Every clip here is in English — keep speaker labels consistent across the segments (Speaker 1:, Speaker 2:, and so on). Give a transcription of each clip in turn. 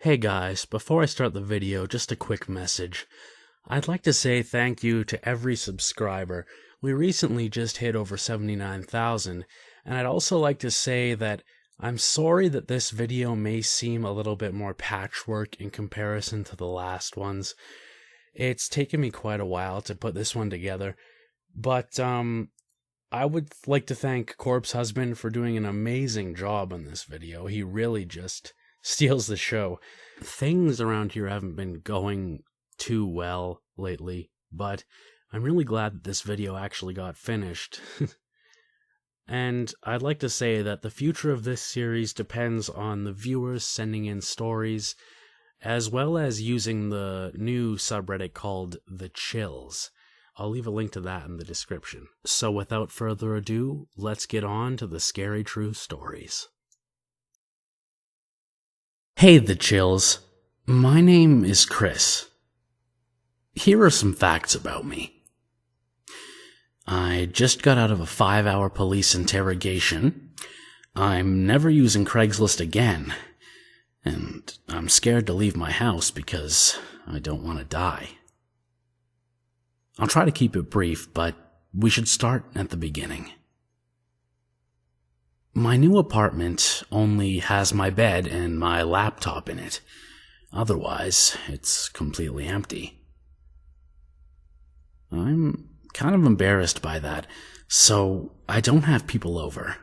Speaker 1: Hey guys, before I start the video, just a quick message. I'd like to say thank you to every subscriber. We recently just hit over 79,000, and I'd also like to say that I'm sorry that this video may seem a little bit more patchwork in comparison to the last ones. It's taken me quite a while to put this one together, but I would like to thank Corpse Husband for doing an amazing job on this video. He really just steals the show. Things around here haven't been going too well lately, but I'm really glad that this video actually got finished. And I'd like to say that the future of this series depends on the viewers sending in stories, as well as using the new subreddit called The Chills. I'll leave a link to that in the description. So without further ado, let's get on to the scary true stories. Hey The Chills, my name is Chris. Here are some facts about me. I just got out of a 5-hour police interrogation. I'm never using Craigslist again. And I'm scared to leave my house because I don't want to die. I'll try to keep it brief, but we should start at the beginning. My new apartment only has my bed and my laptop in it. Otherwise, it's completely empty. I'm kind of embarrassed by that, so I don't have people over.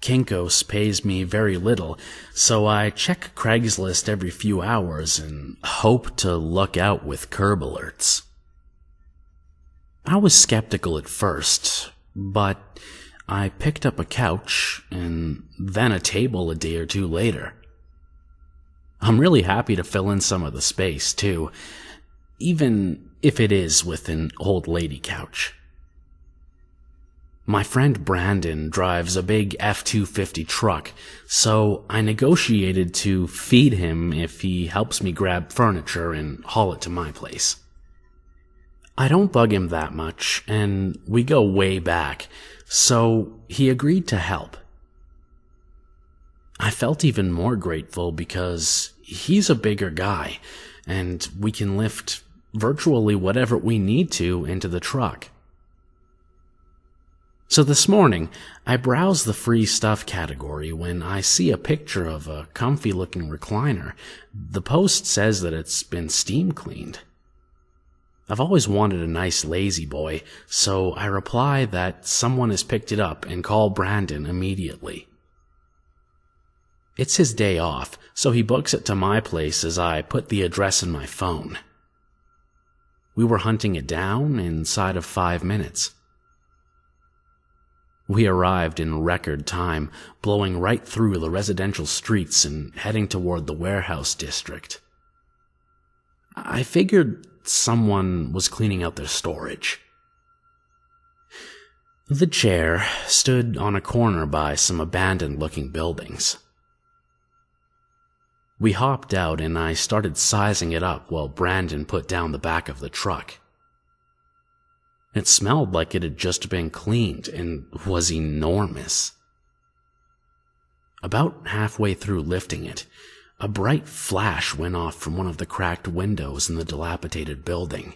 Speaker 1: Kinkos pays me very little, so I check Craigslist every few hours and hope to luck out with curb alerts. I was skeptical at first, but I picked up a couch and then a table a day or two later. I'm really happy to fill in some of the space, too, even if it is with an old lady couch. My friend Brandon drives a big F-250 truck, so I negotiated to feed him if he helps me grab furniture and haul it to my place. I don't bug him that much, and we go way back, so he agreed to help. I felt even more grateful because he's a bigger guy, and we can lift virtually whatever we need to into the truck. So this morning, I browse the free stuff category when I see a picture of a comfy-looking recliner. The post says that it's been steam cleaned. I've always wanted a nice lazy boy, so I reply that someone has picked it up and call Brandon immediately. It's his day off, so he books it to my place as I put the address in my phone. We were hunting it down inside of 5 minutes. We arrived in record time, blowing right through the residential streets and heading toward the warehouse district. I figured someone was cleaning out their storage. The chair stood on a corner by some abandoned-looking buildings. We hopped out and I started sizing it up while Brandon put down the back of the truck. It smelled like it had just been cleaned and was enormous. About halfway through lifting it, a bright flash went off from one of the cracked windows in the dilapidated building.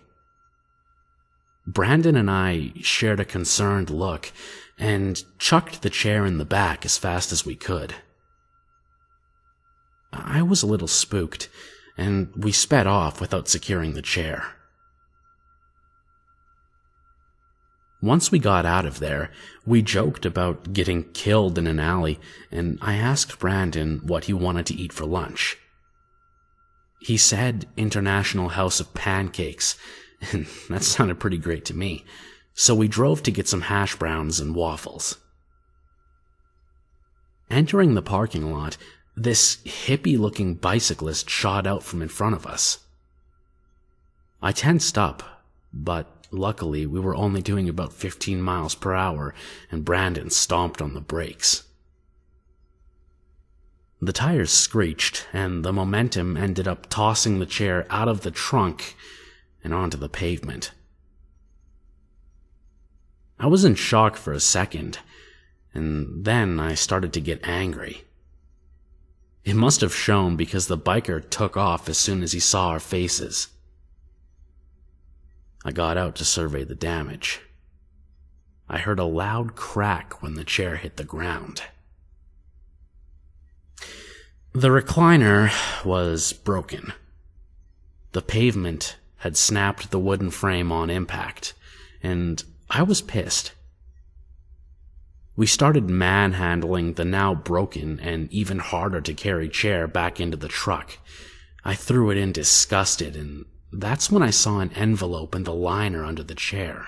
Speaker 1: Brandon and I shared a concerned look and chucked the chair in the back as fast as we could. I was a little spooked, and we sped off without securing the chair. Once we got out of there, we joked about getting killed in an alley, and I asked Brandon what he wanted to eat for lunch. He said International House of Pancakes, and that sounded pretty great to me, so we drove to get some hash browns and waffles. Entering the parking lot, this hippie-looking bicyclist shot out from in front of us. I tensed up, but luckily, we were only doing about 15 miles per hour, and Brandon stomped on the brakes. The tires screeched, and the momentum ended up tossing the chair out of the trunk and onto the pavement. I was in shock for a second, and then I started to get angry. It must have shown because the biker took off as soon as he saw our faces. I got out to survey the damage. I heard a loud crack when the chair hit the ground. The recliner was broken. The pavement had snapped the wooden frame on impact, and I was pissed. We started manhandling the now broken and even harder to carry chair back into the truck. I threw it in disgusted, and that's when I saw an envelope in the liner under the chair.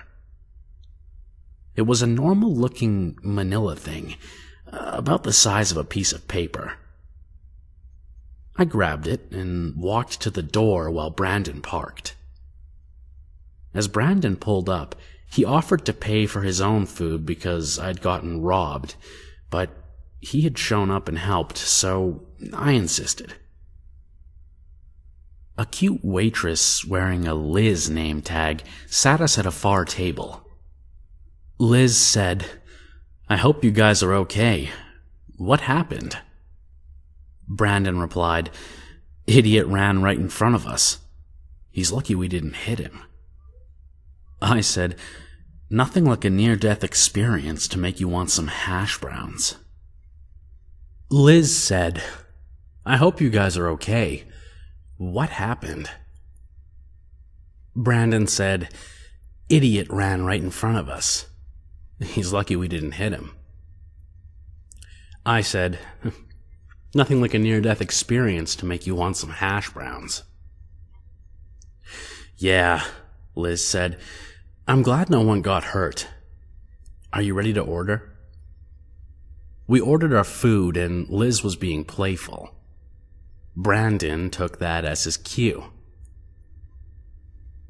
Speaker 1: It was a normal-looking manila thing, about the size of a piece of paper. I grabbed it and walked to the door while Brandon parked. As Brandon pulled up, he offered to pay for his own food because I'd gotten robbed, but he had shown up and helped, so I insisted. A cute waitress wearing a Liz name tag sat us at a far table. Liz said, "I hope you guys are okay. What happened?" Brandon replied, "Idiot ran right in front of us. He's lucky we didn't hit him." I said, "Nothing like a near-death experience to make you want some hash browns." Liz said, "I hope you guys are okay. What happened?" Brandon said, "Idiot ran right in front of us. He's lucky we didn't hit him." I said, "Nothing like a near-death experience to make you want some hash browns." "Yeah," Liz said, "I'm glad no one got hurt. Are you ready to order?" We ordered our food and Liz was being playful. Brandon took that as his cue.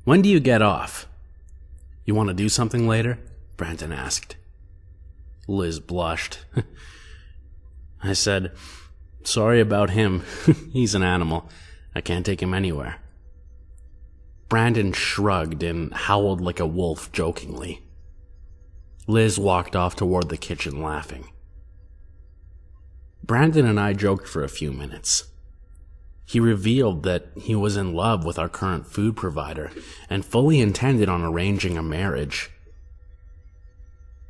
Speaker 1: "When do you get off? You want to do something later?" Brandon asked. Liz blushed. I said, "Sorry about him. He's an animal. I can't take him anywhere." Brandon shrugged and howled like a wolf jokingly. Liz walked off toward the kitchen laughing. Brandon and I joked for a few minutes. He revealed that he was in love with our current food provider and fully intended on arranging a marriage.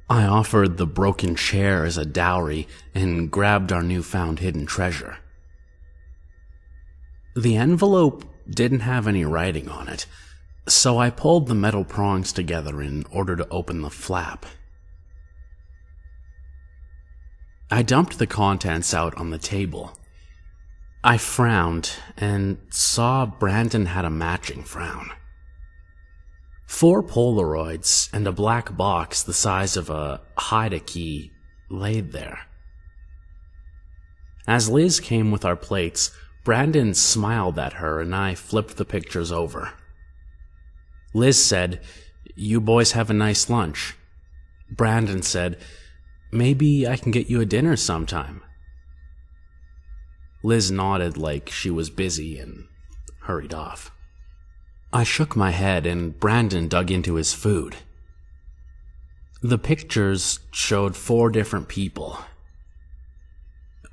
Speaker 1: I offered the broken chair as a dowry and grabbed our newfound hidden treasure. The envelope didn't have any writing on it, so I pulled the metal prongs together in order to open the flap. I dumped the contents out on the table. I frowned and saw Brandon had a matching frown. 4 Polaroids and a black box the size of a Haida key laid there. As Liz came with our plates, Brandon smiled at her and I flipped the pictures over. Liz said, "You boys have a nice lunch." Brandon said, "Maybe I can get you a dinner sometime." Liz nodded like she was busy and hurried off. I shook my head and Brandon dug into his food. The pictures showed 4 different people.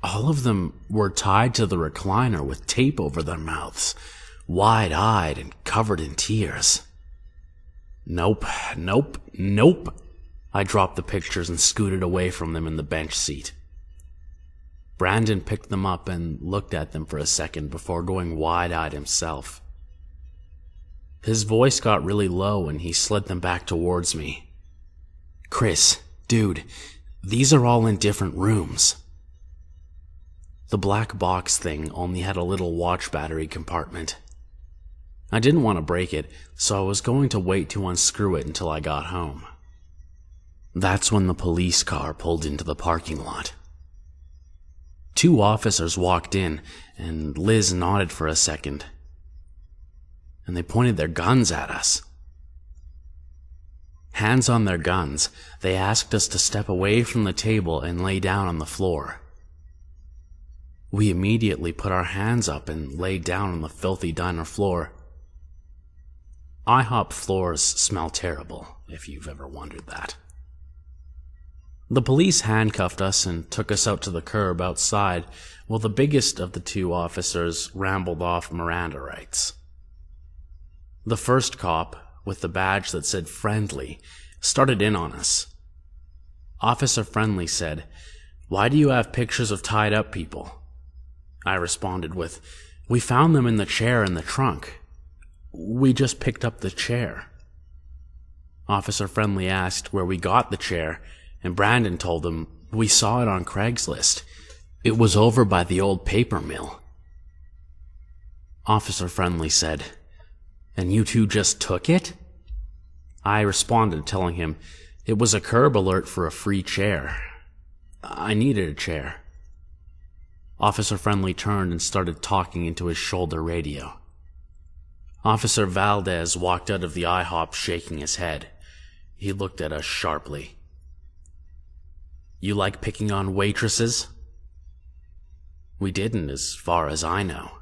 Speaker 1: All of them were tied to the recliner with tape over their mouths, wide-eyed and covered in tears. Nope. I dropped the pictures and scooted away from them in the bench seat. Brandon picked them up and looked at them for a second before going wide-eyed himself. His voice got really low and he slid them back towards me. "Chris, dude, these are all in different rooms." The black box thing only had a little watch battery compartment. I didn't want to break it, so I was going to wait to unscrew it until I got home. That's when the police car pulled into the parking lot. 2 officers walked in, and Liz nodded for a second. And they pointed their guns at us. Hands on their guns, they asked us to step away from the table and lay down on the floor. We immediately put our hands up and laid down on the filthy diner floor. IHOP floors smell terrible, if you've ever wondered that. The police handcuffed us and took us out to the curb outside, while the biggest of the two officers rambled off Miranda rights. The first cop, with the badge that said friendly, started in on us. Officer Friendly said, "Why do you have pictures of tied up people?" I responded with, "We found them in the chair in the trunk. We just picked up the chair." Officer Friendly asked where we got the chair, and Brandon told him, "We saw it on Craigslist. It was over by the old paper mill." Officer Friendly said, "And you two just took it?" I responded telling him it was a curb alert for a free chair. I needed a chair. Officer Friendly turned and started talking into his shoulder radio. Officer Valdez walked out of the IHOP shaking his head. He looked at us sharply. "You like picking on waitresses?" "We didn't, as far as I know."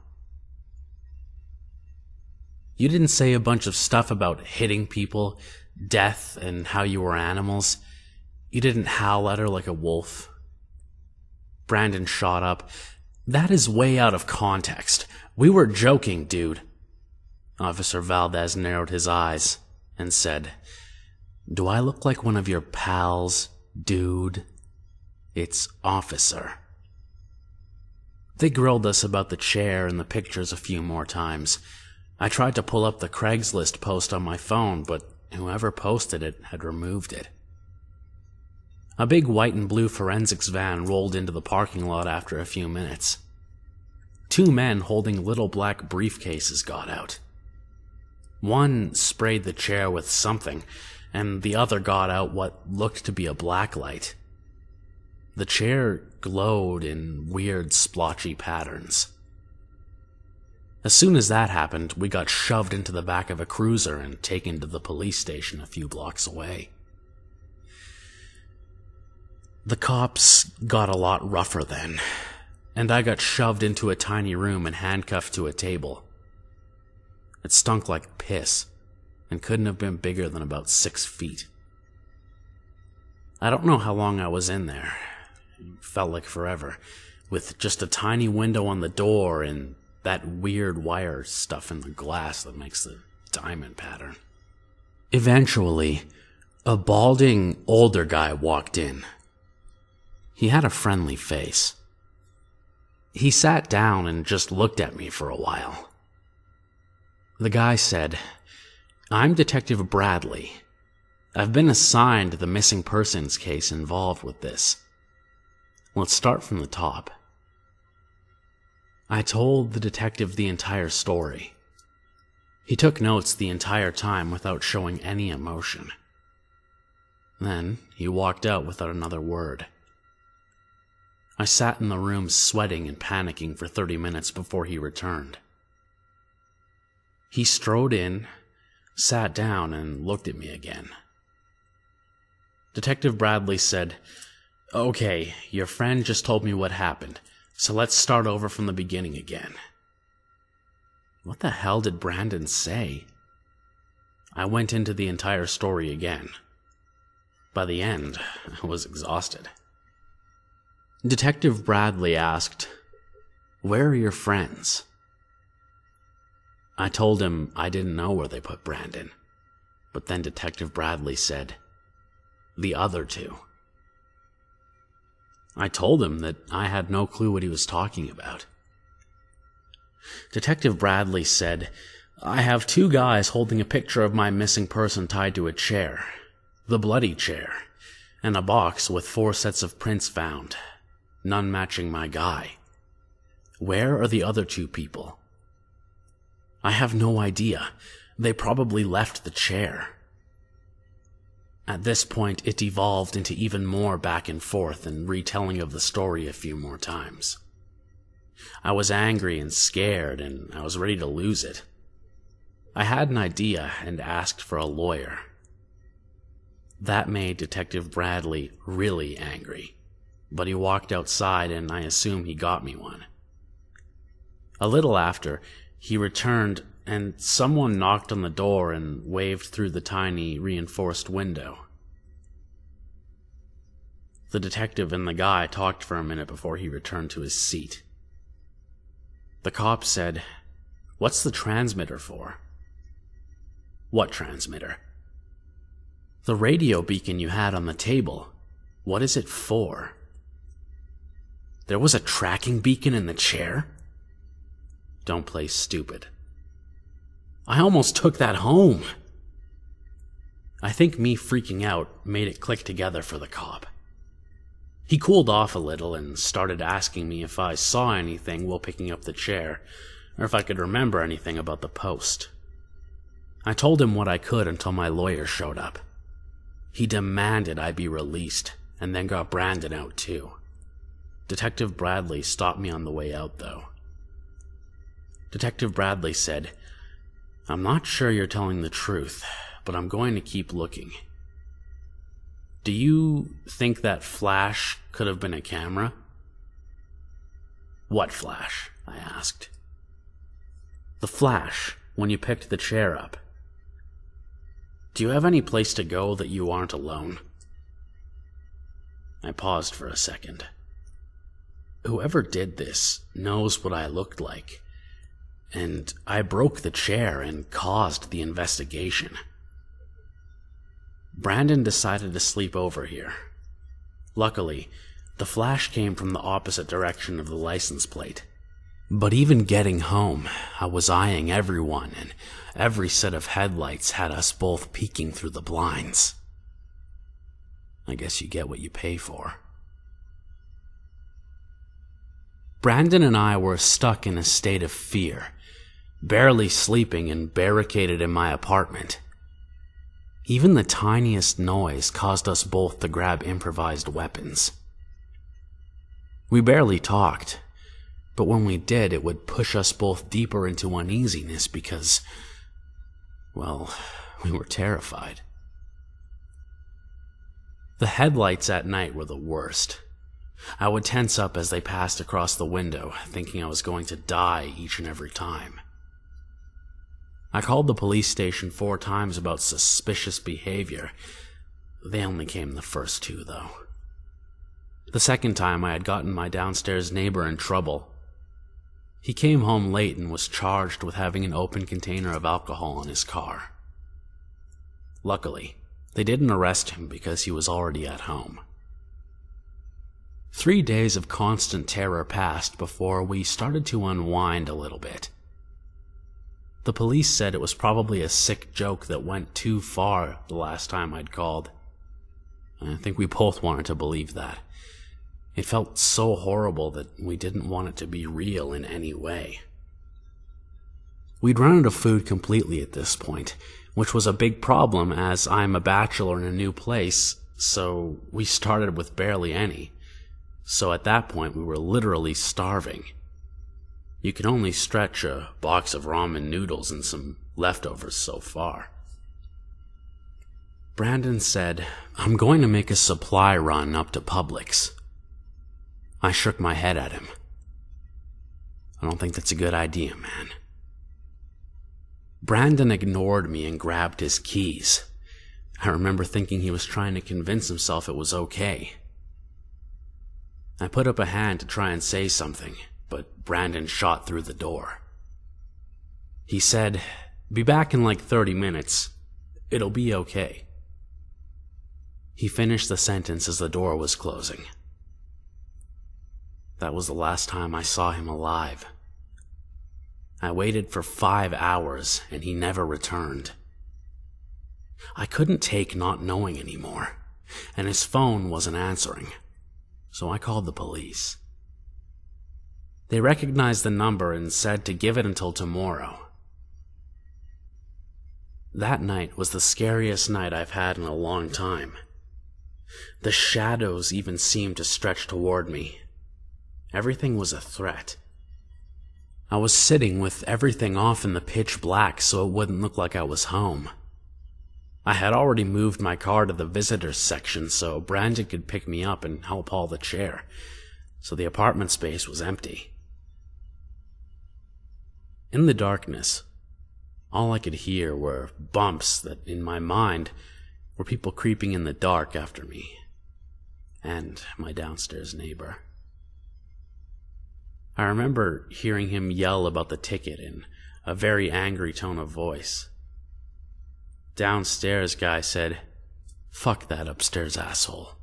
Speaker 1: "You didn't say a bunch of stuff about hitting people, death, and how you were animals. You didn't howl at her like a wolf." Brandon shot up. "That is way out of context. We were joking, dude." Officer Valdez narrowed his eyes and said, "Do I look like one of your pals, dude? It's officer." They grilled us about the chair and the pictures a few more times. I tried to pull up the Craigslist post on my phone, but whoever posted it had removed it. A big white and blue forensics van rolled into the parking lot after a few minutes. 2 men holding little black briefcases got out. One sprayed the chair with something, and the other got out what looked to be a blacklight. The chair glowed in weird splotchy patterns. As soon as that happened, we got shoved into the back of a cruiser and taken to the police station a few blocks away. The cops got a lot rougher then, and I got shoved into a tiny room and handcuffed to a table. It stunk like piss, and couldn't have been bigger than about 6 feet. I don't know how long I was in there. It felt like forever, with just a tiny window on the door and that weird wire stuff in the glass that makes the diamond pattern. Eventually, a balding, older guy walked in. He had a friendly face. He sat down and just looked at me for a while. The guy said, "I'm Detective Bradley. I've been assigned the missing persons case involved with this. Let's start from the top." I told the detective the entire story. He took notes the entire time without showing any emotion. Then he walked out without another word. I sat in the room sweating and panicking for 30 minutes before he returned. He strode in, sat down, and looked at me again. Detective Bradley said, "Okay, your friend just told me what happened, so let's start over from the beginning again." What the hell did Brandon say? I went into the entire story again. By the end, I was exhausted. Detective Bradley asked, "Where are your friends?" I told him I didn't know where they put Brandon, but then Detective Bradley said, "The other 2. I told him that I had no clue what he was talking about. Detective Bradley said, "I have 2 guys holding a picture of my missing person tied to a chair, the bloody chair, and a box with 4 sets of prints found, none matching my guy. Where are the other 2 people?" "I have no idea. They probably left the chair." At this point, it devolved into even more back and forth and retelling of the story a few more times. I was angry and scared, and I was ready to lose it. I had an idea and asked for a lawyer. That made Detective Bradley really angry, but he walked outside and I assume he got me one. A little after, he returned and someone knocked on the door and waved through the tiny reinforced window. The detective and the guy talked for a minute before he returned to his seat. The cop said, "What's the transmitter for?" "What transmitter?" "The radio beacon you had on the table. What is it for?" "There was a tracking beacon in the chair?" "Don't play stupid." "I almost took that home." I think me freaking out made it click together for the cop. He cooled off a little and started asking me if I saw anything while picking up the chair, or if I could remember anything about the post. I told him what I could until my lawyer showed up. He demanded I be released, and then got Brandon out too. Detective Bradley stopped me on the way out, though. Detective Bradley said, "I'm not sure you're telling the truth, but I'm going to keep looking. Do you think that flash could have been a camera?" "What flash?" I asked. "The flash, when you picked the chair up. Do you have any place to go that you aren't alone?" I paused for a second. Whoever did this knows what I looked like, and I broke the chair and caused the investigation. Brandon decided to sleep over here. Luckily, the flash came from the opposite direction of the license plate. But even getting home, I was eyeing everyone, and every set of headlights had us both peeking through the blinds. I guess you get what you pay for. Brandon and I were stuck in a state of fear, barely sleeping and barricaded in my apartment. Even the tiniest noise caused us both to grab improvised weapons. We barely talked, but when we did, it would push us both deeper into uneasiness because, well, we were terrified. The headlights at night were the worst. I would tense up as they passed across the window, thinking I was going to die each and every time. I called the police station 4 times about suspicious behavior. They only came the first 2, though. The second time, I had gotten my downstairs neighbor in trouble. He came home late and was charged with having an open container of alcohol in his car. Luckily, they didn't arrest him because he was already at home. 3 days of constant terror passed before we started to unwind a little bit. The police said it was probably a sick joke that went too far the last time I'd called. I think we both wanted to believe that. It felt so horrible that we didn't want it to be real in any way. We'd run out of food completely at this point, which was a big problem as I'm a bachelor in a new place, so we started with barely any. So at that point we were literally starving. You could only stretch a box of ramen noodles and some leftovers so far. Brandon said, "I'm going to make a supply run up to Publix." I shook my head at him. "I don't think that's a good idea, man." Brandon ignored me and grabbed his keys. I remember thinking he was trying to convince himself it was okay. I put up a hand to try and say something, but Brandon shot through the door. He said, "Be back in like 30 minutes. It'll be okay." He finished the sentence as the door was closing. That was the last time I saw him alive. I waited for 5 hours and he never returned. I couldn't take not knowing anymore, and his phone wasn't answering, so I called the police. They recognized the number and said to give it until tomorrow. That night was the scariest night I've had in a long time. The shadows even seemed to stretch toward me. Everything was a threat. I was sitting with everything off in the pitch black so it wouldn't look like I was home. I had already moved my car to the visitors section so Brandon could pick me up and help haul the chair, so the apartment space was empty. In the darkness, all I could hear were bumps that, in my mind, were people creeping in the dark after me. and my downstairs neighbor. I remember hearing him yell about the ticket in a very angry tone of voice. Downstairs guy said, "Fuck that upstairs asshole.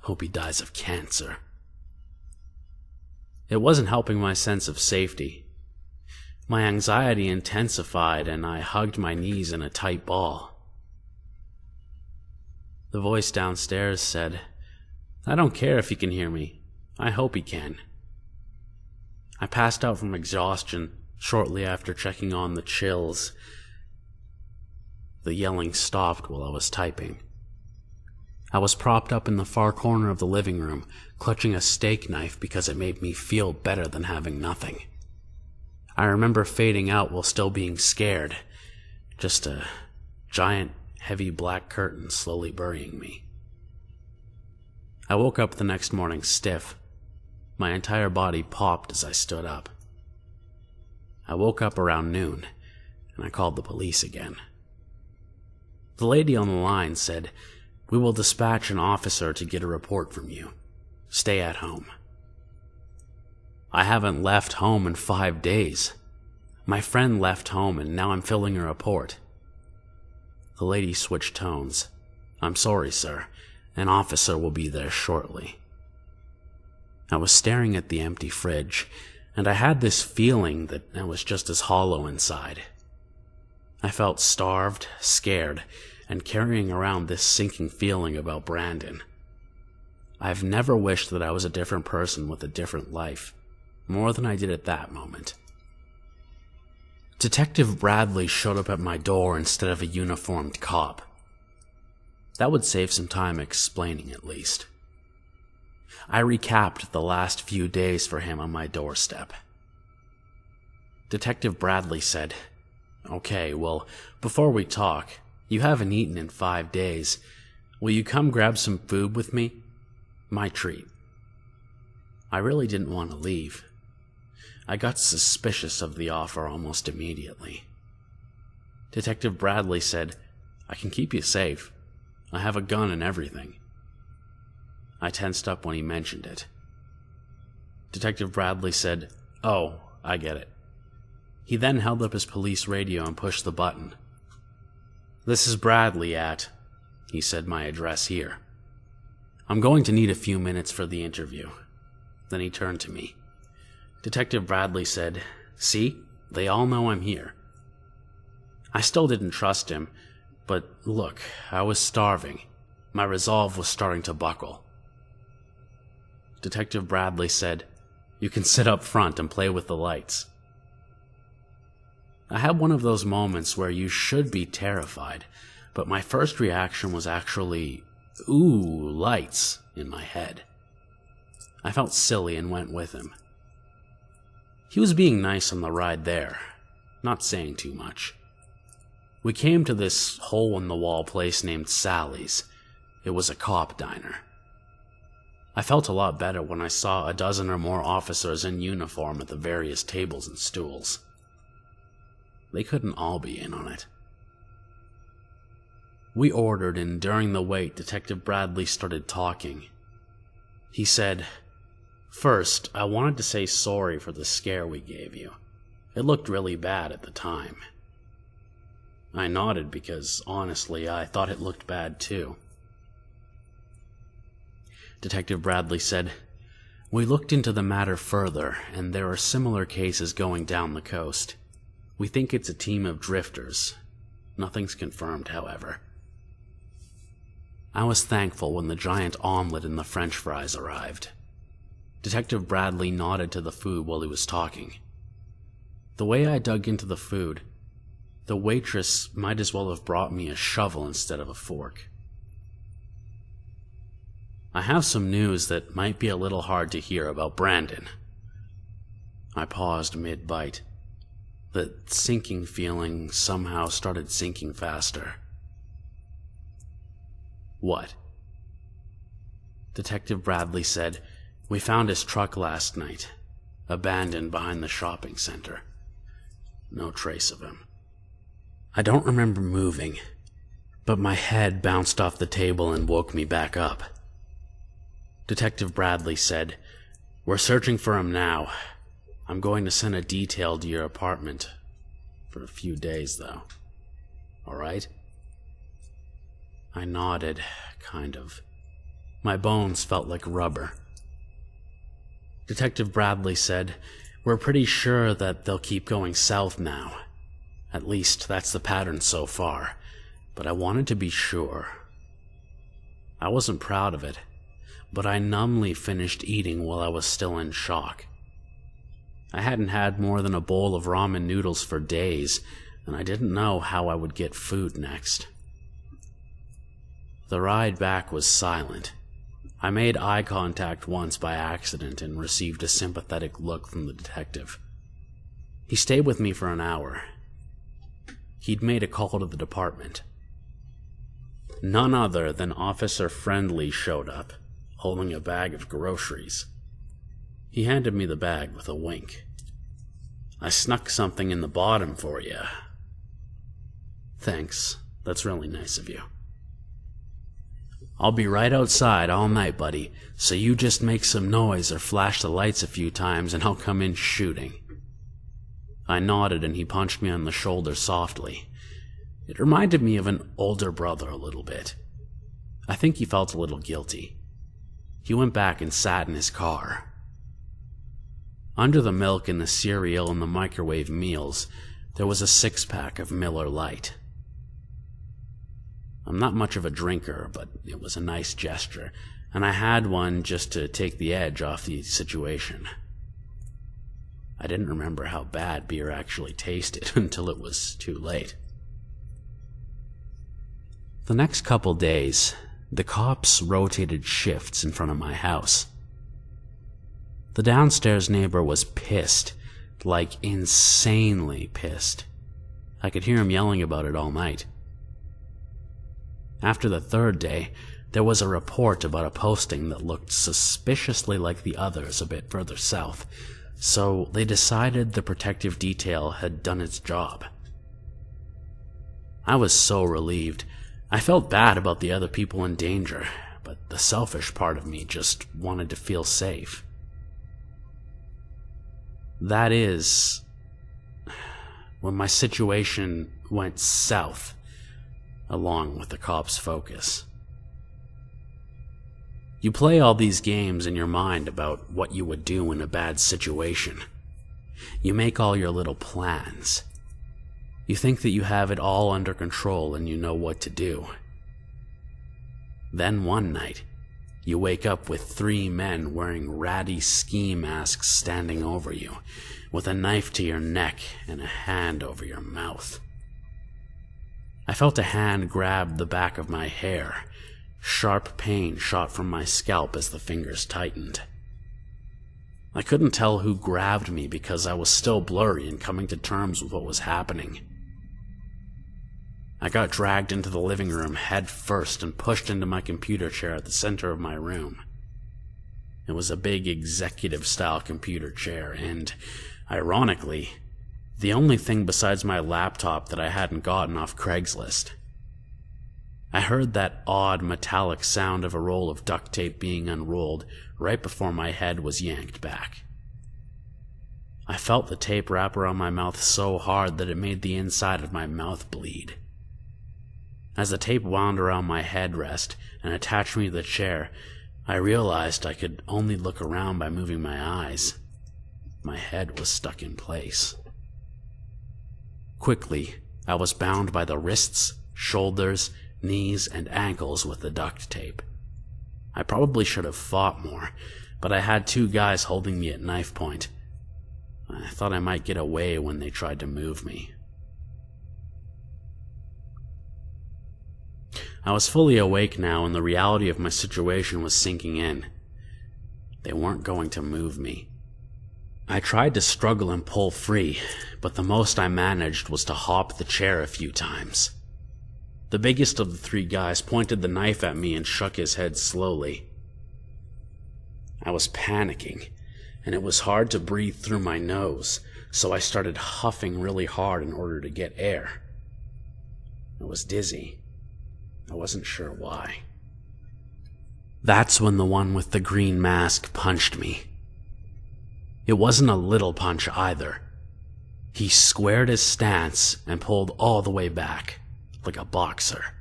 Speaker 1: Hope he dies of cancer." It wasn't helping my sense of safety. My anxiety intensified and I hugged my knees in a tight ball. The voice downstairs said, "I don't care if he can hear me. I hope he can." I passed out from exhaustion shortly after checking on the chills. The yelling stopped while I was typing. I was propped up in the far corner of the living room, clutching a steak knife because it made me feel better than having nothing. I remember fading out while still being scared, just a giant, heavy black curtain slowly burying me. I woke up the next morning stiff. My entire body popped as I stood up. I woke up around noon, and I called the police again. The lady on the line said, "We will dispatch an officer to get a report from you. Stay at home." I haven't left home in 5 days. My friend left home and now I'm filling a report. The lady switched tones. "I'm sorry, sir. An officer will be there shortly." I was staring at the empty fridge, and I had this feeling that I was just as hollow inside. I felt starved, scared, and carrying around this sinking feeling about Brandon. I've never wished that I was a different person with a different life, more than I did at that moment. Detective Bradley showed up at my door instead of a uniformed cop. That would save some time explaining at least. I recapped the last few days for him on my doorstep. Detective Bradley said, "Okay, well, before we talk, you haven't eaten in 5 days. Will you come grab some food with me? My treat." I really didn't want to leave. I got suspicious of the offer almost immediately. Detective Bradley said, "I can keep you safe. I have a gun and everything." I tensed up when he mentioned it. Detective Bradley said, "Oh, I get it." He then held up his police radio and pushed the button. "This is Bradley at," he said my address here. "I'm going to need a few minutes for the interview." Then he turned to me. Detective Bradley said, "See, they all know I'm here." I still didn't trust him, but look, I was starving. My resolve was starting to buckle. Detective Bradley said, "You can sit up front and play with the lights." I had one of those moments where you should be terrified, but my first reaction was actually, "Ooh, lights," in my head. I felt silly and went with him. He was being nice on the ride there, not saying too much. We came to this hole-in-the-wall place named Sally's. It was a cop diner. I felt a lot better when I saw a dozen or more officers in uniform at the various tables and stools. They couldn't all be in on it. We ordered, and during the wait, Detective Bradley started talking. He said, "First, I wanted to say sorry for the scare we gave you. It looked really bad at the time." I nodded because, honestly, I thought it looked bad too. Detective Bradley said, "We looked into the matter further, and there are similar cases going down the coast. We think it's a team of drifters. Nothing's confirmed, however." I was thankful when the giant omelet and the French fries arrived. Detective Bradley nodded to the food while he was talking. The way I dug into the food, the waitress might as well have brought me a shovel instead of a fork. "I have some news that might be a little hard to hear about Brandon." I paused mid-bite. The sinking feeling somehow started sinking faster. "What?" Detective Bradley said, "We found his truck last night, abandoned behind the shopping center. No trace of him." I don't remember moving, but my head bounced off the table and woke me back up. Detective Bradley said, "We're searching for him now. I'm going to send a detail to your apartment. For a few days, though. All right?" I nodded, kind of. My bones felt like rubber. Detective Bradley said, "We're pretty sure that they'll keep going south now. At least that's the pattern so far, but I wanted to be sure." I wasn't proud of it, but I numbly finished eating while I was still in shock. I hadn't had more than a bowl of ramen noodles for days, and I didn't know how I would get food next. The ride back was silent. I made eye contact once by accident and received a sympathetic look from the detective. He stayed with me for an hour. He'd made a call to the department. None other than Officer Friendly showed up, holding a bag of groceries. He handed me the bag with a wink. "I snuck something in the bottom for you." "Thanks, that's really nice of you." "I'll be right outside all night, buddy, so you just make some noise or flash the lights a few times and I'll come in shooting." I nodded and he punched me on the shoulder softly. It reminded me of an older brother a little bit. I think he felt a little guilty. He went back and sat in his car. Under the milk and the cereal and the microwave meals, there was a six-pack of Miller Lite. I'm not much of a drinker, but it was a nice gesture, and I had one just to take the edge off the situation. I didn't remember how bad beer actually tasted until it was too late. The next couple days, the cops rotated shifts in front of my house. The downstairs neighbor was pissed, like insanely pissed. I could hear him yelling about it all night. After the third day, there was a report about a posting that looked suspiciously like the others a bit further south, so they decided the protective detail had done its job. I was so relieved. I felt bad about the other people in danger, but the selfish part of me just wanted to feel safe. That is, when my situation went south, along with the cops' focus. You play all these games in your mind about what you would do in a bad situation. You make all your little plans. You think that you have it all under control and you know what to do. Then one night, you wake up with 3 men wearing ratty ski masks standing over you, with a knife to your neck and a hand over your mouth. I felt a hand grab the back of my hair. Sharp pain shot from my scalp as the fingers tightened. I couldn't tell who grabbed me because I was still blurry and coming to terms with what was happening. I got dragged into the living room head first and pushed into my computer chair at the center of my room. It was a big executive-style computer chair and, ironically, the only thing besides my laptop that I hadn't gotten off Craigslist. I heard that odd metallic sound of a roll of duct tape being unrolled right before my head was yanked back. I felt the tape wrap around my mouth so hard that it made the inside of my mouth bleed. As the tape wound around my headrest and attached me to the chair, I realized I could only look around by moving my eyes. My head was stuck in place. Quickly, I was bound by the wrists, shoulders, knees, and ankles with the duct tape. I probably should have fought more, but I had 2 guys holding me at knife point. I thought I might get away when they tried to move me. I was fully awake now, and the reality of my situation was sinking in. They weren't going to move me. I tried to struggle and pull free, but the most I managed was to hop the chair a few times. The biggest of the 3 guys pointed the knife at me and shook his head slowly. I was panicking, and it was hard to breathe through my nose, so I started huffing really hard in order to get air. I was dizzy. I wasn't sure why. That's when the one with the green mask punched me. It wasn't a little punch either. He squared his stance and pulled all the way back, like a boxer.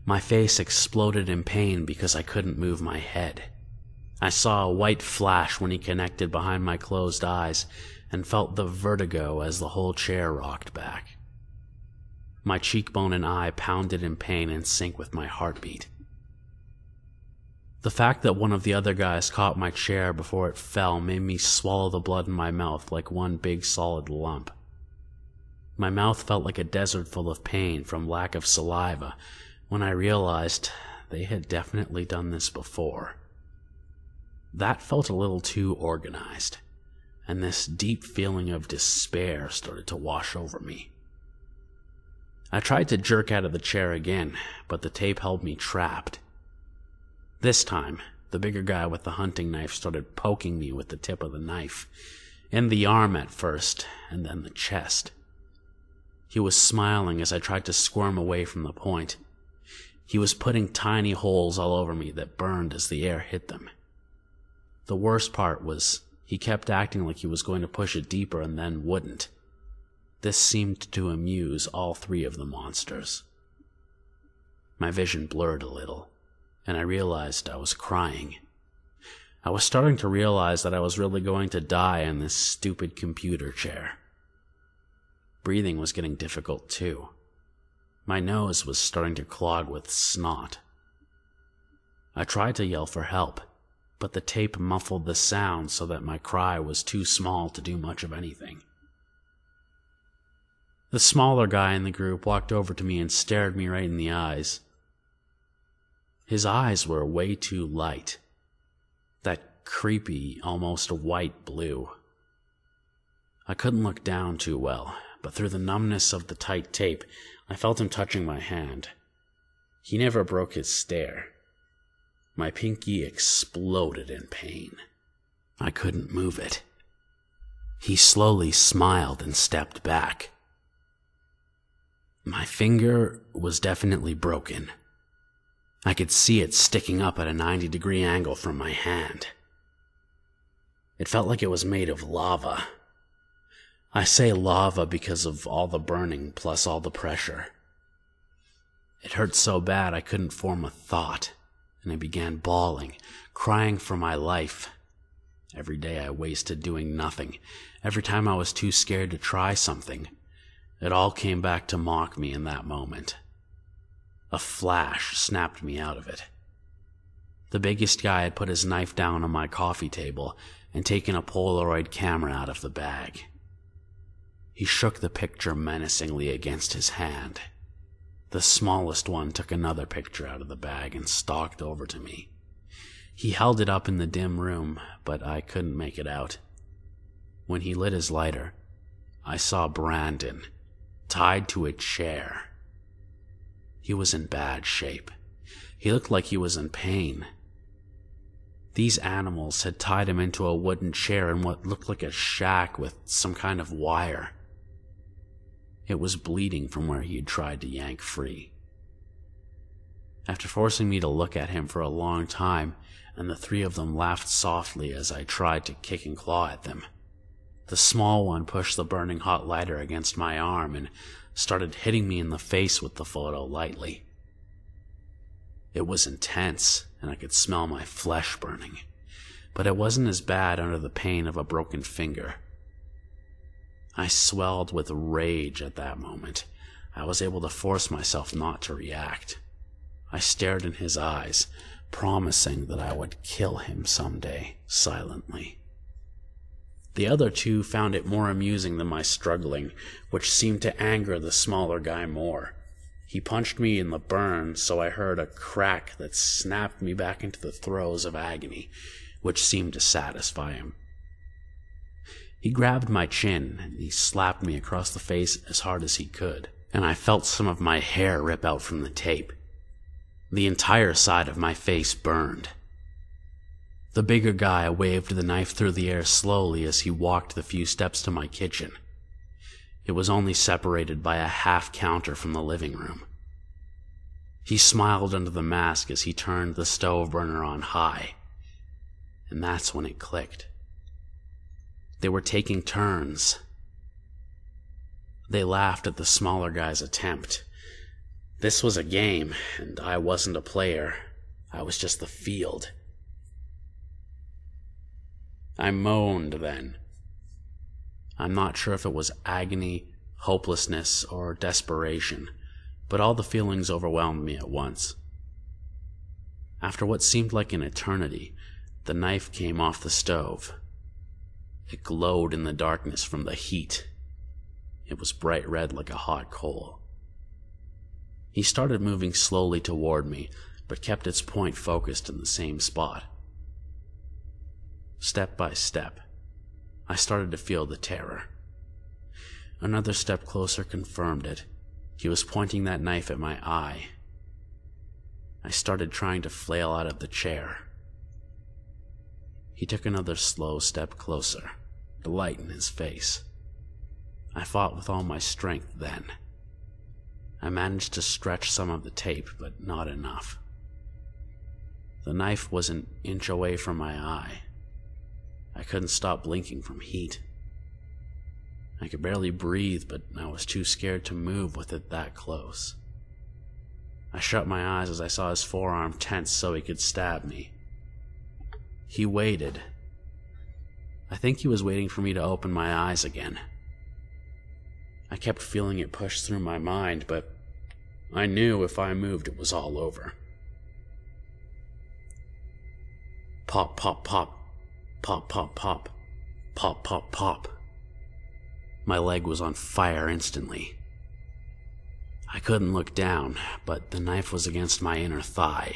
Speaker 1: My face exploded in pain because I couldn't move my head. I saw a white flash when he connected behind my closed eyes and felt the vertigo as the whole chair rocked back. My cheekbone and eye pounded in pain in sync with my heartbeat. The fact that one of the other guys caught my chair before it fell made me swallow the blood in my mouth like one big solid lump. My mouth felt like a desert full of pain from lack of saliva when I realized they had definitely done this before. That felt a little too organized, and this deep feeling of despair started to wash over me. I tried to jerk out of the chair again, but the tape held me trapped. This time, the bigger guy with the hunting knife started poking me with the tip of the knife, in the arm at first, and then the chest. He was smiling as I tried to squirm away from the point. He was putting tiny holes all over me that burned as the air hit them. The worst part was he kept acting like he was going to push it deeper and then wouldn't. This seemed to amuse all three of the monsters. My vision blurred a little, and I realized I was crying. I was starting to realize that I was really going to die in this stupid computer chair. Breathing was getting difficult too. My nose was starting to clog with snot. I tried to yell for help, but the tape muffled the sound so that my cry was too small to do much of anything. The smaller guy in the group walked over to me and stared me right in the eyes. His eyes were way too light. That creepy, almost white blue. I couldn't look down too well, but through the numbness of the tight tape, I felt him touching my hand. He never broke his stare. My pinky exploded in pain. I couldn't move it. He slowly smiled and stepped back. My finger was definitely broken. I could see it sticking up at a 90-degree angle from my hand. It felt like it was made of lava. I say lava because of all the burning plus all the pressure. It hurt so bad I couldn't form a thought, and I began bawling, crying for my life. Every day I wasted doing nothing. Every time I was too scared to try something. It all came back to mock me in that moment. A flash snapped me out of it. The biggest guy had put his knife down on my coffee table and taken a Polaroid camera out of the bag. He shook the picture menacingly against his hand. The smallest one took another picture out of the bag and stalked over to me. He held it up in the dim room, but I couldn't make it out. When he lit his lighter, I saw Brandon, tied to a chair. He was in bad shape. He looked like he was in pain. These animals had tied him into a wooden chair in what looked like a shack with some kind of wire. It was bleeding from where he had tried to yank free. After forcing me to look at him for a long time, and the three of them laughed softly as I tried to kick and claw at them, the small one pushed the burning hot lighter against my arm and started hitting me in the face with the photo lightly. It was intense, and I could smell my flesh burning, but it wasn't as bad under the pain of a broken finger. I swelled with rage at that moment. I was able to force myself not to react. I stared in his eyes, promising that I would kill him someday, silently. The other two found it more amusing than my struggling, which seemed to anger the smaller guy more. He punched me in the burn, so I heard a crack that snapped me back into the throes of agony, which seemed to satisfy him. He grabbed my chin, and he slapped me across the face as hard as he could, and I felt some of my hair rip out from the tape. The entire side of my face burned. The bigger guy waved the knife through the air slowly as he walked the few steps to my kitchen. It was only separated by a half counter from the living room. He smiled under the mask as he turned the stove burner on high. And that's when it clicked. They were taking turns. They laughed at the smaller guy's attempt. This was a game, and I wasn't a player. I was just the field. I moaned then. I'm not sure if it was agony, hopelessness, or desperation, but all the feelings overwhelmed me at once. After what seemed like an eternity, the knife came off the stove. It glowed in the darkness from the heat. It was bright red like a hot coal. He started moving slowly toward me, but kept its point focused in the same spot. Step by step, I started to feel the terror. Another step closer confirmed it. He was pointing that knife at my eye. I started trying to flail out of the chair. He took another slow step closer, the light in his face. I fought with all my strength then. I managed to stretch some of the tape, but not enough. The knife was an inch away from my eye. I couldn't stop blinking from heat. I could barely breathe, but I was too scared to move with it that close. I shut my eyes as I saw his forearm tense so he could stab me. He waited. I think he was waiting for me to open my eyes again. I kept feeling it push through my mind, but I knew if I moved it was all over. Pop, pop, pop. Pop, pop, pop. Pop, pop, pop. My leg was on fire instantly. I couldn't look down, but the knife was against my inner thigh,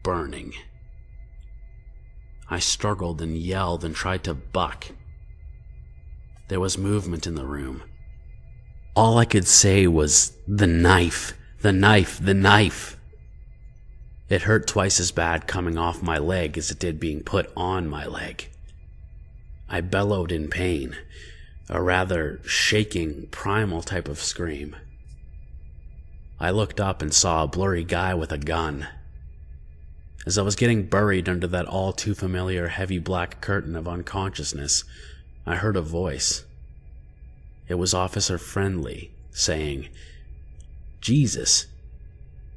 Speaker 1: burning. I struggled and yelled and tried to buck. There was movement in the room. All I could say was, "The knife, the knife, the knife." It hurt twice as bad coming off my leg as it did being put on my leg. I bellowed in pain, a rather shaking, primal type of scream. I looked up and saw a blurry guy with a gun. As I was getting buried under that all too familiar heavy black curtain of unconsciousness, I heard a voice. It was Officer Friendly, saying, "Jesus,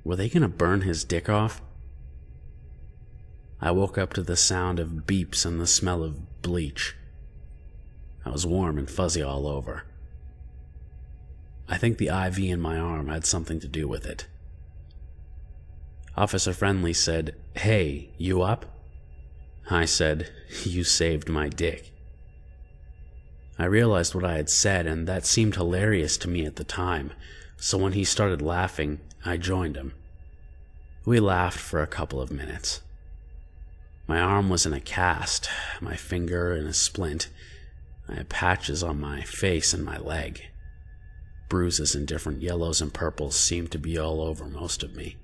Speaker 1: were they gonna burn his dick off?" I woke up to the sound of beeps and the smell of bleach. I was warm and fuzzy all over. I think the IV in my arm had something to do with it. Officer Friendly said, "Hey, you up?" I said, "You saved my dick." I realized what I had said, and that seemed hilarious to me at the time, so when he started laughing, I joined him. We laughed for a couple of minutes. My arm was in a cast, my finger in a splint. I had patches on my face and my leg. Bruises in different yellows and purples seemed to be all over most of me.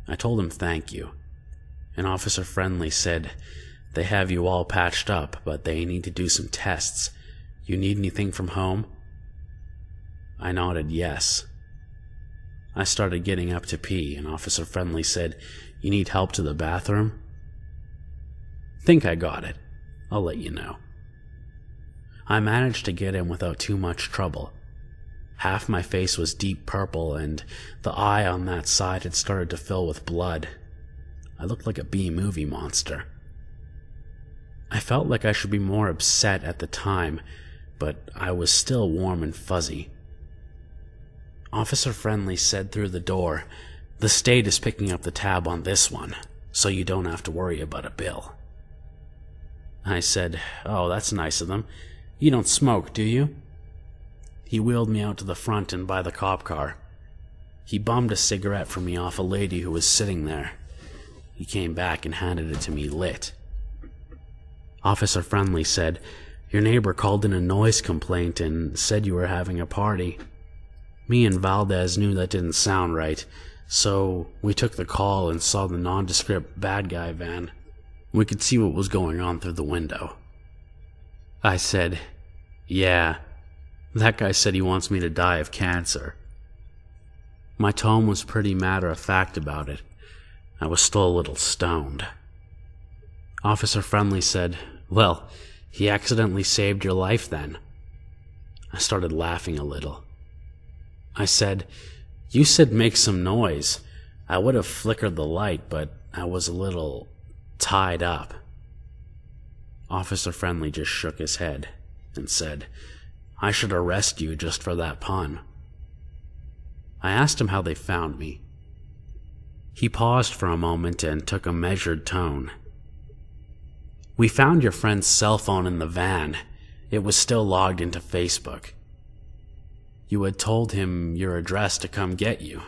Speaker 1: I told him thank you, and Officer Friendly said, "They have you all patched up, but they need to do some tests. You need anything from home?" I nodded yes. I started getting up to pee, and Officer Friendly said, "You need help to the bathroom?" "Think I got it. I'll let you know." I managed to get in without too much trouble. Half my face was deep purple, and the eye on that side had started to fill with blood. I looked like a B-movie monster. I felt like I should be more upset at the time, but I was still warm and fuzzy. Officer Friendly said through the door, "The state is picking up the tab on this one, so you don't have to worry about a bill." I said, "Oh, that's nice of them. You don't smoke, do you?" He wheeled me out to the front and by the cop car. He bummed a cigarette from me off a lady who was sitting there. He came back and handed it to me lit. Officer Friendly said, "Your neighbor called in a noise complaint and said you were having a party." Me and Valdez knew that didn't sound right, so we took the call and saw the nondescript bad guy van. We could see what was going on through the window. I said, "Yeah, that guy said he wants me to die of cancer." My tone was pretty matter-of-fact about it. I was still a little stoned. Officer Friendly said, "Well, he accidentally saved your life then." I started laughing a little. I said, "You said make some noise. I would have flickered the light, but I was a little tied up." Officer Friendly just shook his head and said, "I should arrest you just for that pun." I asked him how they found me. He paused for a moment and took a measured tone. "We found your friend's cell phone in the van. It was still logged into Facebook. You had told him your address to come get you.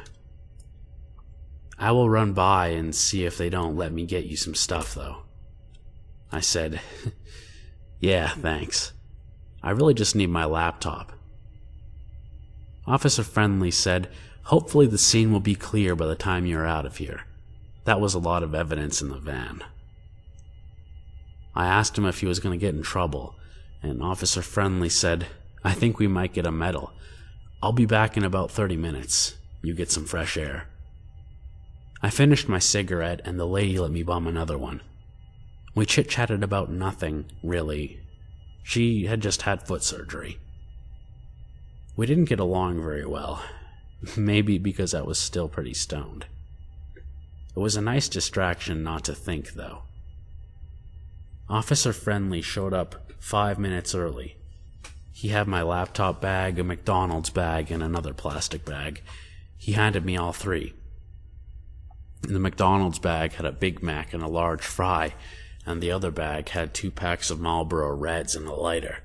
Speaker 1: I will run by and see if they don't let me get you some stuff, though." I said, "Yeah, thanks. I really just need my laptop." Officer Friendly said, "Hopefully the scene will be clear by the time you're out of here. That was a lot of evidence in the van." I asked him if he was going to get in trouble, and Officer Friendly said, "I think we might get a medal. I'll be back in about 30 minutes. You get some fresh air." I finished my cigarette, and the lady let me bum another one. We chit-chatted about nothing, really. She had just had foot surgery. We didn't get along very well, maybe because I was still pretty stoned. It was a nice distraction not to think, though. Officer Friendly showed up 5 minutes early. He had my laptop bag, a McDonald's bag, and another plastic bag. He handed me all three. The McDonald's bag had a Big Mac and a large fry, and the other bag had 2 packs of Marlboro Reds and a lighter.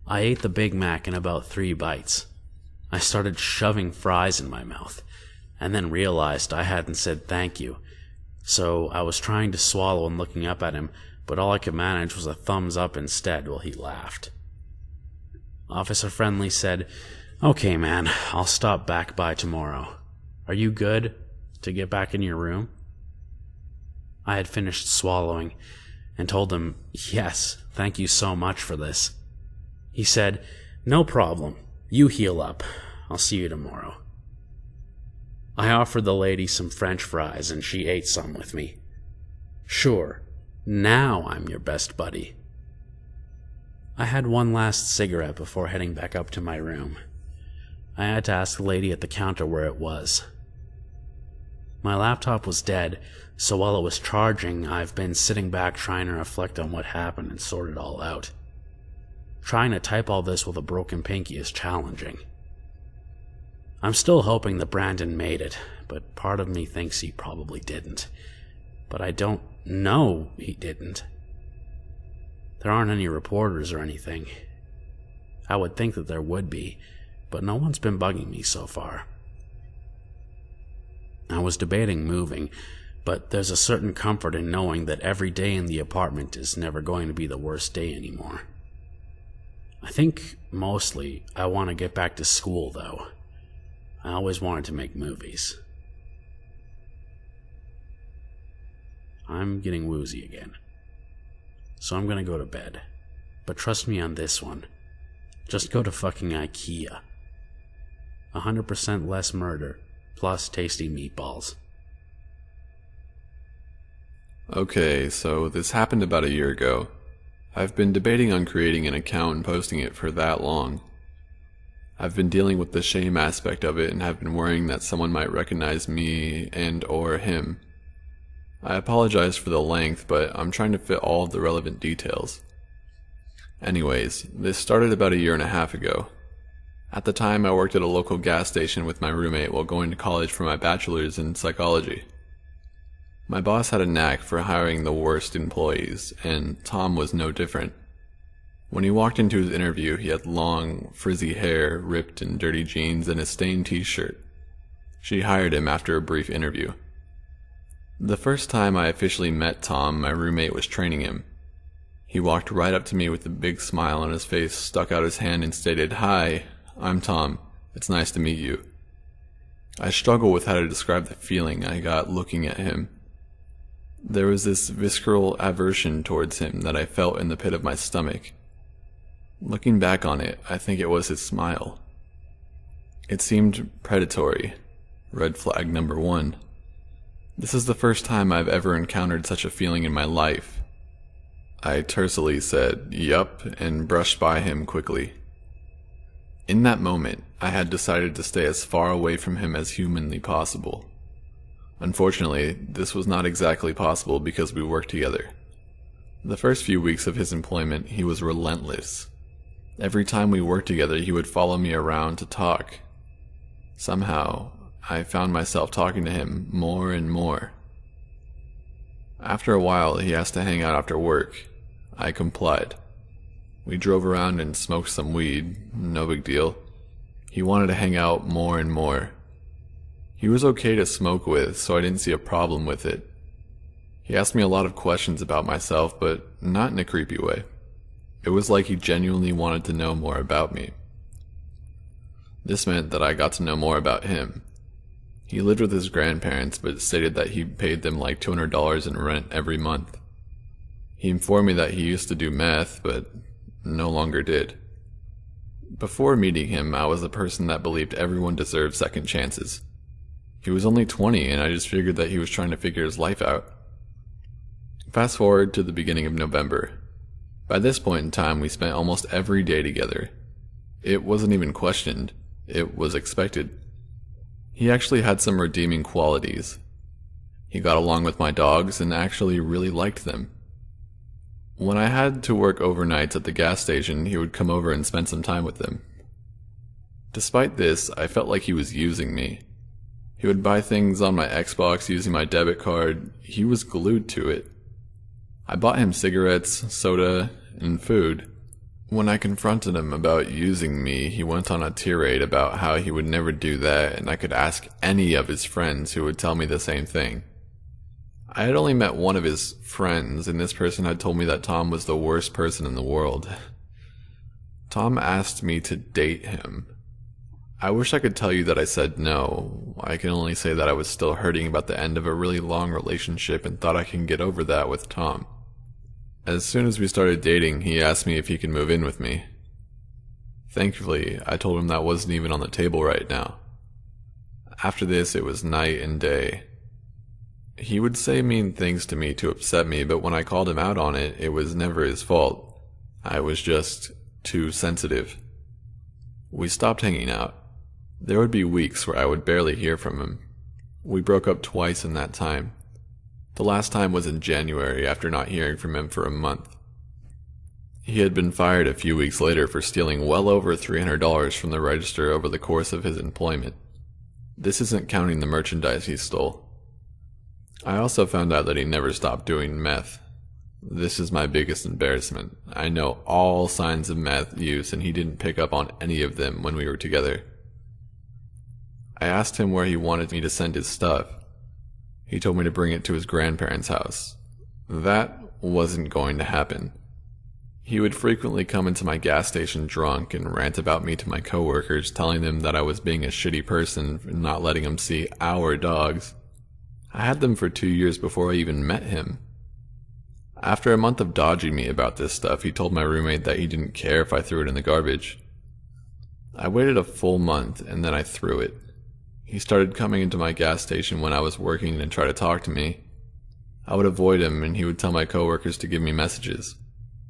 Speaker 1: I ate the Big Mac in about 3 bites. I started shoving fries in my mouth, and then realized I hadn't said thank you, so I was trying to swallow and looking up at him, but all I could manage was a thumbs up instead while he laughed. Officer Friendly said, "Okay, man, I'll stop back by tomorrow. Are you good to get back in your room?" I had finished swallowing and told him, "Yes, thank you so much for this." He said, "No problem. You heal up. I'll see you tomorrow." I offered the lady some French fries and she ate some with me. Sure, now I'm your best buddy. I had one last cigarette before heading back up to my room. I had to ask the lady at the counter where it was. My laptop was dead, so while it was charging, I've been sitting back trying to reflect on what happened and sort it all out. Trying to type all this with a broken pinky is challenging. I'm still hoping that Brandon made it, but part of me thinks he probably didn't. But I don't know he didn't. There aren't any reporters or anything. I would think that there would be, but no one's been bugging me so far. I was debating moving, but there's a certain comfort in knowing that every day in the apartment is never going to be the worst day anymore. I think, mostly, I want to get back to school, though. I always wanted to make movies. I'm getting woozy again, so I'm gonna go to bed. But trust me on this one. Just go to fucking IKEA. 100% less murder, plus tasty meatballs.
Speaker 2: Okay, so this happened about a year ago. I've been debating on creating an account and posting it for that long. I've been dealing with the shame aspect of it and have been worrying that someone might recognize me and or him. I apologize for the length, but I'm trying to fit all of the relevant details. Anyways, this started about a year and a half ago. At the time, I worked at a local gas station with my roommate while going to college for my bachelor's in psychology. My boss had a knack for hiring the worst employees, and Tom was no different. When he walked into his interview, he had long, frizzy hair, ripped and dirty jeans, and a stained t-shirt. She hired him after a brief interview. The first time I officially met Tom, my roommate was training him. He walked right up to me with a big smile on his face, stuck out his hand and stated, "Hi, I'm Tom. It's nice to meet you." I struggle with how to describe the feeling I got looking at him. There was this visceral aversion towards him that I felt in the pit of my stomach. Looking back on it, I think it was his smile. It seemed predatory. Red flag number 1. This is the first time I've ever encountered such a feeling in my life. I tersely said, "Yup," and brushed by him quickly. In that moment, I had decided to stay as far away from him as humanly possible. Unfortunately, this was not exactly possible because we worked together. The first few weeks of his employment, he was relentless. Every time we worked together, he would follow me around to talk. Somehow, I found myself talking to him more and more. After a while, he asked to hang out after work. I complied. We drove around and smoked some weed, no big deal. He wanted to hang out more and more. He was okay to smoke with, so I didn't see a problem with it. He asked me a lot of questions about myself, but not in a creepy way. It was like he genuinely wanted to know more about me. This meant that I got to know more about him. He lived with his grandparents, but stated that he paid them like $200 in rent every month. He informed me that he used to do meth, but no longer did. Before meeting him, I was the person that believed everyone deserved second chances. He was only 20, and I just figured that he was trying to figure his life out. Fast forward to the beginning of November. By this point in time, we spent almost every day together. It wasn't even questioned. It was expected. He actually had some redeeming qualities. He got along with my dogs and actually really liked them. When I had to work overnights at the gas station, he would come over and spend some time with them. Despite this, I felt like he was using me. He would buy things on my Xbox using my debit card. He was glued to it. I bought him cigarettes, soda, and food. When I confronted him about using me, he went on a tirade about how he would never do that, and I could ask any of his friends who would tell me the same thing. I had only met one of his friends, and this person had told me that Tom was the worst person in the world. Tom asked me to date him. I wish I could tell you that I said no. I can only say that I was still hurting about the end of a really long relationship and thought I can get over that with Tom. As soon as we started dating, he asked me if he could move in with me. Thankfully, I told him that wasn't even on the table right now. After this, it was night and day. He would say mean things to me to upset me, but when I called him out on it, it was never his fault. I was just too sensitive. We stopped hanging out. There would be weeks where I would barely hear from him. We broke up twice in that time. The last time was in January after not hearing from him for a month. He had been fired a few weeks later for stealing well over $300 from the register over the course of his employment. This isn't counting the merchandise he stole. I also found out that he never stopped doing meth. This is my biggest embarrassment. I know all signs of meth use, and he didn't pick up on any of them when we were together. I asked him where he wanted me to send his stuff. He told me to bring it to his grandparents' house. That wasn't going to happen. He would frequently come into my gas station drunk and rant about me to my coworkers, telling them that I was being a shitty person for not letting him see our dogs. I had them for 2 years before I even met him. After a month of dodging me about this stuff, he told my roommate that he didn't care if I threw it in the garbage. I waited a full month, and then I threw it. He started coming into my gas station when I was working and try to talk to me. I would avoid him, and he would tell my coworkers to give me messages.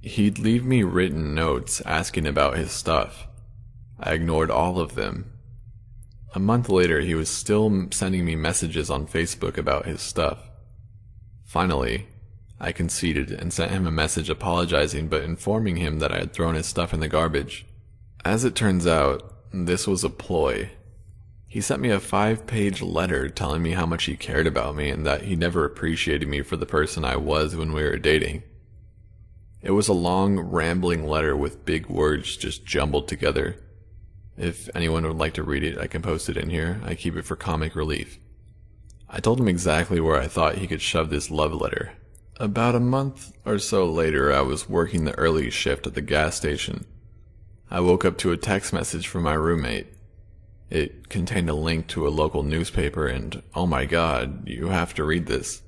Speaker 2: He'd leave me written notes asking about his stuff. I ignored all of them. A month later, he was still sending me messages on Facebook about his stuff. Finally, I conceded and sent him a message apologizing but informing him that I had thrown his stuff in the garbage. As it turns out, this was a ploy. He sent me a 5-page letter telling me how much he cared about me and that he never appreciated me for the person I was when we were dating. It was a long, rambling letter with big words just jumbled together. If anyone would like to read it, I can post it in here. I keep it for comic relief. I told him exactly where I thought he could shove this love letter. About a month or so later, I was working the early shift at the gas station. I woke up to a text message from my roommate. It contained a link to a local newspaper and, oh my god, you have to read this.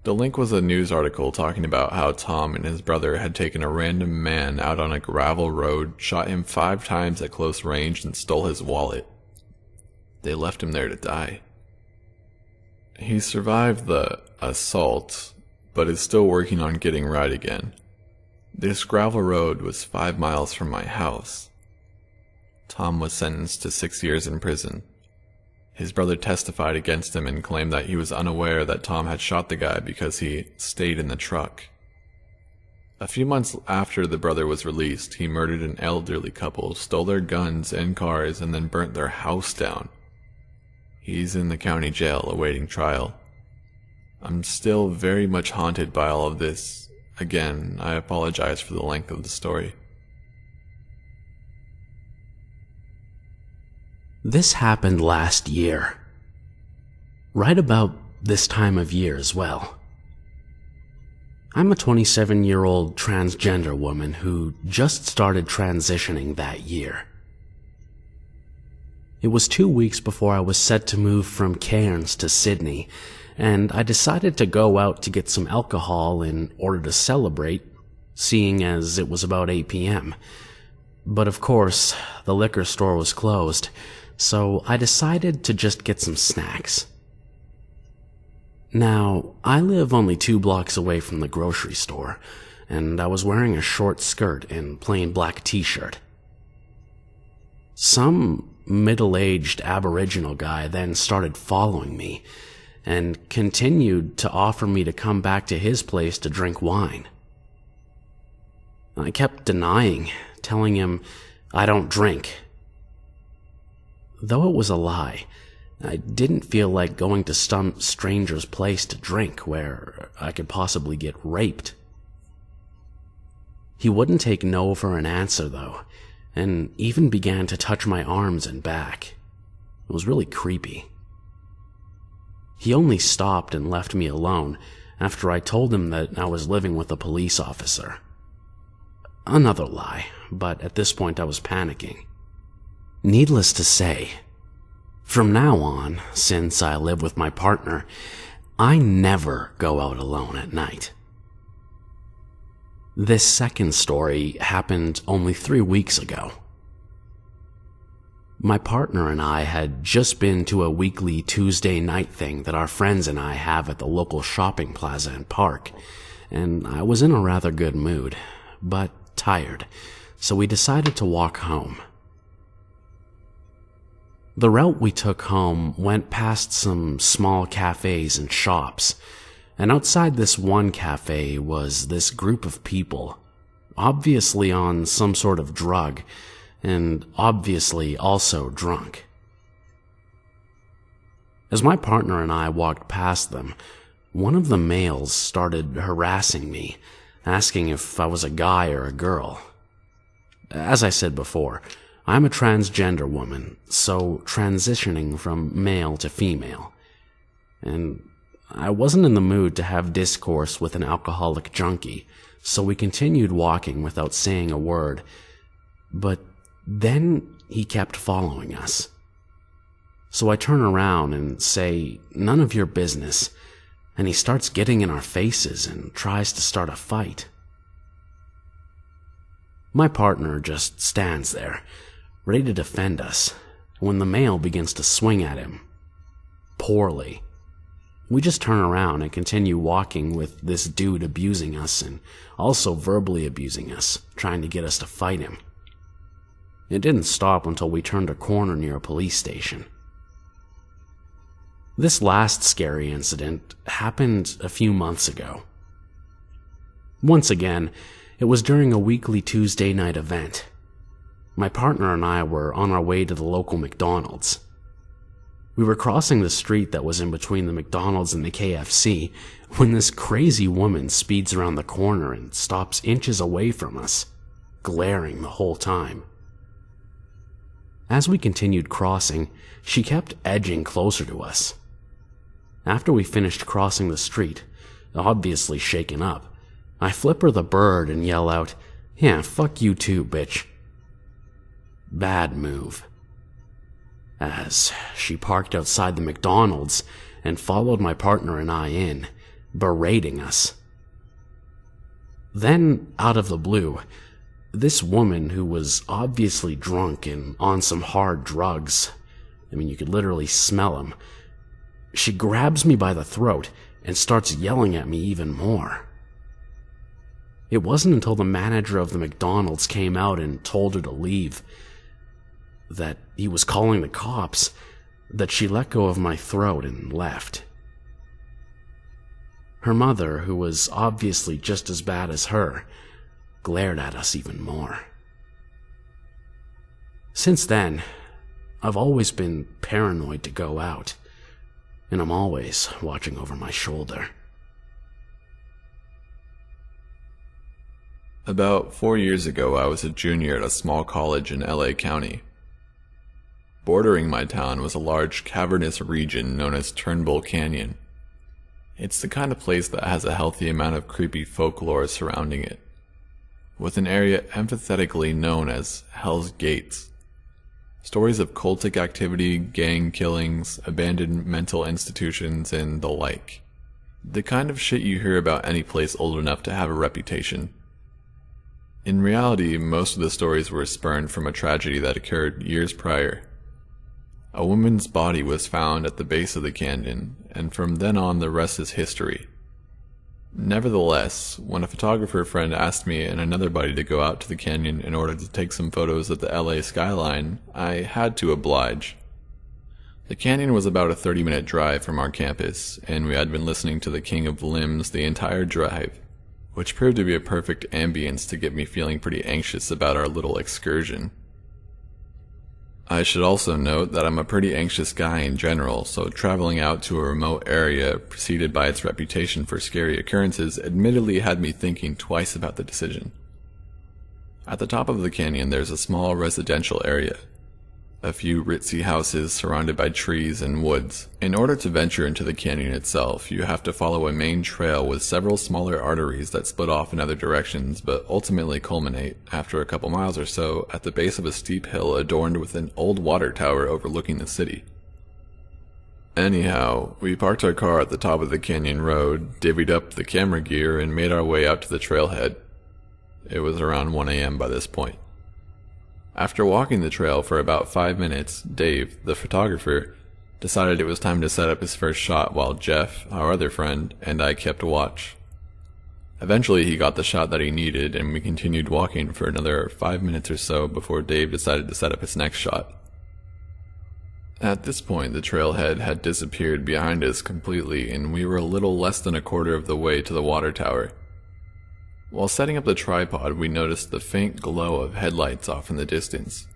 Speaker 2: The link was a news article talking about how Tom and his brother had taken a random man out on a gravel road, shot him 5 times at close range, and stole his wallet. They left him there to die. He survived the assault, but is still working on getting right again. This gravel road was 5 miles from my house. Tom was sentenced to 6 years in prison. His brother testified against him and claimed that he was unaware that Tom had shot the guy because he stayed in the truck. A few months after the brother was released, he murdered an elderly couple, stole their guns and cars, and then burnt their house down. He's in the county jail awaiting trial. I'm still very much haunted by all of this. Again, I apologize for the length of the story.
Speaker 1: This happened last year. Right about this time of year as well. I'm a 27-year-old transgender woman who just started transitioning that year. It was 2 weeks before I was set to move from Cairns to Sydney, and I decided to go out to get some alcohol in order to celebrate, seeing as it was about 8 p.m. But of course, the liquor store was closed, so I decided to just get some snacks. Now, I live only 2 blocks away from the grocery store, and I was wearing a short skirt and plain black t-shirt. Some middle-aged Aboriginal guy then started following me, and continued to offer me to come back to his place to drink wine. I kept denying, telling him I don't drink. Though it was a lie, I didn't feel like going to some stranger's place to drink where I could possibly get raped. He wouldn't take no for an answer though, and even began to touch my arms and back. It was really creepy. He only stopped and left me alone after I told him that I was living with a police officer. Another lie, but at this point I was panicking. Needless to say, from now on, since I live with my partner, I never go out alone at night. This second story happened only 3 weeks ago. My partner and I had just been to a weekly Tuesday night thing that our friends and I have at the local shopping plaza and park, and I was in a rather good mood, but tired, so we decided to walk home. The route we took home went past some small cafes and shops, and outside this one cafe was this group of people, obviously on some sort of drug, and obviously also drunk. As my partner and I walked past them, one of the males started harassing me, asking if I was a guy or a girl. As I said before, I'm a transgender woman, so transitioning from male to female. And I wasn't in the mood to have discourse with an alcoholic junkie, so we continued walking without saying a word. But then he kept following us. So I turn around and say, "None of your business," and he starts getting in our faces and tries to start a fight. My partner just stands there, ready to defend us, when the male begins to swing at him. Poorly. We just turn around and continue walking with this dude abusing us and also verbally abusing us, trying to get us to fight him. It didn't stop until we turned a corner near a police station. This last scary incident happened a few months ago. Once again, it was during a weekly Tuesday night event. My partner and I were on our way to the local McDonald's. We were crossing the street that was in between the McDonald's and the KFC when this crazy woman speeds around the corner and stops inches away from us, glaring the whole time. As we continued crossing, she kept edging closer to us. After we finished crossing the street, obviously shaken up, I flip her the bird and yell out, "Yeah, fuck you too, bitch." Bad move. As she parked outside the McDonald's and followed my partner and I in, berating us. Then, out of the blue, this woman who was obviously drunk and on some hard drugs I mean, you could literally smell them. She grabs me by the throat and starts yelling at me even more. It wasn't until the manager of the McDonald's came out and told her to leave, that he was calling the cops, that she let go of my throat and left. Her mother, who was obviously just as bad as her, glared at us even more. Since then, I've always been paranoid to go out, and I'm always watching over my shoulder.
Speaker 2: About 4 years ago, I was a junior at a small college in LA County. Bordering my town was a large cavernous region known as Turnbull Canyon. It's the kind of place that has a healthy amount of creepy folklore surrounding it, with an area empathetically known as Hell's Gates. Stories of cultic activity, gang killings, abandoned mental institutions, and the like. The kind of shit you hear about any place old enough to have a reputation. In reality, most of the stories were spurned from a tragedy that occurred years prior. A woman's body was found at the base of the canyon, and from then on the rest is history. Nevertheless, when a photographer friend asked me and another buddy to go out to the canyon in order to take some photos of the LA skyline, I had to oblige. The canyon was about a 30-minute drive from our campus, and we had been listening to the King of Limbs the entire drive, which proved to be a perfect ambience to get me feeling pretty anxious about our little excursion. I should also note that I'm a pretty anxious guy in general, so traveling out to a remote area preceded by its reputation for scary occurrences admittedly had me thinking twice about the decision. At the top of the canyon there's a small residential area. A few ritzy houses surrounded by trees and woods. In order to venture into the canyon itself, you have to follow a main trail with several smaller arteries that split off in other directions, but ultimately culminate, after a couple miles or so, at the base of a steep hill adorned with an old water tower overlooking the city. Anyhow, we parked our car at the top of the canyon road, divvied up the camera gear, and made our way out to the trailhead. It was around 1 a.m. by this point. After walking the trail for about 5 minutes, Dave, the photographer, decided it was time to set up his first shot while Jeff, our other friend, and I kept watch. Eventually he got the shot that he needed, and we continued walking for another 5 minutes or so before Dave decided to set up his next shot. At this point, the trailhead had disappeared behind us completely, and we were a little less than a quarter of the way to the water tower. While setting up the tripod, we noticed the faint glow of headlights off in the distance,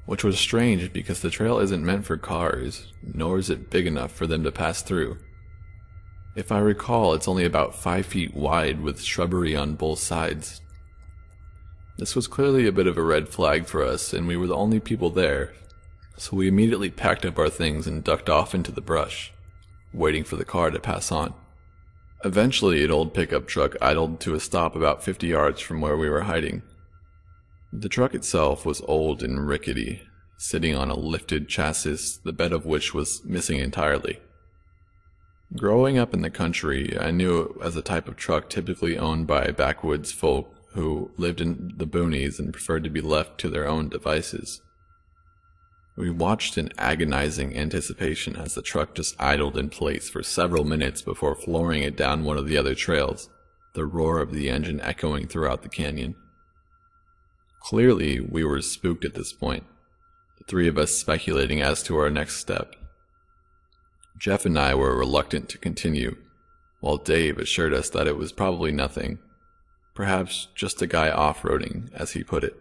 Speaker 2: which was strange because the trail isn't meant for cars, nor is it big enough for them to pass through. If I recall, it's only about 5 feet wide with shrubbery on both sides. This was clearly a bit of a red flag for us, and we were the only people there, so we immediately packed up our things and ducked off into the brush, waiting for the car to pass on. Eventually, an old pickup truck idled to a stop about 50 yards from where we were hiding. The truck itself was old and rickety, sitting on a lifted chassis, the bed of which was missing entirely. Growing up in the country, I knew it as a type of truck typically owned by backwoods folk who lived in the boonies and preferred to be left to their own devices. We watched in agonizing anticipation as the truck just idled in place for several minutes before flooring it down one of the other trails, the roar of the engine echoing throughout the canyon. Clearly, we were spooked at this point, the three of us speculating as to our next step. Jeff and I were reluctant to continue, while Dave assured us that it was probably nothing, perhaps just a guy off-roading, as he put it.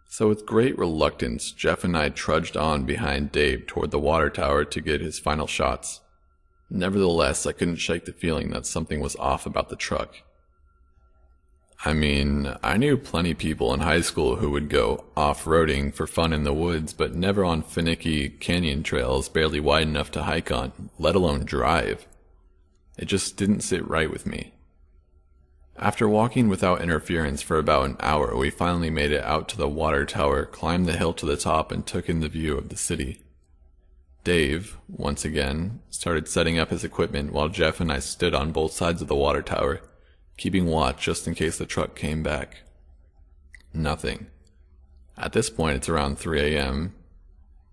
Speaker 2: So with great reluctance, Jeff and I trudged on behind Dave toward the water tower to get his final shots. Nevertheless, I couldn't shake the feeling that something was off about the truck. I mean, I knew plenty people in high school who would go off-roading for fun in the woods, but never on finicky canyon trails barely wide enough to hike on, let alone drive. It just didn't sit right with me. After walking without interference for about an hour, we finally made it out to the water tower, climbed the hill to the top, and took in the view of the city. Dave, once again, started setting up his equipment while Jeff and I stood on both sides of the water tower, keeping watch just in case the truck came back. Nothing. At this point, it's around 3 a.m.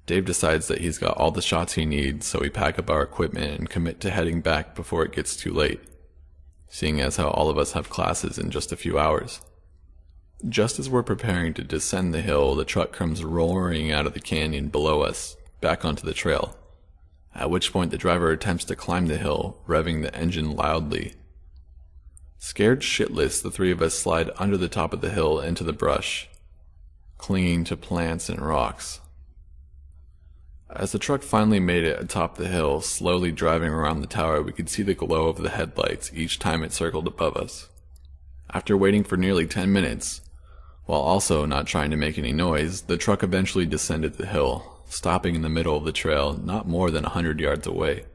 Speaker 2: Dave decides that he's got all the shots he needs, so we pack up our equipment and commit to heading back before it gets too late, seeing as how all of us have classes in just a few hours. Just as we're preparing to descend the hill, the truck comes roaring out of the canyon below us, back onto the trail, at which point the driver attempts to climb the hill, revving the engine loudly. Scared shitless, the three of us slide under the top of the hill into the brush, clinging to plants and rocks. As the truck finally made it atop the hill, slowly driving around the tower, we could see the glow of the headlights each time it circled above us. After waiting for nearly 10 minutes, while also not trying to make any noise, the truck eventually descended the hill, stopping in the middle of the trail not more than 100 yards away.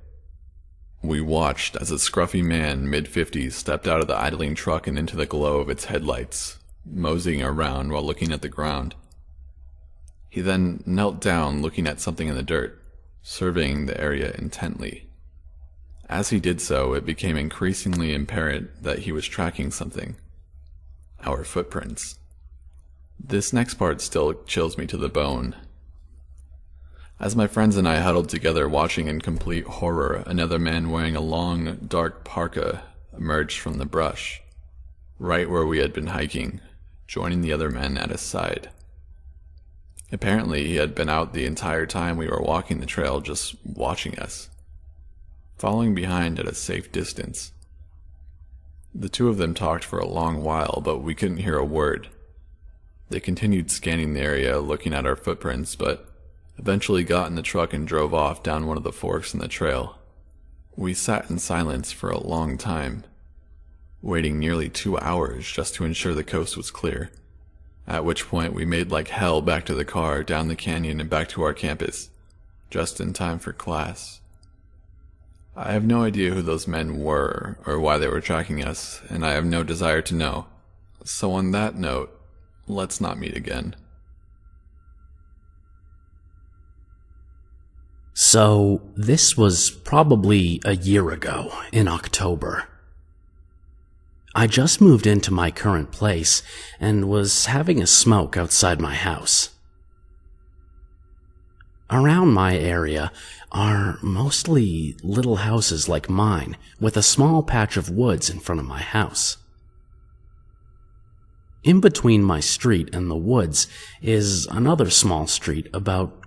Speaker 2: We watched as a scruffy man, mid-50s, stepped out of the idling truck and into the glow of its headlights, moseying around while looking at the ground. He then knelt down looking at something in the dirt, surveying the area intently. As he did so, it became increasingly apparent that he was tracking something. Our footprints. This next part still chills me to the bone. As my friends and I huddled together watching in complete horror, another man wearing a long, dark parka emerged from the brush, right where we had been hiking, joining the other men at his side. Apparently, he had been out the entire time we were walking the trail, just watching us, following behind at a safe distance. The two of them talked for a long while, but we couldn't hear a word. They continued scanning the area, looking at our footprints, but eventually got in the truck and drove off down one of the forks in the trail. We sat in silence for a long time, waiting nearly 2 hours just to ensure the coast was clear. At which point we made like hell back to the car, down the canyon and back to our campus, just in time for class. I have no idea who those men were or why they were tracking us, and I have no desire to know. So on that note, let's not meet again.
Speaker 1: So, this was probably a year ago, in October. I just moved into my current place and was having a smoke outside my house. Around my area are mostly little houses like mine, with a small patch of woods in front of my house. In between my street and the woods is another small street about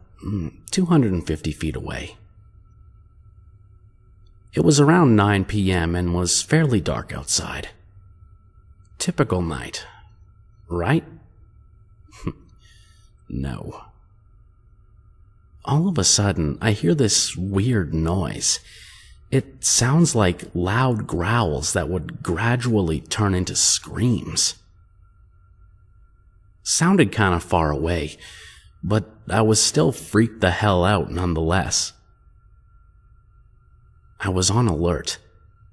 Speaker 1: 250 feet away. It was around 9 p.m. and was fairly dark outside. Typical night, right? No. All of a sudden, I hear this weird noise. It sounds like loud growls that would gradually turn into screams. Sounded kind of far away, but I was still freaked the hell out nonetheless. I was on alert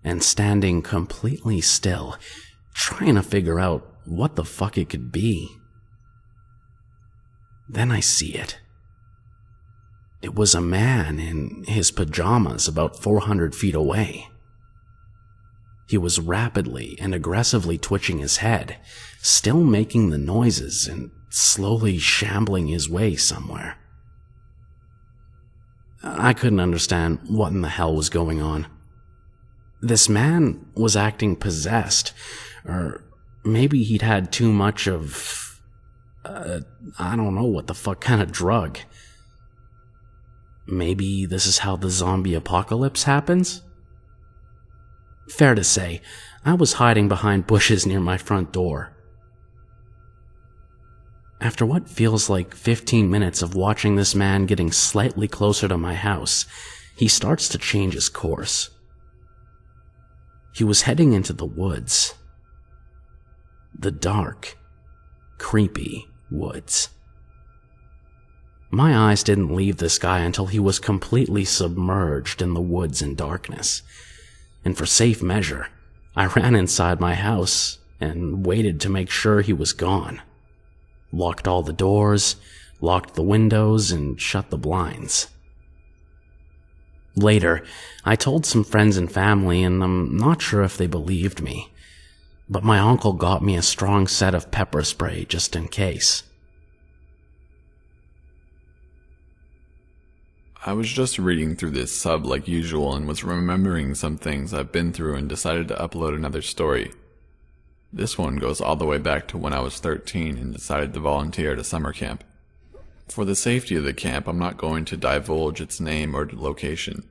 Speaker 1: and standing completely still, trying to figure out what the fuck it could be. Then I see it. It was a man in his pajamas about 400 feet away. He was rapidly and aggressively twitching his head, still making the noises and slowly shambling his way somewhere. I couldn't understand what in the hell was going on. This man was acting possessed, or maybe he'd had too much of, I don't know what the fuck kind of drug. Maybe this is how the zombie apocalypse happens? Fair to say, I was hiding behind bushes near my front door. After what feels like 15 minutes of watching this man getting slightly closer to my house, he starts to change his course. He was heading into the woods. The dark, creepy woods. My eyes didn't leave this guy until he was completely submerged in the woods and darkness. And for safe measure, I ran inside my house and waited to make sure he was gone. Locked all the doors, locked the windows, and shut the blinds. Later, I told some friends and family, and I'm not sure if they believed me, but my uncle got me a strong set of pepper spray just in case.
Speaker 2: I was just reading through this sub like usual and was remembering some things I've been through and decided to upload another story. This one goes all the way back to when I was 13 and decided to volunteer at a summer camp. For the safety of the camp, I'm not going to divulge its name or location.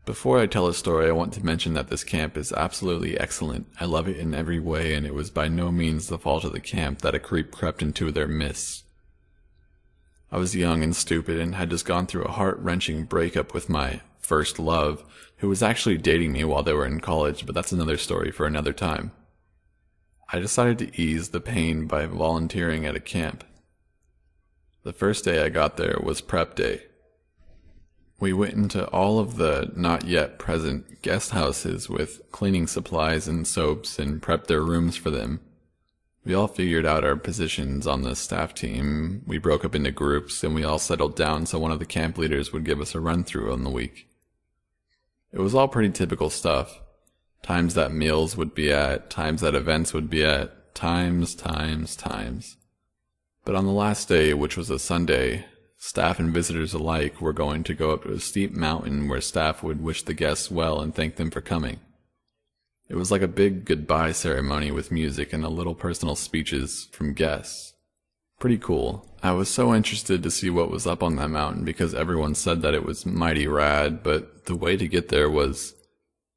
Speaker 2: Before I tell a story, I want to mention that this camp is absolutely excellent. I love it in every way, and it was by no means the fault of the camp that a creep crept into their midst. I was young and stupid and had just gone through a heart-wrenching breakup with my first love, who was actually dating me while they were in college, but that's another story for another time. I decided to ease the pain by volunteering at a camp. The first day I got there was prep day. We went into all of the not yet present guest houses with cleaning supplies and soaps and prepped their rooms for them. We all figured out our positions on the staff team. We broke up into groups and we all settled down so one of the camp leaders would give us a run-through on the week. It was all pretty typical stuff. Times that meals would be at, times that events would be at, times. But on the last day, which was a Sunday, staff and visitors alike were going to go up to a steep mountain where staff would wish the guests well and thank them for coming. It was like a big goodbye ceremony with music and a little personal speeches from guests. Pretty cool. I was so interested to see what was up on that mountain because everyone said that it was mighty rad, but the way to get there was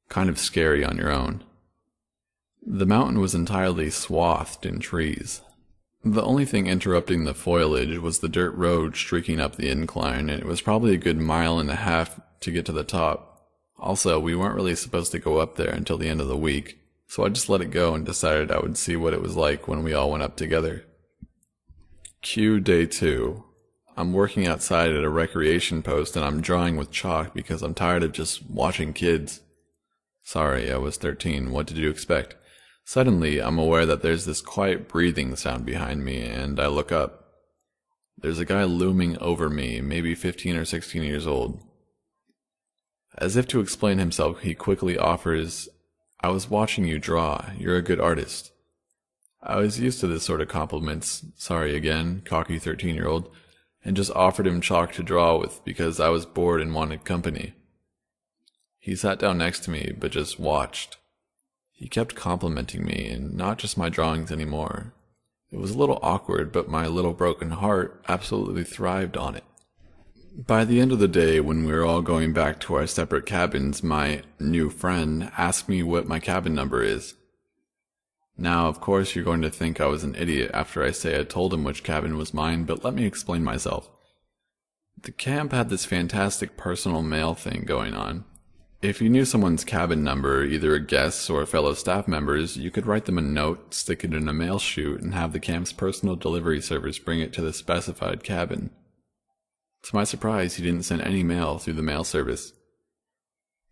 Speaker 2: kind of scary on your own. The mountain was entirely swathed in trees. The only thing interrupting the foliage was the dirt road streaking up the incline, and it was probably a good 1.5 miles to get to the top. Also, we weren't really supposed to go up there until the end of the week, so I just let it go and decided I would see what it was like when we all went up together. Cue day 2. I'm working outside at a recreation post and I'm drawing with chalk because I'm tired of just watching kids. Sorry, I was 13. What did you expect? Suddenly, I'm aware that there's this quiet breathing sound behind me, and I look up. There's a guy looming over me, maybe 15 or 16 years old. As if to explain himself, he quickly offers, "I was watching you draw. You're a good artist." I was used to this sort of compliments, sorry again, cocky 13-year-old, and just offered him chalk to draw with because I was bored and wanted company. He sat down next to me, but just watched. He kept complimenting me, and not just my drawings anymore. It was a little awkward, but my little broken heart absolutely thrived on it. By the end of the day, when we were all going back to our separate cabins, my new friend asked me what my cabin number is. Now, of course, you're going to think I was an idiot after I say I told him which cabin was mine, but let me explain myself. The camp had this fantastic personal mail thing going on. If you knew someone's cabin number, either a guest or fellow staff members, you could write them a note, stick it in a mail chute, and have the camp's personal delivery service bring it to the specified cabin. To my surprise, he didn't send any mail through the mail service.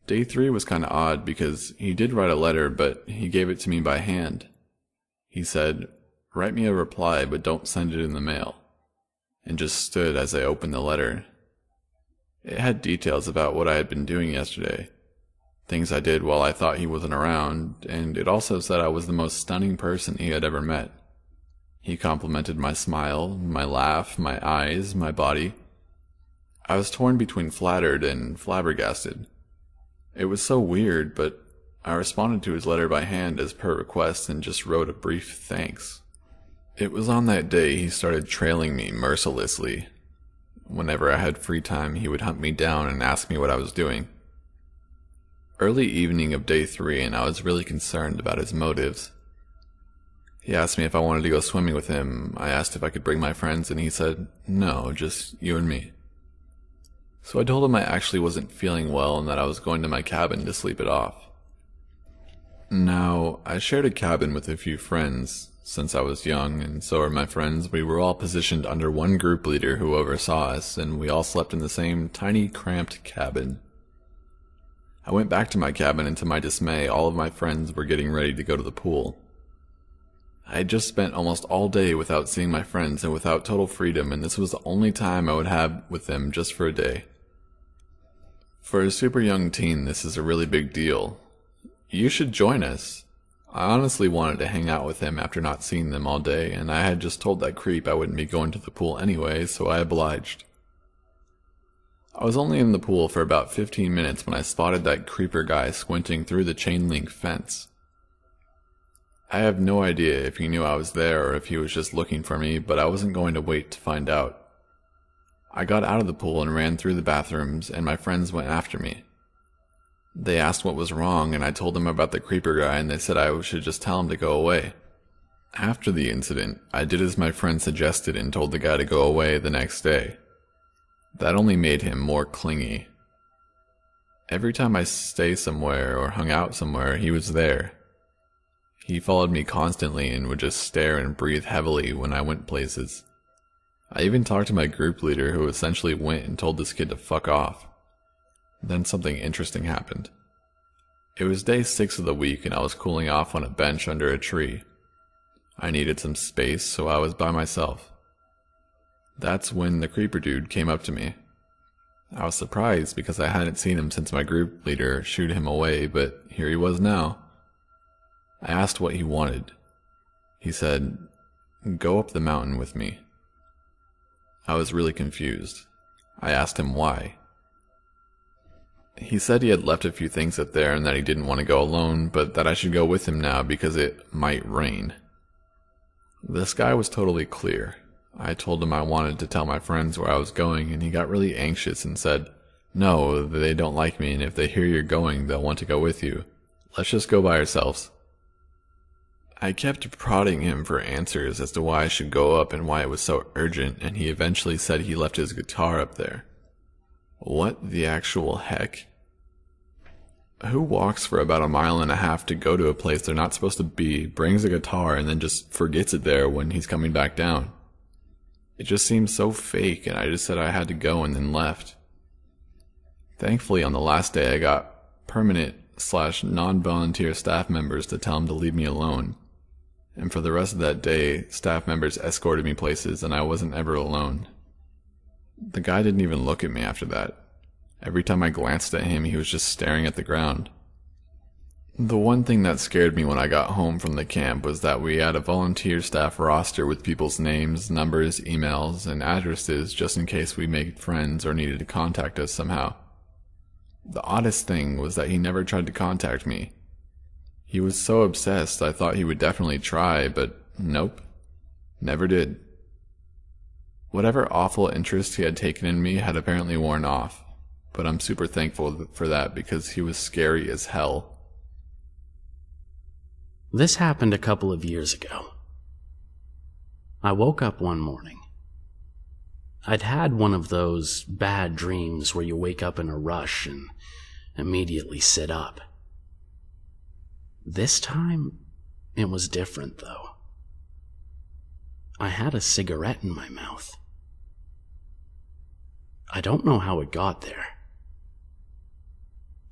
Speaker 2: Day 3 was kinda odd because he did write a letter, but he gave it to me by hand. He said, "Write me a reply, but don't send it in the mail," and just stood as I opened the letter. It had details about what I had been doing yesterday, things I did while I thought he wasn't around, and it also said I was the most stunning person he had ever met. He complimented my smile, my laugh, my eyes, my body. I was torn between flattered and flabbergasted. It was so weird, but I responded to his letter by hand as per request and just wrote a brief thanks. It was on that day he started trailing me mercilessly. Whenever I had free time, he would hunt me down and ask me what I was doing. Early evening of day 3, and I was really concerned about his motives. He asked me if I wanted to go swimming with him. I asked if I could bring my friends, and he said, "No, just you and me." So I told him I actually wasn't feeling well and that I was going to my cabin to sleep it off. Now, I shared a cabin with a few friends. Since I was young, and so were my friends, we were all positioned under one group leader who oversaw us, and we all slept in the same tiny, cramped cabin. I went back to my cabin, and to my dismay, all of my friends were getting ready to go to the pool. I had just spent almost all day without seeing my friends and without total freedom, and this was the only time I would have with them just for a day. For a super young teen, this is a really big deal. You should join us. I honestly wanted to hang out with him after not seeing them all day, and I had just told that creep I wouldn't be going to the pool anyway, so I obliged. I was only in the pool for about 15 minutes when I spotted that creeper guy squinting through the chain link fence. I have no idea if he knew I was there or if he was just looking for me, but I wasn't going to wait to find out. I got out of the pool and ran through the bathrooms, and my friends went after me. They asked what was wrong, and I told them about the creeper guy, and they said I should just tell him to go away. After the incident, I did as my friend suggested and told the guy to go away the next day. That only made him more clingy. Every time I stayed somewhere or hung out somewhere, he was there. He followed me constantly and would just stare and breathe heavily when I went places. I even talked to my group leader, who essentially went and told this kid to fuck off. Then something interesting happened. It was day 6 of the week and I was cooling off on a bench under a tree. I needed some space, so I was by myself. That's when the creeper dude came up to me. I was surprised because I hadn't seen him since my group leader shooed him away, but here he was now. I asked what he wanted. He said, "Go up the mountain with me." I was really confused. I asked him why. He said he had left a few things up there and that he didn't want to go alone, but that I should go with him now because it might rain. The sky was totally clear. I told him I wanted to tell my friends where I was going, and he got really anxious and said, "No, they don't like me, and if they hear you're going, they'll want to go with you. Let's just go by ourselves." I kept prodding him for answers as to why I should go up and why it was so urgent, and he eventually said he left his guitar up there. What the actual heck? Who walks for about 1.5 miles to go to a place they're not supposed to be, brings a guitar, and then just forgets it there when he's coming back down? It just seemed so fake, and I just said I had to go and then left. Thankfully, on the last day, I got permanent/non-volunteer staff members to tell him to leave me alone. And for the rest of that day, staff members escorted me places, and I wasn't ever alone. The guy didn't even look at me after that. Every time I glanced at him, he was just staring at the ground. The one thing that scared me when I got home from the camp was that we had a volunteer staff roster with people's names, numbers, emails, and addresses just in case we made friends or needed to contact us somehow. The oddest thing was that he never tried to contact me. He was so obsessed I thought he would definitely try, but nope, never did. Whatever awful interest he had taken in me had apparently worn off, but I'm super thankful for that because he was scary as hell.
Speaker 1: This happened a couple of years ago. I woke up one morning. I'd had one of those bad dreams where you wake up in a rush and immediately sit up. This time, it was different though. I had a cigarette in my mouth. I don't know how it got there.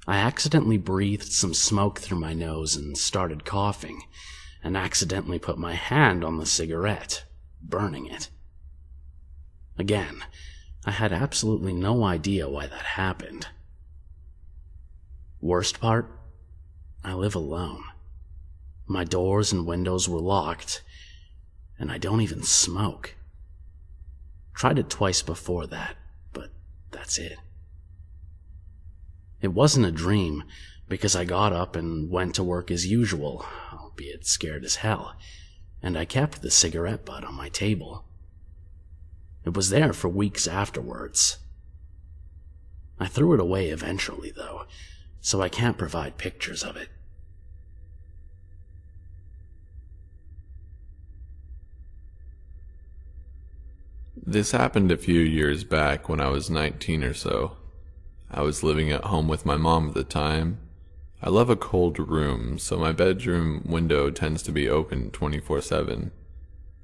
Speaker 1: I accidentally breathed some smoke through my nose and started coughing, and accidentally put my hand on the cigarette, burning it. Again, I had absolutely no idea why that happened. Worst part? I live alone. My doors and windows were locked, and I don't even smoke. Tried it twice before that, but that's it. It wasn't a dream, because I got up and went to work as usual, albeit scared as hell, and I kept the cigarette butt on my table. It was there for weeks afterwards. I threw it away eventually, though, so I can't provide pictures of it.
Speaker 2: This happened a few years back when I was 19 or so. I was living at home with my mom at the time. I love a cold room, so my bedroom window tends to be open 24/7.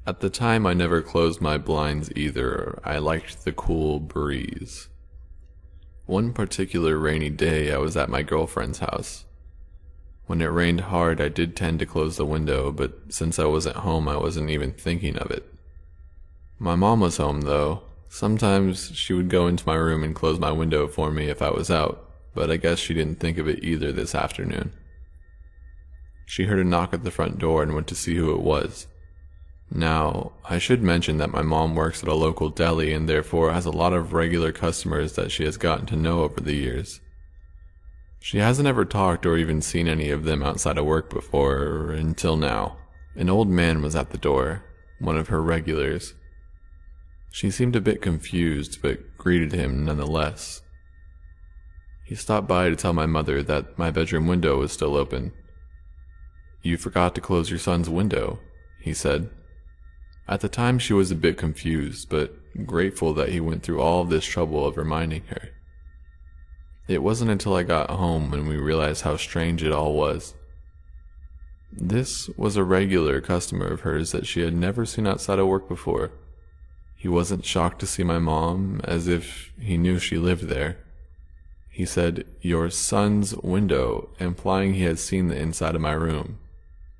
Speaker 2: At the time, I never closed my blinds either. I liked the cool breeze. One particular rainy day, I was at my girlfriend's house. When it rained hard, I did tend to close the window, but since I wasn't home, I wasn't even thinking of it. My mom was home, though. Sometimes she would go into my room and close my window for me if I was out, but I guess she didn't think of it either this afternoon. She heard a knock at the front door and went to see who it was. Now, I should mention that my mom works at a local deli and therefore has a lot of regular customers that she has gotten to know over the years. She hasn't ever talked or even seen any of them outside of work before, until now. An old man was at the door, one of her regulars. She seemed a bit confused, but greeted him nonetheless. He stopped by to tell my mother that my bedroom window was still open. "You forgot to close your son's window," he said. At the time she was a bit confused, but grateful that he went through all of this trouble of reminding her. It wasn't until I got home when we realized how strange it all was. This was a regular customer of hers that she had never seen outside of work before. He wasn't shocked to see my mom, as if he knew she lived there. He said, "Your son's window," implying he had seen the inside of my room,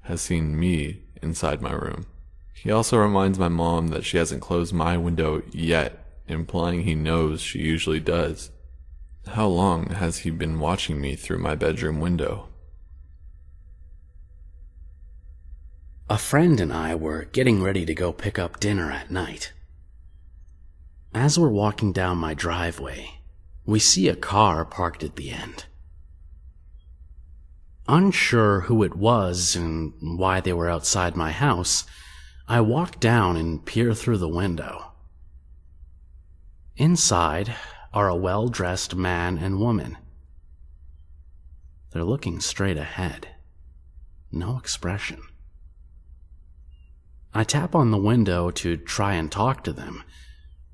Speaker 2: has seen me inside my room. He also reminds my mom that she hasn't closed my window yet, implying he knows she usually does. How long has he been watching me through my bedroom window?
Speaker 1: A friend and I were getting ready to go pick up dinner at night. As we're walking down my driveway, we see a car parked at the end. Unsure who it was and why they were outside my house, I walk down and peer through the window. Inside are a well-dressed man and woman. They're looking straight ahead. No expression. I tap on the window to try and talk to them,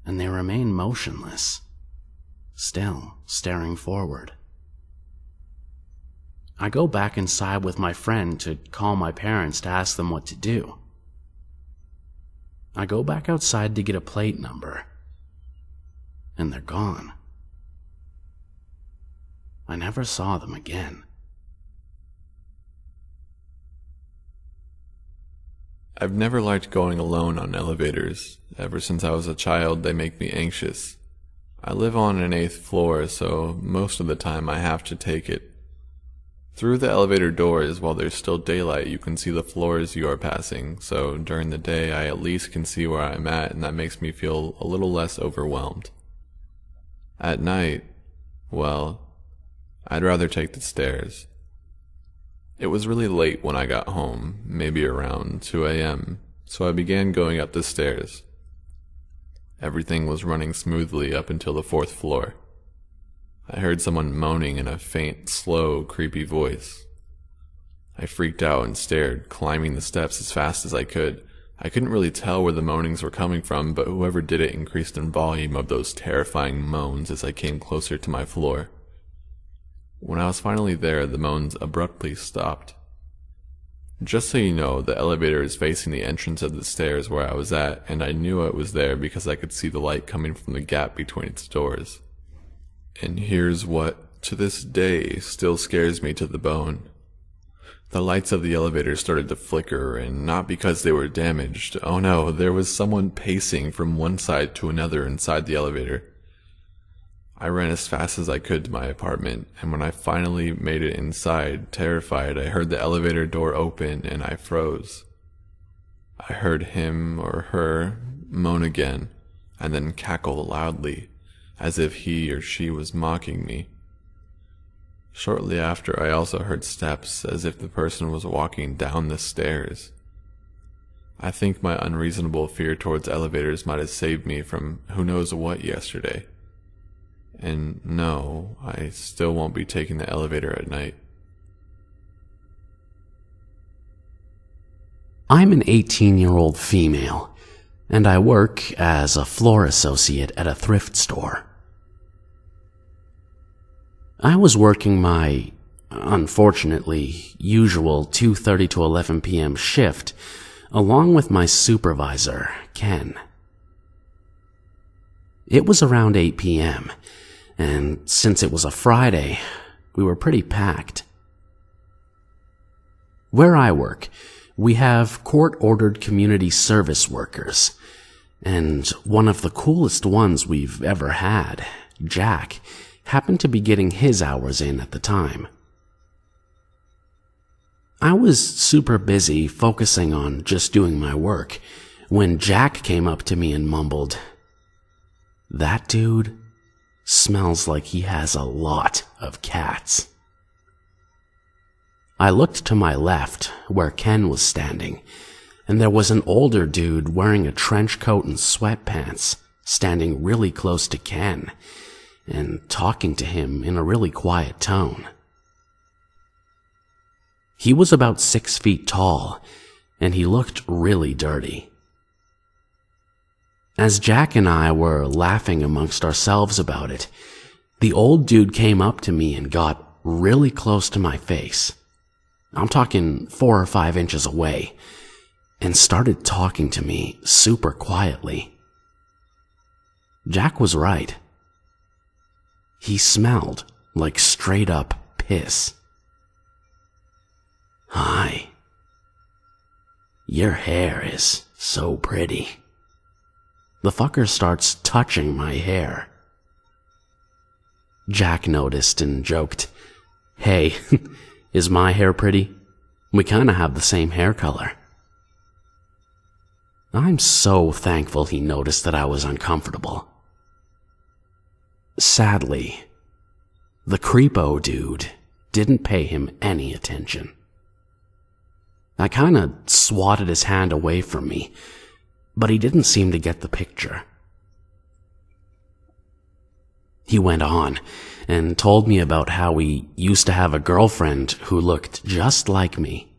Speaker 1: and they remain motionless, still staring forward. I go back inside with my friend to call my parents to ask them what to do. I go back outside to get a plate number, and they're gone. I never saw them again.
Speaker 2: I've never liked going alone on elevators. Ever since I was a child, they make me anxious. I live on an 8th floor, so most of the time I have to take it. Through the elevator doors, while there's still daylight, you can see the floors you are passing, so during the day I at least can see where I'm at, and that makes me feel a little less overwhelmed. At night, well, I'd rather take the stairs. It was really late when I got home, maybe around 2 a.m., so I began going up the stairs. Everything was running smoothly up until the 4th floor. I heard someone moaning in a faint, slow, creepy voice. I freaked out and stared, climbing the steps as fast as I could. I couldn't really tell where the moanings were coming from, but whoever did it increased in volume of those terrifying moans as I came closer to my floor. When I was finally there, the moans abruptly stopped. Just so you know, the elevator is facing the entrance of the stairs where I was at, and I knew it was there because I could see the light coming from the gap between its doors. And here's what, to this day, still scares me to the bone. The lights of the elevator started to flicker, and not because they were damaged. Oh no, there was someone pacing from one side to another inside the elevator. I ran as fast as I could to my apartment, and when I finally made it inside, terrified, I heard the elevator door open and I froze. I heard him or her moan again, and then cackle loudly, as if he or she was mocking me. Shortly after, I also heard steps, as if the person was walking down the stairs. I think my unreasonable fear towards elevators might have saved me from who knows what yesterday. And no, I still won't be taking the elevator at night.
Speaker 1: I'm an 18-year-old female, and I work as a floor associate at a thrift store. I was working my, unfortunately, usual 2:30 to 11 p.m. shift, along with my supervisor, Ken. It was around 8 p.m., and since it was a Friday, we were pretty packed. Where I work, we have court-ordered community service workers, and one of the coolest ones we've ever had, Jack, happened to be getting his hours in at the time. I was super busy focusing on just doing my work when Jack came up to me and mumbled, "That dude smells like he has a lot of cats." I looked to my left, where Ken was standing, and there was an older dude wearing a trench coat and sweatpants, standing really close to Ken, and talking to him in a really quiet tone. He was about 6 feet tall, and he looked really dirty. As Jack and I were laughing amongst ourselves about it, the old dude came up to me and got really close to my face. I'm talking 4 or 5 inches away, and started talking to me super quietly. Jack was right. He smelled like straight up piss. "Hi. Your hair is so pretty." The fucker starts touching my hair. Jack noticed and joked, "Hey, is my hair pretty? We kinda have the same hair color." I'm so thankful he noticed that I was uncomfortable. Sadly, the creepo dude didn't pay him any attention. I kinda swatted his hand away from me, but he didn't seem to get the picture. He went on and told me about how he used to have a girlfriend who looked just like me.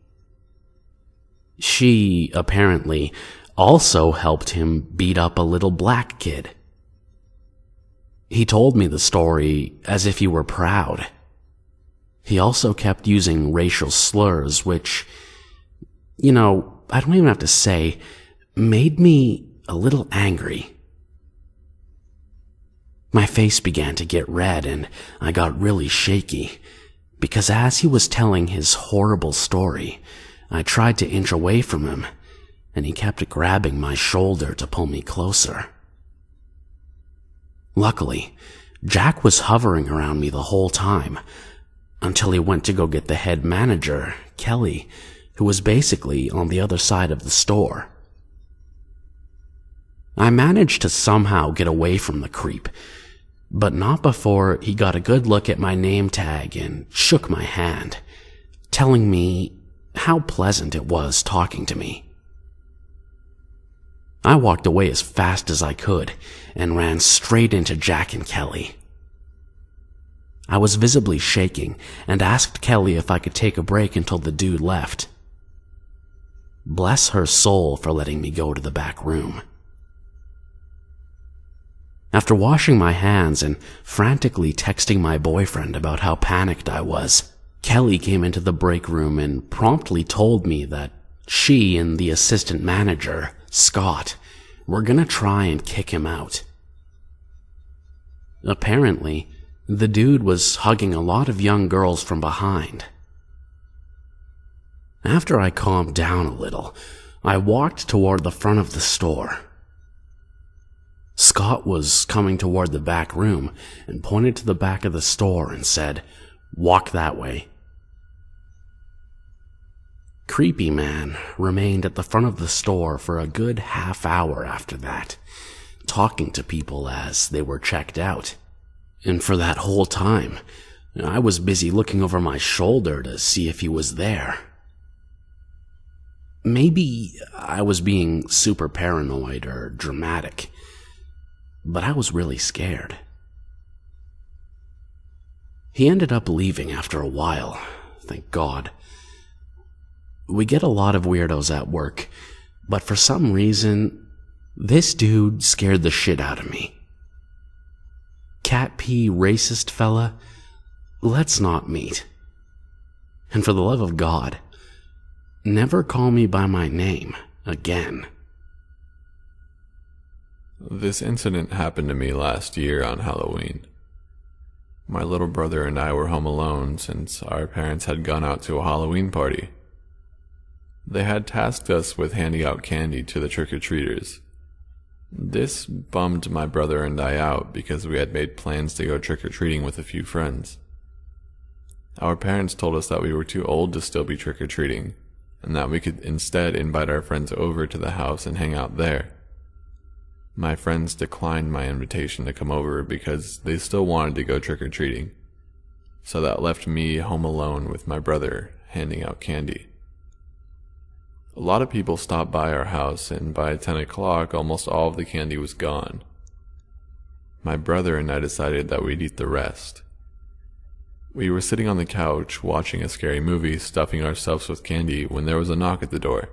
Speaker 1: She, apparently, also helped him beat up a little black kid. He told me the story as if he were proud. He also kept using racial slurs, which, I don't even have to say, made me a little angry. My face began to get red and I got really shaky, because as he was telling his horrible story, I tried to inch away from him, and he kept grabbing my shoulder to pull me closer. Luckily, Jack was hovering around me the whole time, until he went to go get the head manager, Kelly, who was basically on the other side of the store. I managed to somehow get away from the creep, but not before he got a good look at my name tag and shook my hand, telling me how pleasant it was talking to me. I walked away as fast as I could and ran straight into Jack and Kelly. I was visibly shaking and asked Kelly if I could take a break until the dude left. Bless her soul for letting me go to the back room. After washing my hands and frantically texting my boyfriend about how panicked I was, Kelly came into the break room and promptly told me that she and the assistant manager, Scott, were gonna try and kick him out. Apparently, the dude was hugging a lot of young girls from behind. After I calmed down a little, I walked toward the front of the store. Scott was coming toward the back room and pointed to the back of the store and said, "Walk that way." Creepy Man remained at the front of the store for a good half hour after that, talking to people as they were checked out. And for that whole time, I was busy looking over my shoulder to see if he was there. Maybe I was being super paranoid or dramatic, but I was really scared. He ended up leaving after a while, thank God. We get a lot of weirdos at work, but for some reason, this dude scared the shit out of me. Cat pee racist fella, let's not meet. And for the love of God, never call me by my name again.
Speaker 2: This incident happened to me last year on Halloween. My little brother and I were home alone since our parents had gone out to a Halloween party. They had tasked us with handing out candy to the trick-or-treaters. This bummed my brother and I out because we had made plans to go trick-or-treating with a few friends. Our parents told us that we were too old to still be trick-or-treating, and that we could instead invite our friends over to the house and hang out there. My friends declined my invitation to come over because they still wanted to go trick-or-treating, so that left me home alone with my brother handing out candy. A lot of people stopped by our house, and by 10 o'clock almost all of the candy was gone. My brother and I decided that we'd eat the rest. We were sitting on the couch watching a scary movie, stuffing ourselves with candy, when there was a knock at the door.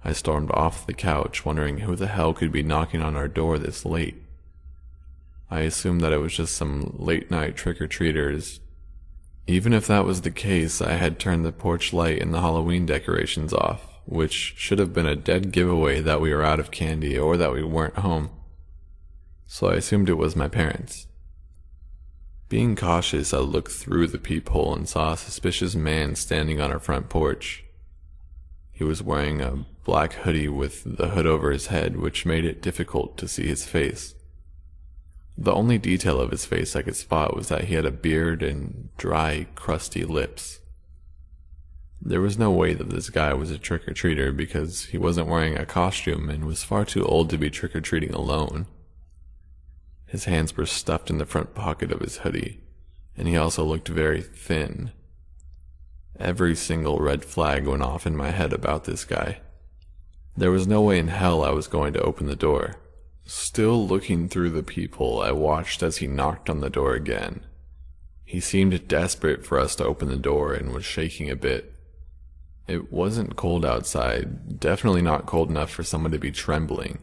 Speaker 2: I stormed off the couch, wondering who the hell could be knocking on our door this late. I assumed that it was just some late-night trick-or-treaters. Even if that was the case, I had turned the porch light and the Halloween decorations off, which should have been a dead giveaway that we were out of candy or that we weren't home. So I assumed it was my parents. Being cautious, I looked through the peephole and saw a suspicious man standing on our front porch. He was wearing a black hoodie with the hood over his head, which made it difficult to see his face. The only detail of his face I could spot was that he had a beard and dry, crusty lips. There was no way that this guy was a trick-or-treater because he wasn't wearing a costume and was far too old to be trick-or-treating alone. His hands were stuffed in the front pocket of his hoodie, and he also looked very thin. Every single red flag went off in my head about this guy. There was no way in hell I was going to open the door. Still looking through the peephole, I watched as he knocked on the door again. He seemed desperate for us to open the door and was shaking a bit. It wasn't cold outside, definitely not cold enough for someone to be trembling.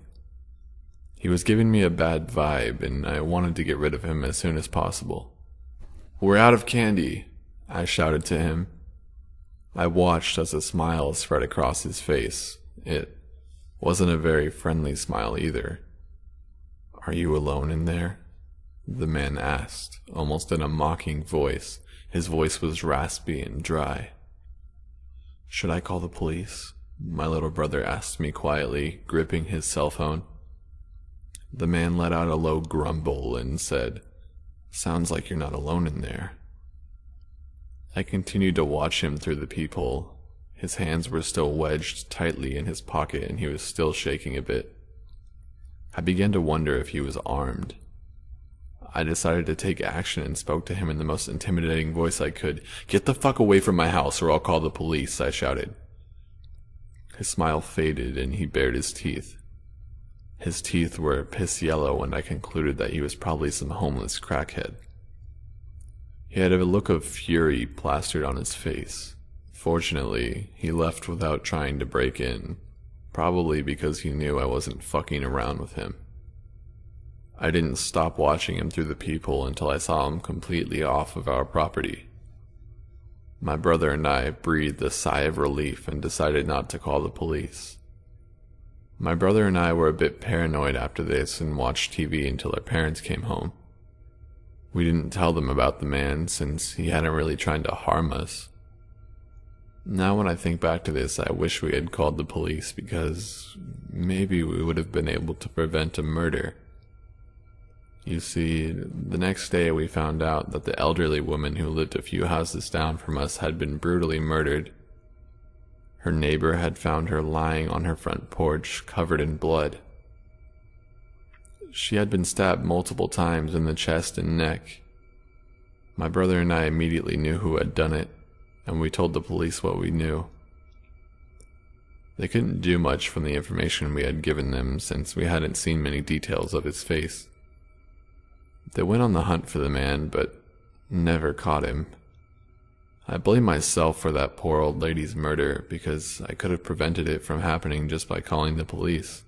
Speaker 2: He was giving me a bad vibe, and I wanted to get rid of him as soon as possible. "We're out of candy," I shouted to him. I watched as a smile spread across his face. It wasn't a very friendly smile either. "Are you alone in there?" the man asked, almost in a mocking voice. His voice was raspy and dry. "Should I call the police?" my little brother asked me quietly, gripping his cell phone. The man let out a low grumble and said, "Sounds like you're not alone in there." I continued to watch him through the peephole. His hands were still wedged tightly in his pocket and he was still shaking a bit. I began to wonder if he was armed. I decided to take action and spoke to him in the most intimidating voice I could. "Get the fuck away from my house or I'll call the police," I shouted. His smile faded and he bared his teeth. His teeth were piss yellow, and I concluded that he was probably some homeless crackhead. He had a look of fury plastered on his face. Fortunately, he left without trying to break in, probably because he knew I wasn't fucking around with him. I didn't stop watching him through the peephole until I saw him completely off of our property. My brother and I breathed a sigh of relief and decided not to call the police. My brother and I were a bit paranoid after this and watched TV until our parents came home. We didn't tell them about the man since he hadn't really tried to harm us. Now when I think back to this, I wish we had called the police because maybe we would have been able to prevent a murder. You see, the next day we found out that the elderly woman who lived a few houses down from us had been brutally murdered. Her neighbor had found her lying on her front porch, covered in blood. She had been stabbed multiple times in the chest and neck. My brother and I immediately knew who had done it, and we told the police what we knew. They couldn't do much from the information we had given them since we hadn't seen many details of his face. They went on the hunt for the man, but never caught him. I blame myself for that poor old lady's murder because I could have prevented it from happening just by calling the police.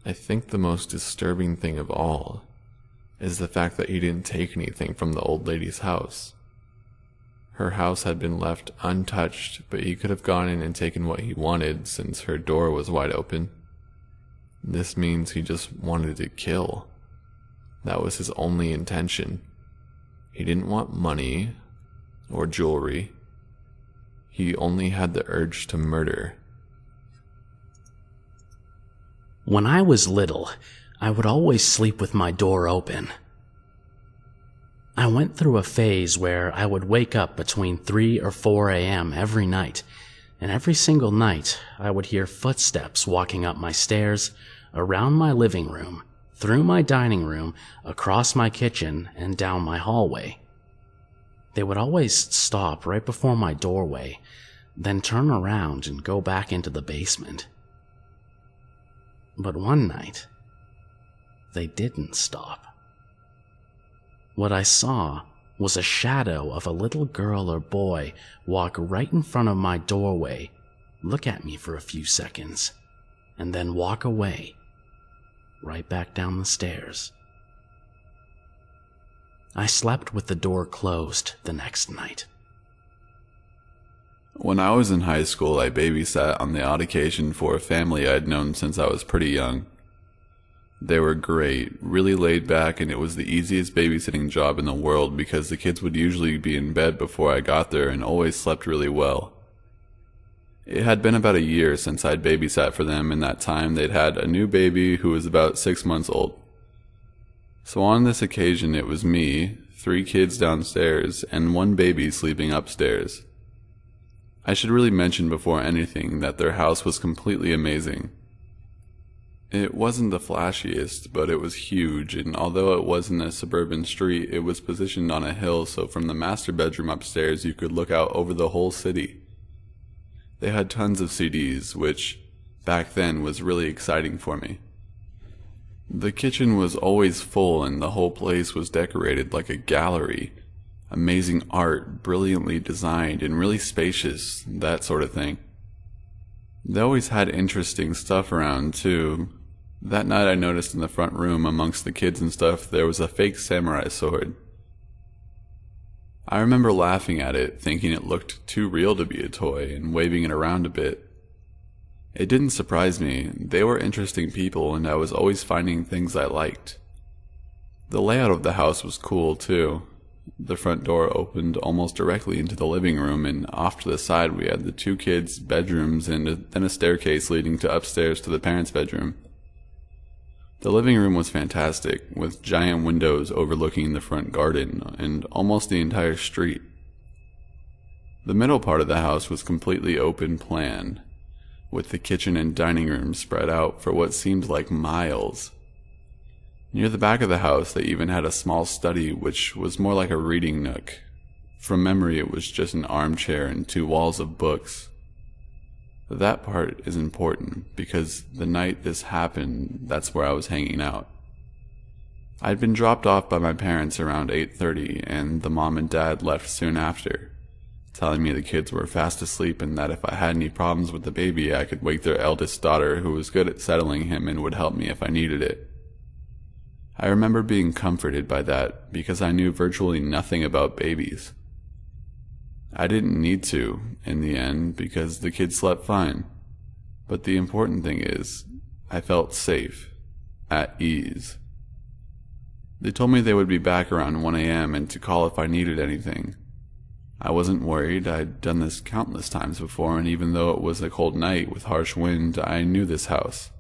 Speaker 2: I think the most disturbing thing of all is the fact that he didn't take anything from the old lady's house. Her house had been left untouched, but he could have gone in and taken what he wanted since her door was wide open. This means he just wanted to kill. That was his only intention. He didn't want money or jewelry. He only had the urge to murder.
Speaker 1: When I was little, I would always sleep with my door open. I went through a phase where I would wake up between 3 or 4 a.m. every night, and every single night I would hear footsteps walking up my stairs, around my living room, through my dining room, across my kitchen, and down my hallway. They would always stop right before my doorway, then turn around and go back into the basement. But one night, they didn't stop. What I saw was a shadow of a little girl or boy walk right in front of my doorway, look at me for a few seconds, and then walk away, right back down the stairs. I slept with the door closed the next night.
Speaker 2: When I was in high school, I babysat on the odd occasion for a family I'd known since I was pretty young. They were great, really laid back, and it was the easiest babysitting job in the world because the kids would usually be in bed before I got there and always slept really well. It had been about a year since I'd babysat for them. In that time, they'd had a new baby who was about 6 months old. So on this occasion, it was me, 3 kids downstairs, and 1 baby sleeping upstairs. I should really mention before anything that their house was completely amazing. It wasn't the flashiest, but it was huge, and although it wasn't a suburban street, it was positioned on a hill, so from the master bedroom upstairs you could look out over the whole city. They had tons of CDs, which back then was really exciting for me. The kitchen was always full and the whole place was decorated like a gallery. Amazing art, brilliantly designed and really spacious, that sort of thing. They always had interesting stuff around too. That night I noticed in the front room amongst the kids and stuff there was a fake samurai sword. I remember laughing at it, thinking it looked too real to be a toy, and waving it around a bit. It didn't surprise me. They were interesting people and I was always finding things I liked. The layout of the house was cool too. The front door opened almost directly into the living room, and off to the side we had the 2 kids' bedrooms and then a staircase leading to upstairs to the parents' bedroom. The living room was fantastic, with giant windows overlooking the front garden and almost the entire street. The middle part of the house was completely open plan, with the kitchen and dining room spread out for what seemed like miles. Near the back of the house they even had a small study which was more like a reading nook. From memory it was just an armchair and 2 walls of books. That part is important because the night this happened, that's where I was hanging out. I'd been dropped off by my parents around 8:30 and the mom and dad left soon after, telling me the kids were fast asleep and that if I had any problems with the baby I could wake their eldest daughter who was good at settling him and would help me if I needed it. I remember being comforted by that because I knew virtually nothing about babies. I didn't need to, in the end, because the kids slept fine. But the important thing is, I felt safe, at ease. They told me they would be back around 1 a.m. and to call if I needed anything. I wasn't worried. I'd done this countless times before, and even though it was a cold night with harsh wind, I knew this house.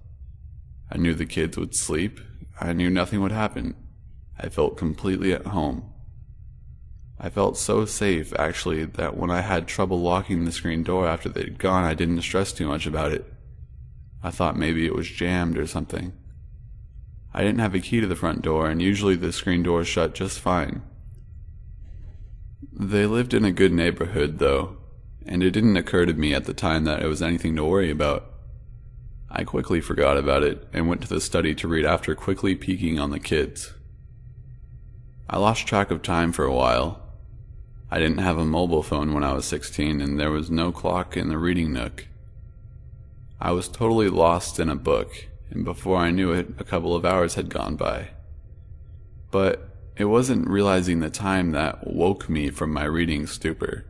Speaker 2: I knew the kids would sleep. I knew nothing would happen. I felt completely at home. I felt so safe, actually, that when I had trouble locking the screen door after they'd gone, I didn't stress too much about it. I thought maybe it was jammed or something. I didn't have a key to the front door, and usually the screen door shut just fine. They lived in a good neighborhood, though, and it didn't occur to me at the time that it was anything to worry about. I quickly forgot about it and went to the study to read after quickly peeking on the kids. I lost track of time for a while. I didn't have a mobile phone when I was 16, and there was no clock in the reading nook. I was totally lost in a book, and before I knew it, a couple of hours had gone by. But it wasn't realizing the time that woke me from my reading stupor.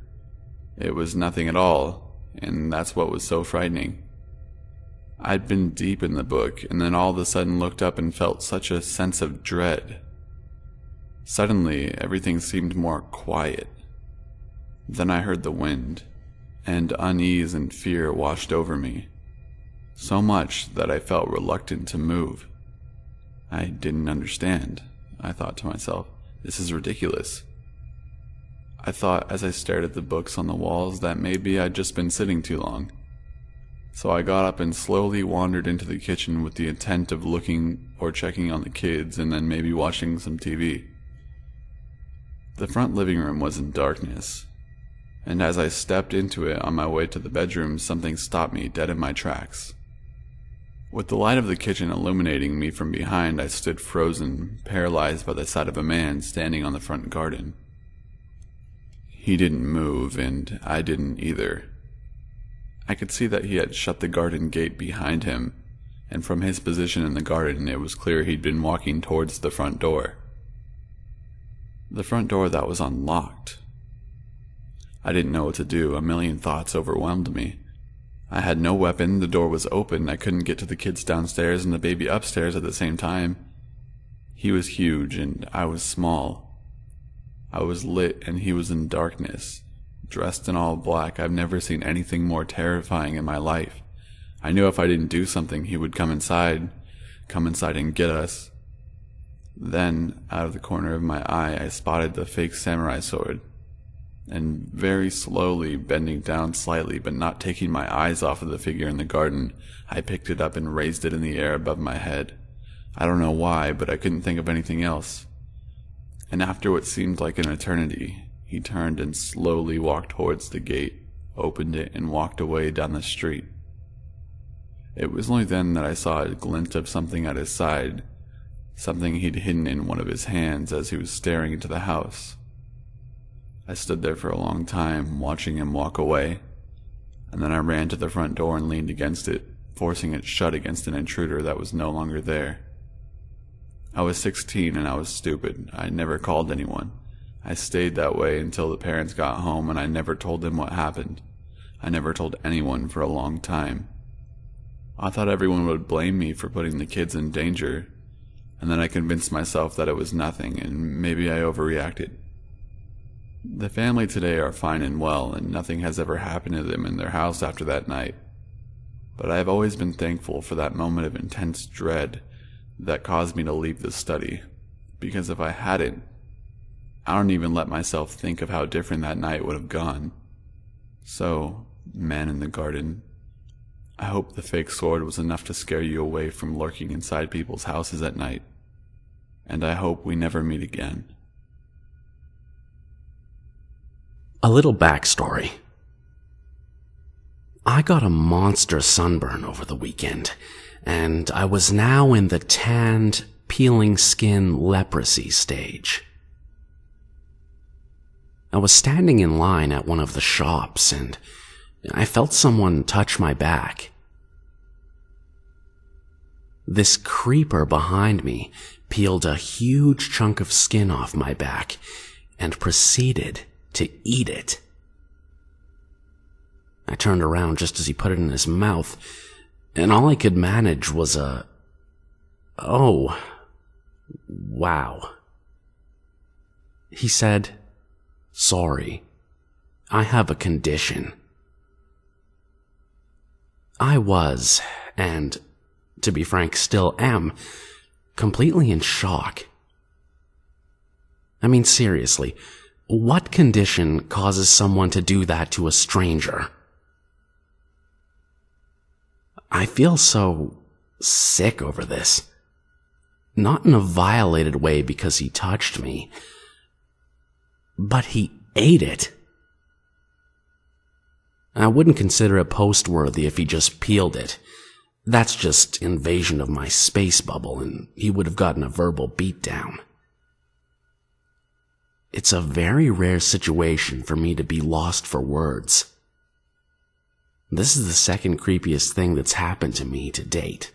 Speaker 2: It was nothing at all, and that's what was so frightening. I'd been deep in the book, and then all of a sudden looked up and felt such a sense of dread. Suddenly, everything seemed more quiet. Then I heard the wind, and unease and fear washed over me. So much that I felt reluctant to move. I didn't understand. I thought to myself, this is ridiculous. I thought as I stared at the books on the walls that maybe I'd just been sitting too long. So I got up and slowly wandered into the kitchen with the intent of looking or checking on the kids and then maybe watching some TV. The front living room was in darkness, and as I stepped into it on my way to the bedroom, something stopped me dead in my tracks. With the light of the kitchen illuminating me from behind, I stood frozen, paralyzed by the sight of a man standing on the front garden. He didn't move, and I didn't either. I could see that he had shut the garden gate behind him, and from his position in the garden it was clear he'd been walking towards the front door. The front door that was unlocked. I didn't know what to do. A million thoughts overwhelmed me. I had no weapon, the door was open, I couldn't get to the kids downstairs and the baby upstairs at the same time. He was huge and I was small. I was lit and he was in darkness. Dressed in all black, I've never seen anything more terrifying in my life. I knew if I didn't do something, he would come inside and get us. Then, out of the corner of my eye, I spotted the fake samurai sword. And very slowly, bending down slightly but not taking my eyes off of the figure in the garden, I picked it up and raised it in the air above my head. I don't know why, but I couldn't think of anything else. And after what seemed like an eternity, he turned and slowly walked towards the gate, opened it, and walked away down the street. It was only then that I saw a glint of something at his side, something he'd hidden in one of his hands as he was staring into the house. I stood there for a long time, watching him walk away, and then I ran to the front door and leaned against it, forcing it shut against an intruder that was no longer there. I was 16 and I was stupid. I never called anyone. I stayed that way until the parents got home, and I never told them what happened. I never told anyone for a long time. I thought everyone would blame me for putting the kids in danger, and then I convinced myself that it was nothing, and maybe I overreacted. The family today are fine and well, and nothing has ever happened to them in their house after that night. But I have always been thankful for that moment of intense dread that caused me to leave the study, because if I hadn't, I don't even let myself think of how different that night would have gone. So, man in the garden, I hope the fake sword was enough to scare you away from lurking inside people's houses at night, and I hope we never meet again.
Speaker 1: A little backstory. I got a monster sunburn over the weekend, and I was now in the tanned, peeling skin leprosy stage. I was standing in line at one of the shops, and I felt someone touch my back. This creeper behind me peeled a huge chunk of skin off my back and proceeded to eat it. I turned around just as he put it in his mouth, and all I could manage was a, "Oh, wow." He said, "Sorry, I have a condition." I was, and to be frank, still am, completely in shock. I mean, seriously, what condition causes someone to do that to a stranger? I feel so sick over this. Not in a violated way because he touched me, but he ate it. I wouldn't consider it post-worthy if he just peeled it. That's just invasion of my space bubble, and he would have gotten a verbal beatdown. It's a very rare situation for me to be lost for words. This is the second creepiest thing that's happened to me to date.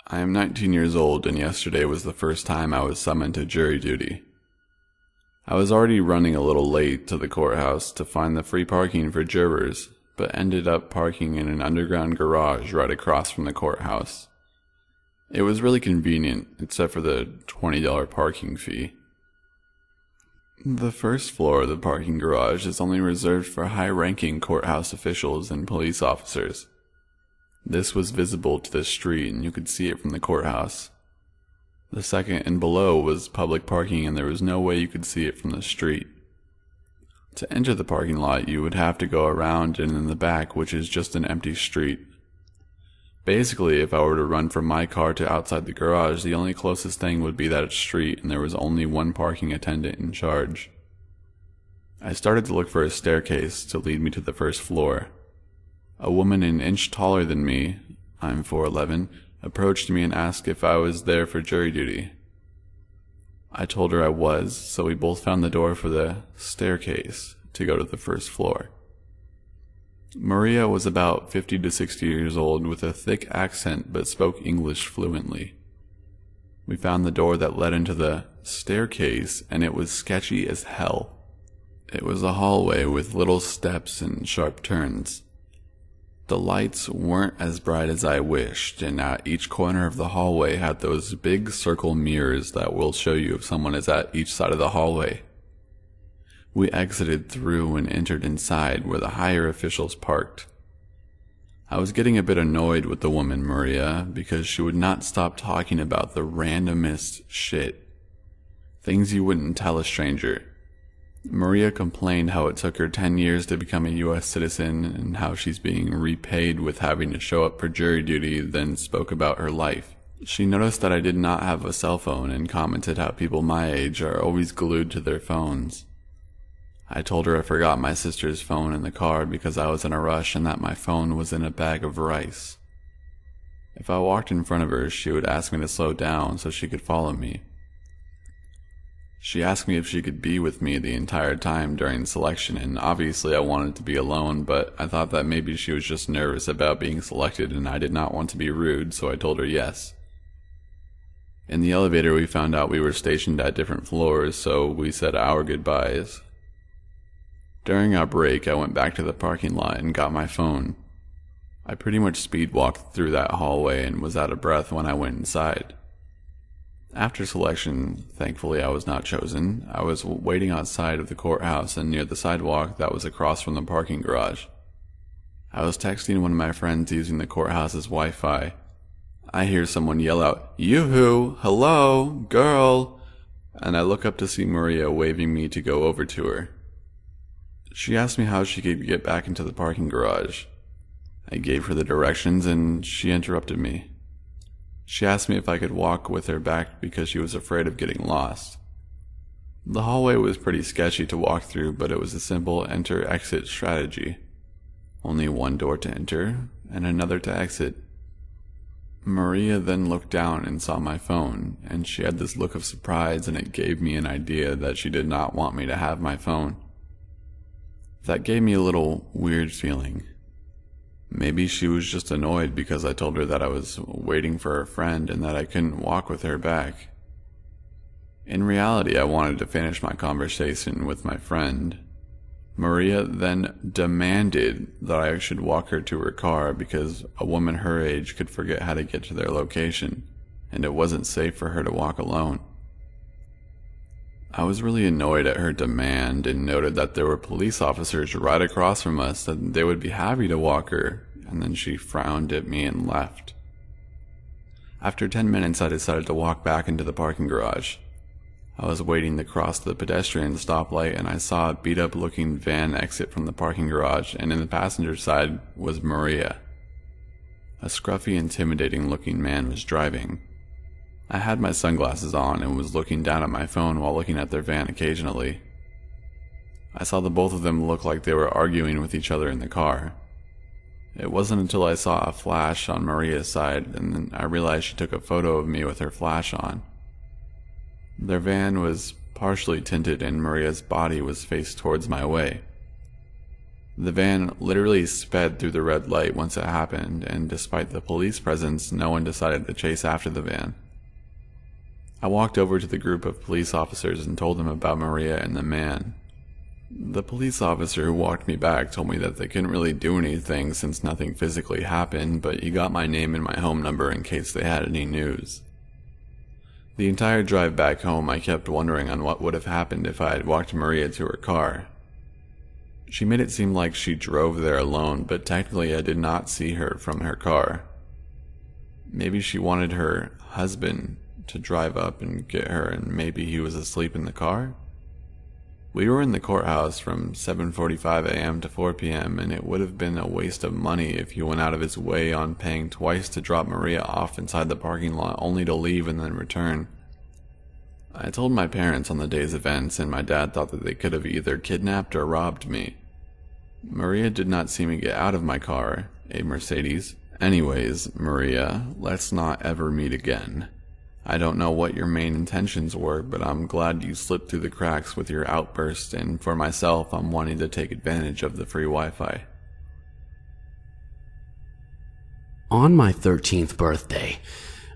Speaker 2: I am 19 years old, and yesterday was the first time I was summoned to jury duty. I was already running a little late to the courthouse to find the free parking for jurors, but ended up parking in an underground garage right across from the courthouse. It was really convenient, except for the $20 parking fee. The first floor of the parking garage is only reserved for high-ranking courthouse officials and police officers. This was visible to the street, and you could see it from the courthouse. The second and below was public parking, and there was no way you could see it from the street. To enter the parking lot, you would have to go around and in the back, which is just an empty street. Basically, if I were to run from my car to outside the garage, the only closest thing would be that street, and there was only one parking attendant in charge. I started to look for a staircase to lead me to the first floor. A woman an inch taller than me, I'm 4'11", approached me and asked if I was there for jury duty. I told her I was, so we both found the door for the staircase to go to the first floor. Maria was about 50 to 60 years old with a thick accent but spoke English fluently. We found the door that led into the staircase, and it was sketchy as hell. It was a hallway with little steps and sharp turns. The lights weren't as bright as I wished, and at each corner of the hallway had those big circle mirrors that will show you if someone is at each side of the hallway. We exited through and entered inside where the higher officials parked. I was getting a bit annoyed with the woman Maria because she would not stop talking about the randomest shit. Things you wouldn't tell a stranger. Maria complained how it took her 10 years to become a U.S. citizen and how she's being repaid with having to show up for jury duty, then spoke about her life. She noticed that I did not have a cell phone and commented how people my age are always glued to their phones. I told her I forgot my sister's phone in the car because I was in a rush and that my phone was in a bag of rice. If I walked in front of her, she would ask me to slow down so she could follow me. She asked me if she could be with me the entire time during selection, and obviously I wanted to be alone, but I thought that maybe she was just nervous about being selected and I did not want to be rude, so I told her yes. In the elevator we found out we were stationed at different floors, so we said our goodbyes. During our break, I went back to the parking lot and got my phone. I pretty much speed walked through that hallway and was out of breath when I went inside. After selection, thankfully I was not chosen. I was waiting outside of the courthouse and near the sidewalk that was across from the parking garage. I was texting one of my friends using the courthouse's Wi-Fi. I hear someone yell out, "Yoo-hoo! Hello! Girl!" And I look up to see Maria waving me to go over to her. She asked me how she could get back into the parking garage. I gave her the directions and she interrupted me. She asked me if I could walk with her back because she was afraid of getting lost. The hallway was pretty sketchy to walk through, but it was a simple enter-exit strategy. Only one door to enter and another to exit. Maria then looked down and saw my phone, and she had this look of surprise, and it gave me an idea that she did not want me to have my phone. That gave me a little weird feeling. Maybe she was just annoyed because I told her that I was waiting for a friend and that I couldn't walk with her back. In reality, I wanted to finish my conversation with my friend. Maria then demanded that I should walk her to her car because a woman her age could forget how to get to their location, and it wasn't safe for her to walk alone. I was really annoyed at her demand and noted that there were police officers right across from us and they would be happy to walk her, and then she frowned at me and left. After 10 minutes, I decided to walk back into the parking garage. I was waiting to cross the pedestrian stoplight and I saw a beat-up looking van exit from the parking garage, and in the passenger side was Maria. A scruffy, intimidating looking man was driving. I had my sunglasses on and was looking down at my phone while looking at their van occasionally. I saw the both of them look like they were arguing with each other in the car. It wasn't until I saw a flash on Maria's side and then I realized she took a photo of me with her flash on. Their van was partially tinted and Maria's body was faced towards my way. The van literally sped through the red light once it happened, and despite the police presence, no one decided to chase after the van. I walked over to the group of police officers and told them about Maria and the man. The police officer who walked me back told me that they couldn't really do anything since nothing physically happened, but he got my name and my home number in case they had any news. The entire drive back home, I kept wondering on what would have happened if I had walked Maria to her car. She made it seem like she drove there alone, but technically I did not see her from her car. Maybe she wanted her husband to drive up and get her, and maybe he was asleep in the car? We were in the courthouse from 7:45 a.m. to 4 p.m., and it would have been a waste of money if he went out of his way on paying twice to drop Maria off inside the parking lot only to leave and then return. I told my parents on the day's events, and my dad thought that they could have either kidnapped or robbed me. Maria did not see me get out of my car, a Mercedes. Anyways, Maria, let's not ever meet again. I don't know what your main intentions were, but I'm glad you slipped through the cracks with your outburst, and for myself, I'm wanting to take advantage of the free Wi-Fi.
Speaker 1: On my 13th birthday,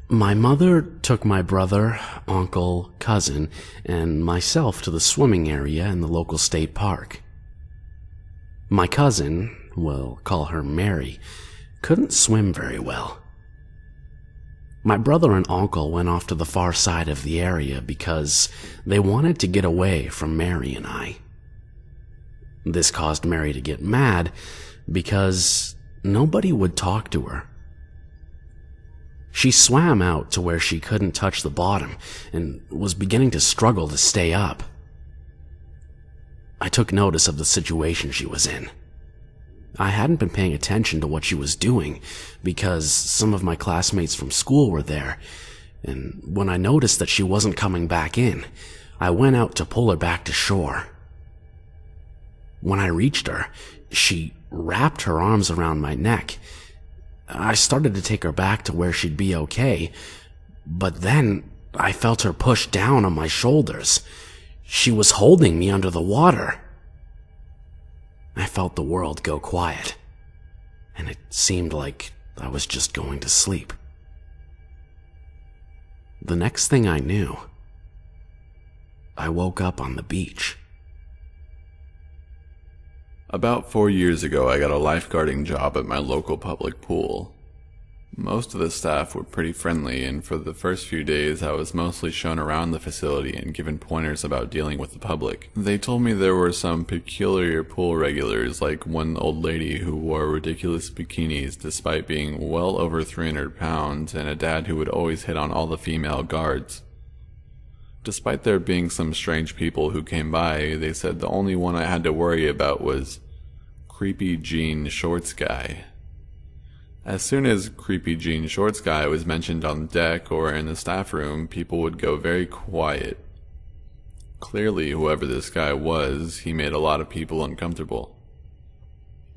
Speaker 1: my mother took my brother, uncle, cousin, and myself to the swimming area in the local state park. My cousin, we'll call her Mary, couldn't swim very well. My brother and uncle went off to the far side of the area because they wanted to get away from Mary and I. This caused Mary to get mad because nobody would talk to her. She swam out to where she couldn't touch the bottom and was beginning to struggle to stay up. I took notice of the situation she was in. I hadn't been paying attention to what she was doing because some of my classmates from school were there, and when I noticed that she wasn't coming back in, I went out to pull her back to shore. When I reached her, she wrapped her arms around my neck. I started to take her back to where she'd be okay, but then I felt her push down on my shoulders. She was holding me under the water. I felt the world go quiet, and it seemed like I was just going to sleep. The next thing I knew, I woke up on the beach.
Speaker 2: About 4 years ago, I got a lifeguarding job at my local public pool. Most of the staff were pretty friendly, and for the first few days I was mostly shown around the facility and given pointers about dealing with the public. They told me there were some peculiar pool regulars, like one old lady who wore ridiculous bikinis despite being well over 300 pounds, and a dad who would always hit on all the female guards. Despite there being some strange people who came by, they said the only one I had to worry about was Creepy Jean Shorts Guy. As soon as Creepy Jean Shorts Guy was mentioned on deck or in the staff room, people would go very quiet. Clearly, whoever this guy was, he made a lot of people uncomfortable.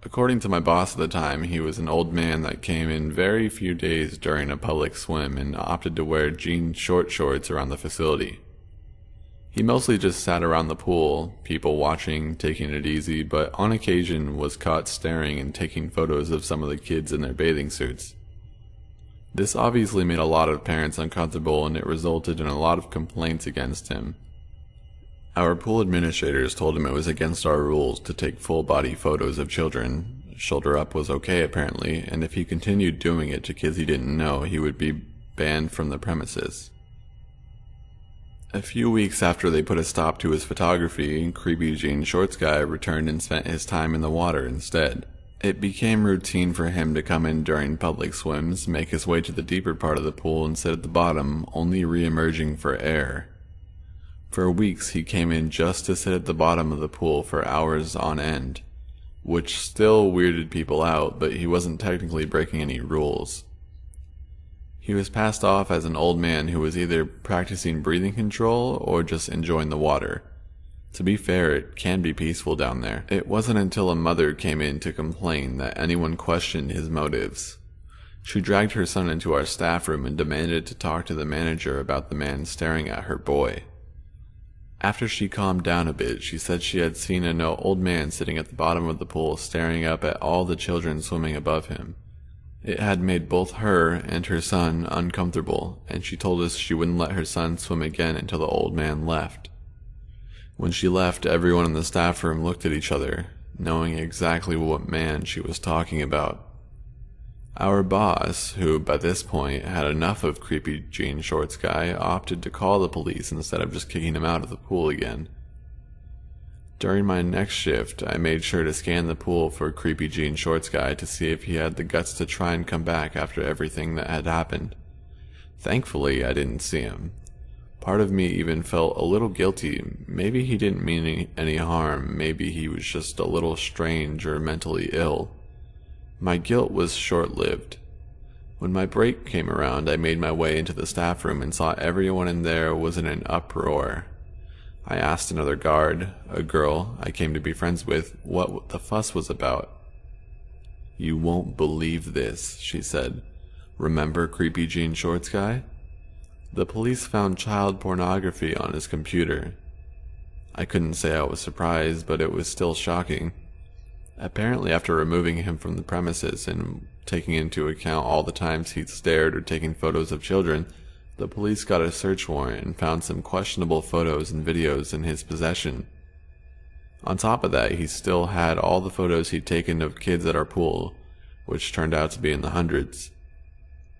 Speaker 2: According to my boss at the time, he was an old man that came in very few days during a public swim and opted to wear jean short shorts around the facility. He mostly just sat around the pool, people watching, taking it easy, but on occasion was caught staring and taking photos of some of the kids in their bathing suits. This obviously made a lot of parents uncomfortable, and it resulted in a lot of complaints against him. Our pool administrators told him it was against our rules to take full-body photos of children. Shoulder up was okay apparently, and if he continued doing it to kids he didn't know, he would be banned from the premises. A few weeks after they put a stop to his photography, Creepy Jean Shorts Guy returned and spent his time in the water instead. It became routine for him to come in during public swims, make his way to the deeper part of the pool and sit at the bottom, only re-emerging for air. For weeks he came in just to sit at the bottom of the pool for hours on end, which still weirded people out, but he wasn't technically breaking any rules. He was passed off as an old man who was either practicing breathing control or just enjoying the water. To be fair, it can be peaceful down there. It wasn't until a mother came in to complain that anyone questioned his motives. She dragged her son into our staff room and demanded to talk to the manager about the man staring at her boy. After she calmed down a bit, she said she had seen an old man sitting at the bottom of the pool staring up at all the children swimming above him. It had made both her and her son uncomfortable, and she told us she wouldn't let her son swim again until the old man left. When she left, everyone in the staff room looked at each other, knowing exactly what man she was talking about. Our boss, who by this point had enough of Creepy Jean Shorts Guy, opted to call the police instead of just kicking him out of the pool again. During my next shift, I made sure to scan the pool for Creepy Jean Shorts Guy to see if he had the guts to try and come back after everything that had happened. Thankfully, I didn't see him. Part of me even felt a little guilty. Maybe he didn't mean any harm. Maybe he was just a little strange or mentally ill. My guilt was short-lived. When my break came around, I made my way into the staff room and saw everyone in there was in an uproar. I asked another guard, a girl I came to be friends with, what the fuss was about. "You won't believe this," she said. "Remember creepy jean shorts guy? The police found child pornography on his computer." I couldn't say I was surprised, but it was still shocking. Apparently, after removing him from the premises and taking into account all the times he'd stared or taken photos of children, the police got a search warrant and found some questionable photos and videos in his possession. On top of that, he still had all the photos he'd taken of kids at our pool, which turned out to be in the hundreds.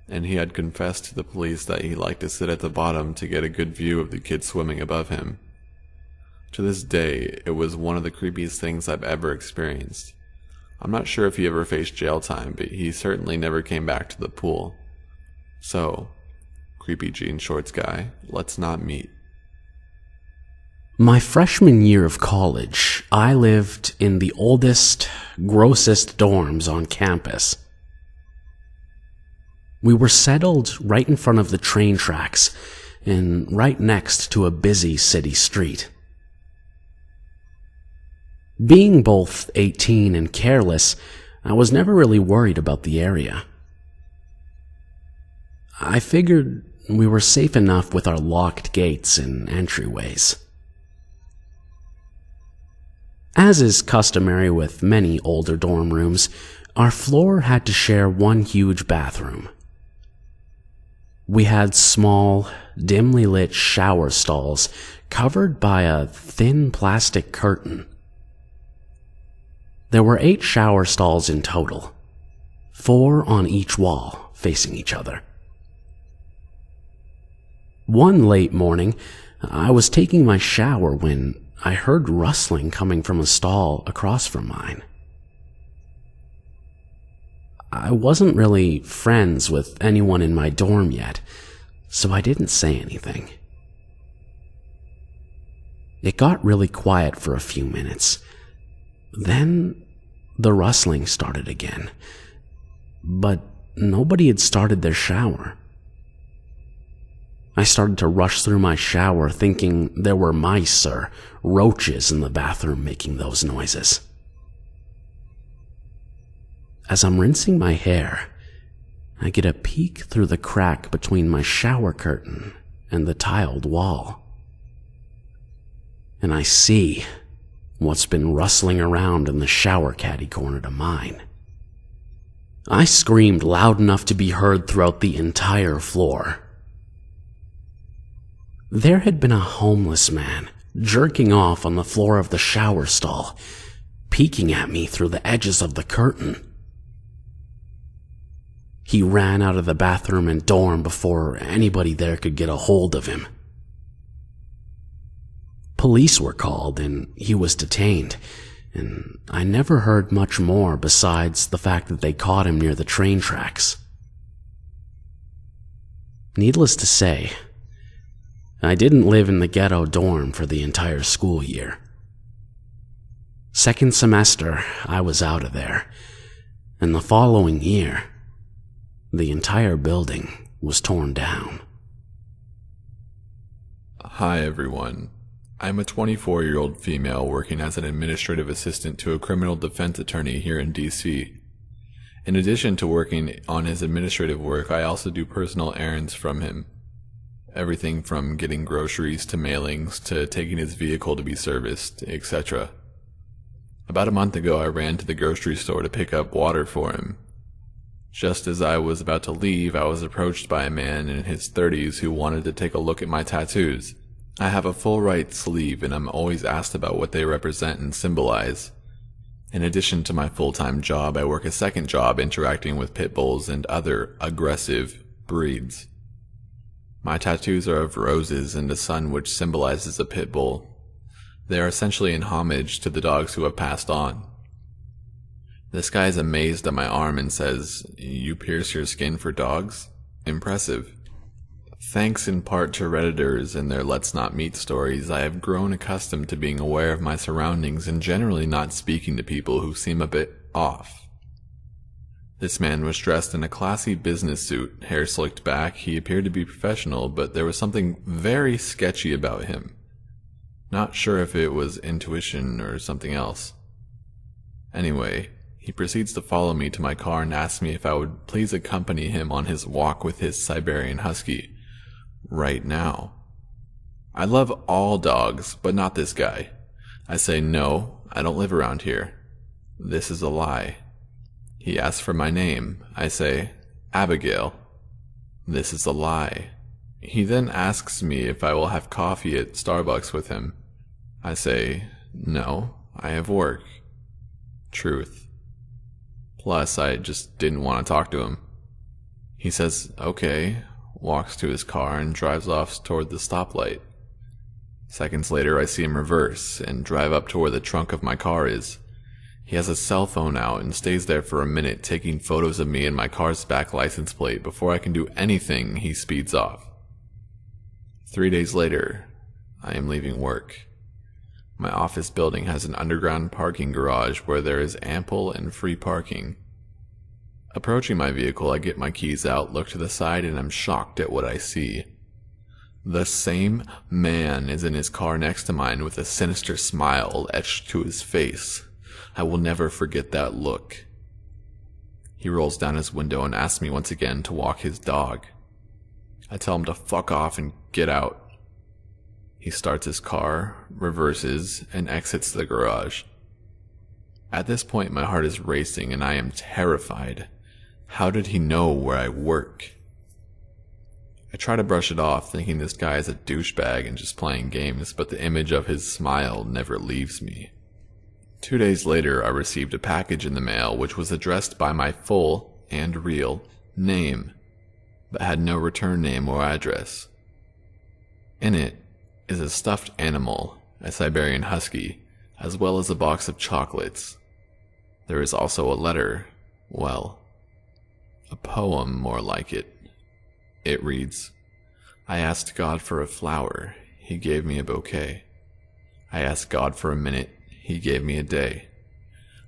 Speaker 2: And he had confessed to the police that he liked to sit at the bottom to get a good view of the kids swimming above him. To this day, it was one of the creepiest things I've ever experienced. I'm not sure if he ever faced jail time, but he certainly never came back to the pool. So, creepy jean shorts guy, let's not meet.
Speaker 1: My freshman year of college, I lived in the oldest, grossest dorms on campus. We were settled right in front of the train tracks and right next to a busy city street. Being both 18 and careless, I was never really worried about the area. I figured we were safe enough with our locked gates and entryways. As is customary with many older dorm rooms, our floor had to share one huge bathroom. We had small, dimly lit shower stalls covered by a thin plastic curtain. There were 8 shower stalls in total, 4 on each wall, facing each other. One late morning, I was taking my shower when I heard rustling coming from a stall across from mine. I wasn't really friends with anyone in my dorm yet, so I didn't say anything. It got really quiet for a few minutes. Then the rustling started again, but nobody had started their shower. I started to rush through my shower thinking there were mice or roaches in the bathroom making those noises. As I'm rinsing my hair, I get a peek through the crack between my shower curtain and the tiled wall. And I see what's been rustling around in the shower caddy corner to mine. I screamed loud enough to be heard throughout the entire floor. There had been a homeless man jerking off on the floor of the shower stall, peeking at me through the edges of the curtain. He ran out of the bathroom and dorm before anybody there could get a hold of him. Police were called and he was detained, and I never heard much more besides the fact that they caught him near the train tracks. Needless to say, I didn't live in the ghetto dorm for the entire school year. Second semester, I was out of there, and the following year, the entire building was torn down.
Speaker 2: Hi everyone. I'm a 24-year-old female working as an administrative assistant to a criminal defense attorney here in DC. In addition to working on his administrative work, I also do personal errands from him. Everything from getting groceries to mailings to taking his vehicle to be serviced, etc. About a month ago, I ran to the grocery store to pick up water for him. Just as I was about to leave, I was approached by a man in his 30s who wanted to take a look at my tattoos. I have a full right sleeve, and I'm always asked about what they represent and symbolize. In addition to my full-time job, I work a second job interacting with pit bulls and other aggressive breeds. My tattoos are of roses and a sun which symbolizes a pit bull. They are essentially in homage to the dogs who have passed on. This guy is amazed at my arm and says, "You pierce your skin for dogs? Impressive." Thanks in part to Redditors and their Let's Not Meet stories, I have grown accustomed to being aware of my surroundings and generally not speaking to people who seem a bit off. This man was dressed in a classy business suit, hair slicked back. He appeared to be professional, but there was something very sketchy about him. Not sure if it was intuition or something else. Anyway, he proceeds to follow me to my car and asks me if I would please accompany him on his walk with his Siberian Husky. Right now. I love all dogs, but not this guy. I say no, I don't live around here. This is a lie. He asks for my name. I say, Abigail. This is a lie. He then asks me if I will have coffee at Starbucks with him. I say, no, I have work. Truth. Plus, I just didn't want to talk to him. He says, okay, walks to his car and drives off toward the stoplight. Seconds later, I see him reverse and drive up to where the trunk of my car is. He has a cell phone out and stays there for a minute taking photos of me and my car's back license plate. Before I can do anything, he speeds off. 3 days later, I am leaving work. My office building has an underground parking garage where there is ample and free parking. Approaching my vehicle, I get my keys out, look to the side, and I'm shocked at what I see. The same man is in his car next to mine with a sinister smile etched to his face. I will never forget that look. He rolls down his window and asks me once again to walk his dog. I tell him to fuck off and get out. He starts his car, reverses, and exits the garage. At this point, my heart is racing and I am terrified. How did he know where I work? I try to brush it off, thinking this guy is a douchebag and just playing games, but the image of his smile never leaves me. 2 days later, I received a package in the mail which was addressed by my full and real name, but had no return name or address. In it is a stuffed animal, a Siberian Husky, as well as a box of chocolates. There is also a letter, well, a poem more like it. It reads, I asked God for a flower, he gave me a bouquet. I asked God for a minute, he gave me a day.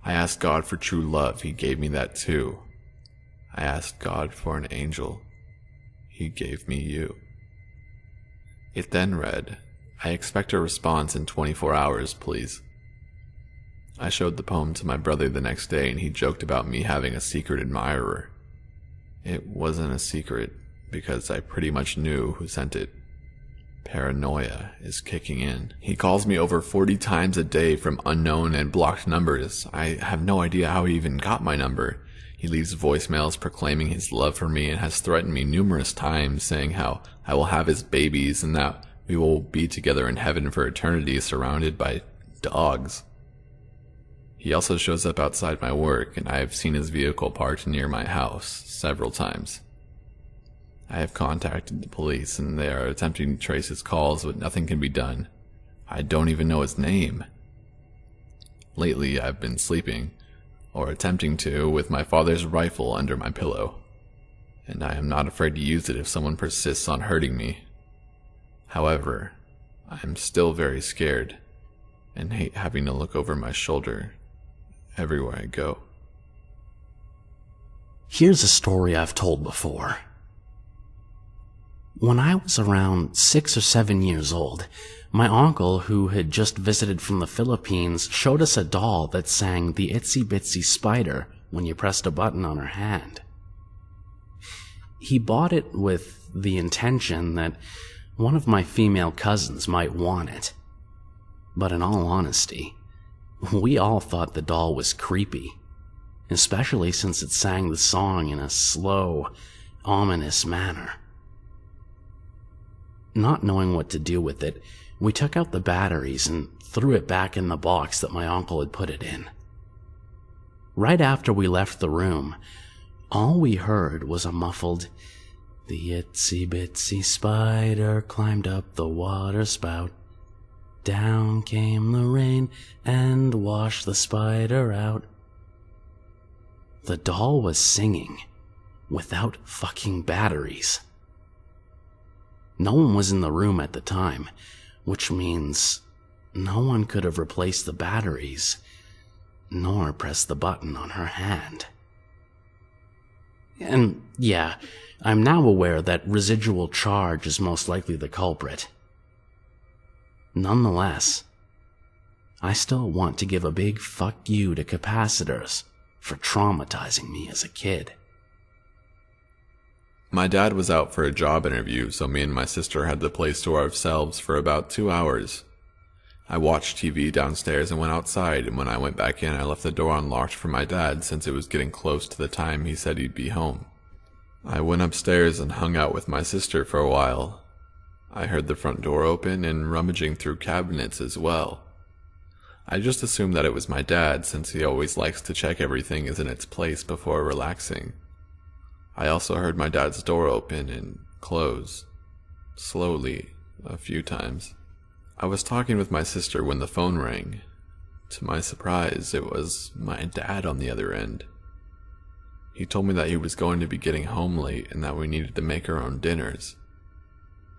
Speaker 2: I asked God for true love, he gave me that too. I asked God for an angel, he gave me you. It then read, I expect a response in 24 hours, please. I showed the poem to my brother the next day and he joked about me having a secret admirer. It wasn't a secret because I pretty much knew who sent it. Paranoia is kicking in. He calls me over 40 times a day from unknown and blocked numbers. I have no idea how he even got my number. He leaves voicemails proclaiming his love for me and has threatened me numerous times saying how I will have his babies and that we will be together in heaven for eternity surrounded by dogs. He also shows up outside my work and I have seen his vehicle parked near my house several times. I have contacted the police and they are attempting to trace his calls, but nothing can be done. I don't even know his name. Lately, I've been sleeping, or attempting to, with my father's rifle under my pillow, and I am not afraid to use it if someone persists on hurting me. However, I am still very scared, and hate having to look over my shoulder everywhere I go.
Speaker 1: Here's a story I've told before. When I was around 6 or 7 years old, my uncle, who had just visited from the Philippines, showed us a doll that sang the Itsy Bitsy Spider when you pressed a button on her hand. He bought it with the intention that one of my female cousins might want it. But in all honesty, we all thought the doll was creepy, especially since it sang the song in a slow, ominous manner. Not knowing what to do with it, we took out the batteries and threw it back in the box that my uncle had put it in. Right after we left the room, all we heard was a muffled, "The itsy bitsy spider climbed up the water spout. Down came the rain and washed the spider out." The doll was singing without fucking batteries. No one was in the room at the time, which means no one could have replaced the batteries, nor pressed the button on her hand. And yeah, I'm now aware that residual charge is most likely the culprit. Nonetheless, I still want to give a big fuck you to capacitors for traumatizing me as a kid.
Speaker 2: My dad was out for a job interview, so me and my sister had the place to ourselves for about 2 hours. I watched TV downstairs and went outside, and when I went back in, I left the door unlocked for my dad since it was getting close to the time he said he'd be home. I went upstairs and hung out with my sister for a while. I heard the front door open and rummaging through cabinets as well. I just assumed that it was my dad since he always likes to check everything is in its place before relaxing. I also heard my dad's door open and close, slowly, a few times. I was talking with my sister when the phone rang. To my surprise, it was my dad on the other end. He told me that he was going to be getting home late and that we needed to make our own dinners.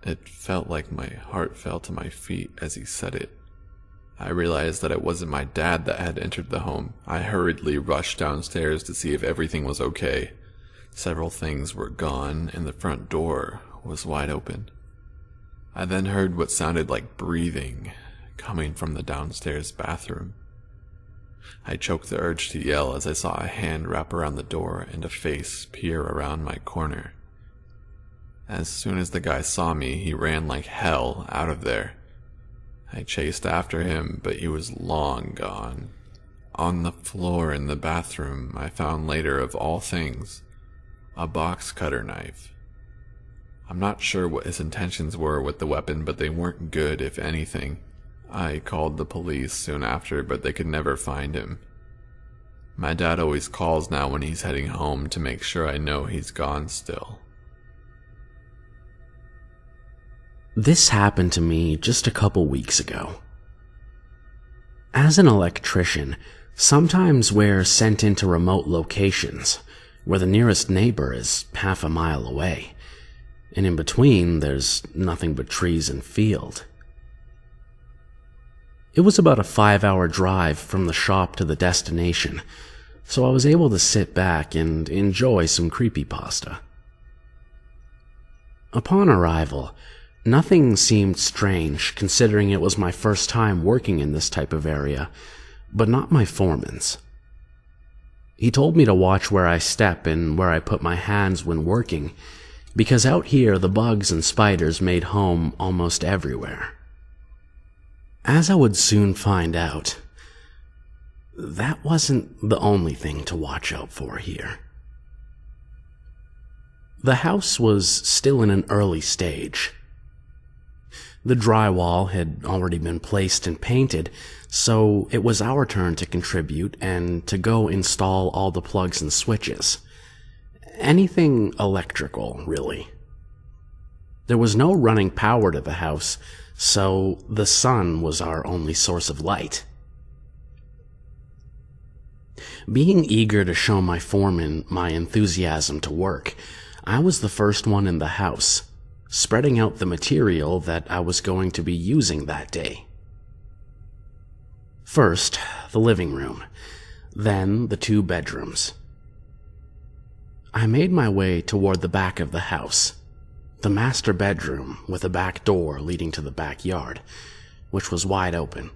Speaker 2: It felt like my heart fell to my feet as he said it. I realized that it wasn't my dad that had entered the home. I hurriedly rushed downstairs to see if everything was okay. Several things were gone and the front door was wide open. I then heard what sounded like breathing coming from the downstairs bathroom. I choked the urge to yell as I saw a hand wrap around the door and a face peer around my corner. As soon as the guy saw me, he ran like hell out of there. I chased after him, but he was long gone. On the floor in the bathroom, I found later, of all things, a box cutter knife. I'm not sure what his intentions were with the weapon, but they weren't good, if anything. I called the police soon after, but they could never find him. My dad always calls now when he's heading home to make sure I know he's gone still.
Speaker 1: This happened to me just a couple weeks ago. As an electrician, sometimes we're sent into remote locations where the nearest neighbor is half a mile away, and in between there's nothing but trees and field. It was about a 5-hour drive from the shop to the destination, so I was able to sit back and enjoy some creepypasta. Upon arrival, nothing seemed strange considering it was my first time working in this type of area, but not my foreman's. He told me to watch where I step and where I put my hands when working, because out here the bugs and spiders made home almost everywhere. As I would soon find out, that wasn't the only thing to watch out for here. The house was still in an early stage. The drywall had already been placed and painted, so it was our turn to contribute and to go install all the plugs and switches. Anything electrical, really. There was no running power to the house, so the sun was our only source of light. Being eager to show my foreman my enthusiasm to work, I was the first one in the house, spreading out the material that I was going to be using that day. First, the living room, then the 2 bedrooms. I made my way toward the back of the house, the master bedroom with a back door leading to the backyard, which was wide open.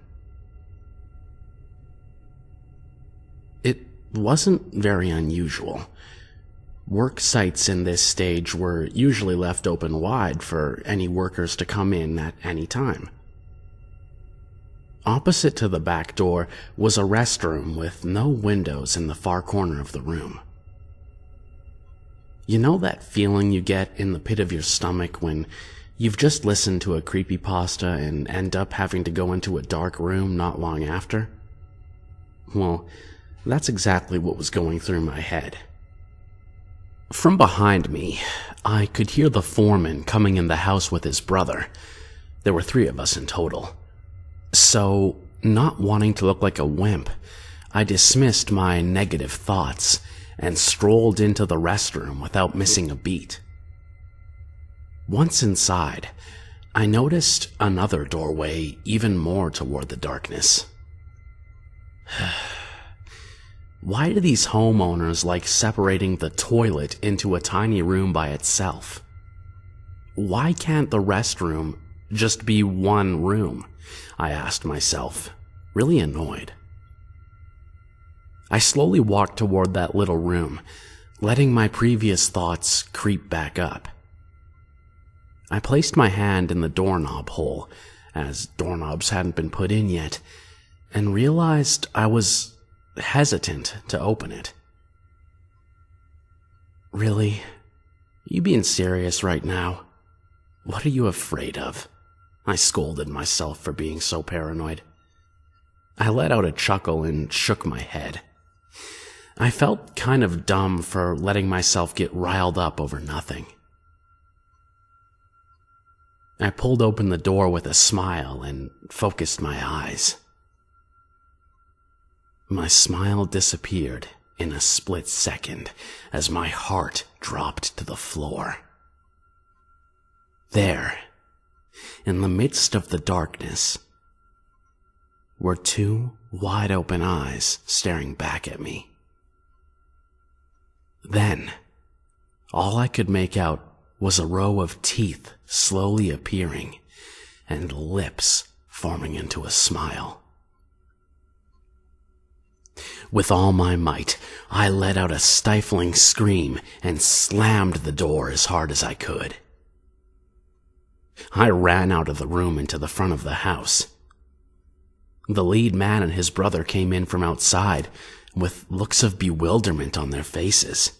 Speaker 1: It wasn't very unusual. Work sites in this stage were usually left open wide for any workers to come in at any time. Opposite to the back door was a restroom with no windows in the far corner of the room. You know that feeling you get in the pit of your stomach when you've just listened to a creepypasta and end up having to go into a dark room not long after? Well, that's exactly what was going through my head. From behind me, I could hear the foreman coming in the house with his brother. There were 3 of us in total. So, not wanting to look like a wimp, I dismissed my negative thoughts and strolled into the restroom without missing a beat. Once inside, I noticed another doorway even more toward the darkness. Why do these homeowners like separating the toilet into a tiny room by itself? Why can't the restroom just be one room? I asked myself, really annoyed. I slowly walked toward that little room, letting my previous thoughts creep back up. I placed my hand in the doorknob hole, as doorknobs hadn't been put in yet, and realized I was hesitant to open it. Really? You being serious right now? What are you afraid of? I scolded myself for being so paranoid. I let out a chuckle and shook my head. I felt kind of dumb for letting myself get riled up over nothing. I pulled open the door with a smile and focused my eyes. My smile disappeared in a split second as my heart dropped to the floor. There, in the midst of the darkness, were two wide-open eyes staring back at me. Then, all I could make out was a row of teeth slowly appearing and lips forming into a smile. With all my might, I let out a stifling scream and slammed the door as hard as I could. I ran out of the room into the front of the house. The lead man and his brother came in from outside with looks of bewilderment on their faces.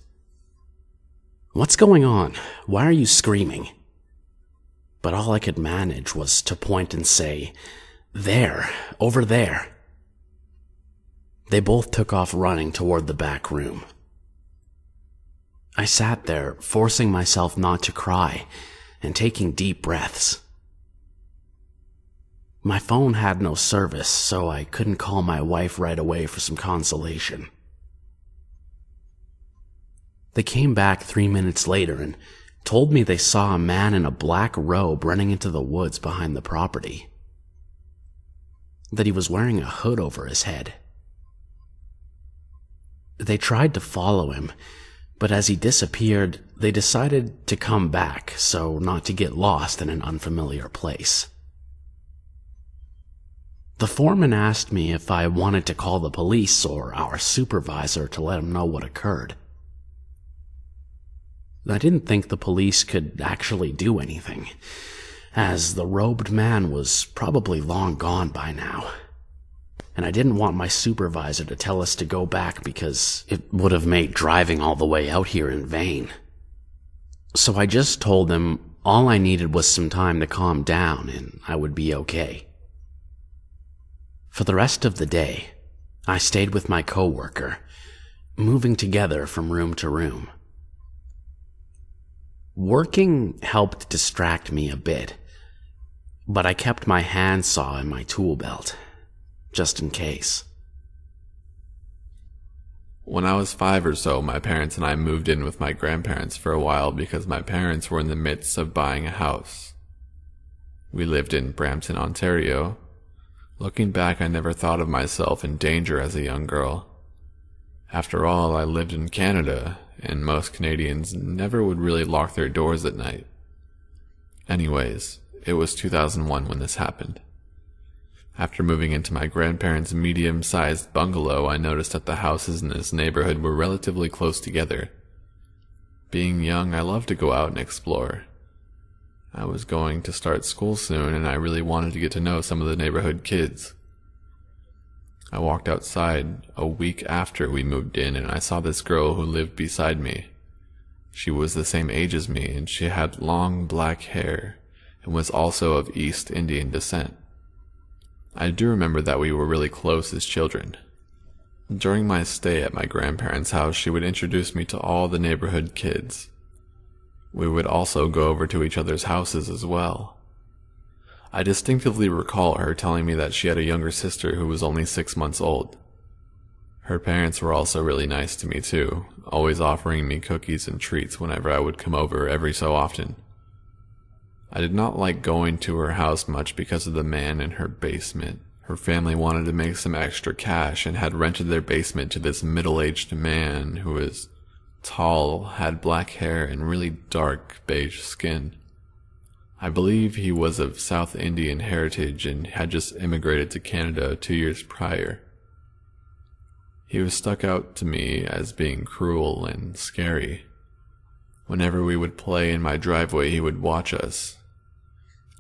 Speaker 1: "What's going on? Why are you screaming?" But all I could manage was to point and say, "There, over there." They both took off running toward the back room. I sat there, forcing myself not to cry and taking deep breaths. My phone had no service, so I couldn't call my wife right away for some consolation. They came back 3 minutes later and told me they saw a man in a black robe running into the woods behind the property. That he was wearing a hood over his head. They tried to follow him, but as he disappeared, they decided to come back so not to get lost in an unfamiliar place. The foreman asked me if I wanted to call the police or our supervisor to let him know what occurred. I didn't think the police could actually do anything, as the robed man was probably long gone by now. And I didn't want my supervisor to tell us to go back because it would have made driving all the way out here in vain. So I just told him all I needed was some time to calm down and I would be okay. For the rest of the day, I stayed with my coworker, moving together from room to room. Working helped distract me a bit, but I kept my handsaw in my tool belt, just in case.
Speaker 2: When I was 5 or so, my parents and I moved in with my grandparents for a while because my parents were in the midst of buying a house. We lived in Brampton, Ontario. Looking back, I never thought of myself in danger as a young girl. After all, I lived in Canada, and most Canadians never would really lock their doors at night. Anyways, it was 2001 when this happened. After moving into my grandparents' medium-sized bungalow, I noticed that the houses in this neighborhood were relatively close together. Being young, I loved to go out and explore. I was going to start school soon, and I really wanted to get to know some of the neighborhood kids. I walked outside a week after we moved in, and I saw this girl who lived beside me. She was the same age as me, and she had long black hair, and was also of East Indian descent. I do remember that we were really close as children. During my stay at my grandparents' house, she would introduce me to all the neighborhood kids. We would also go over to each other's houses as well. I distinctively recall her telling me that she had a younger sister who was only 6 months old. Her parents were also really nice to me too, always offering me cookies and treats whenever I would come over every so often. I did not like going to her house much because of the man in her basement. Her family wanted to make some extra cash and had rented their basement to this middle-aged man who was tall, had black hair, and really dark beige skin. I believe he was of South Indian heritage and had just immigrated to Canada 2 years prior. He was stuck out to me as being cruel and scary. Whenever we would play in my driveway, he would watch us.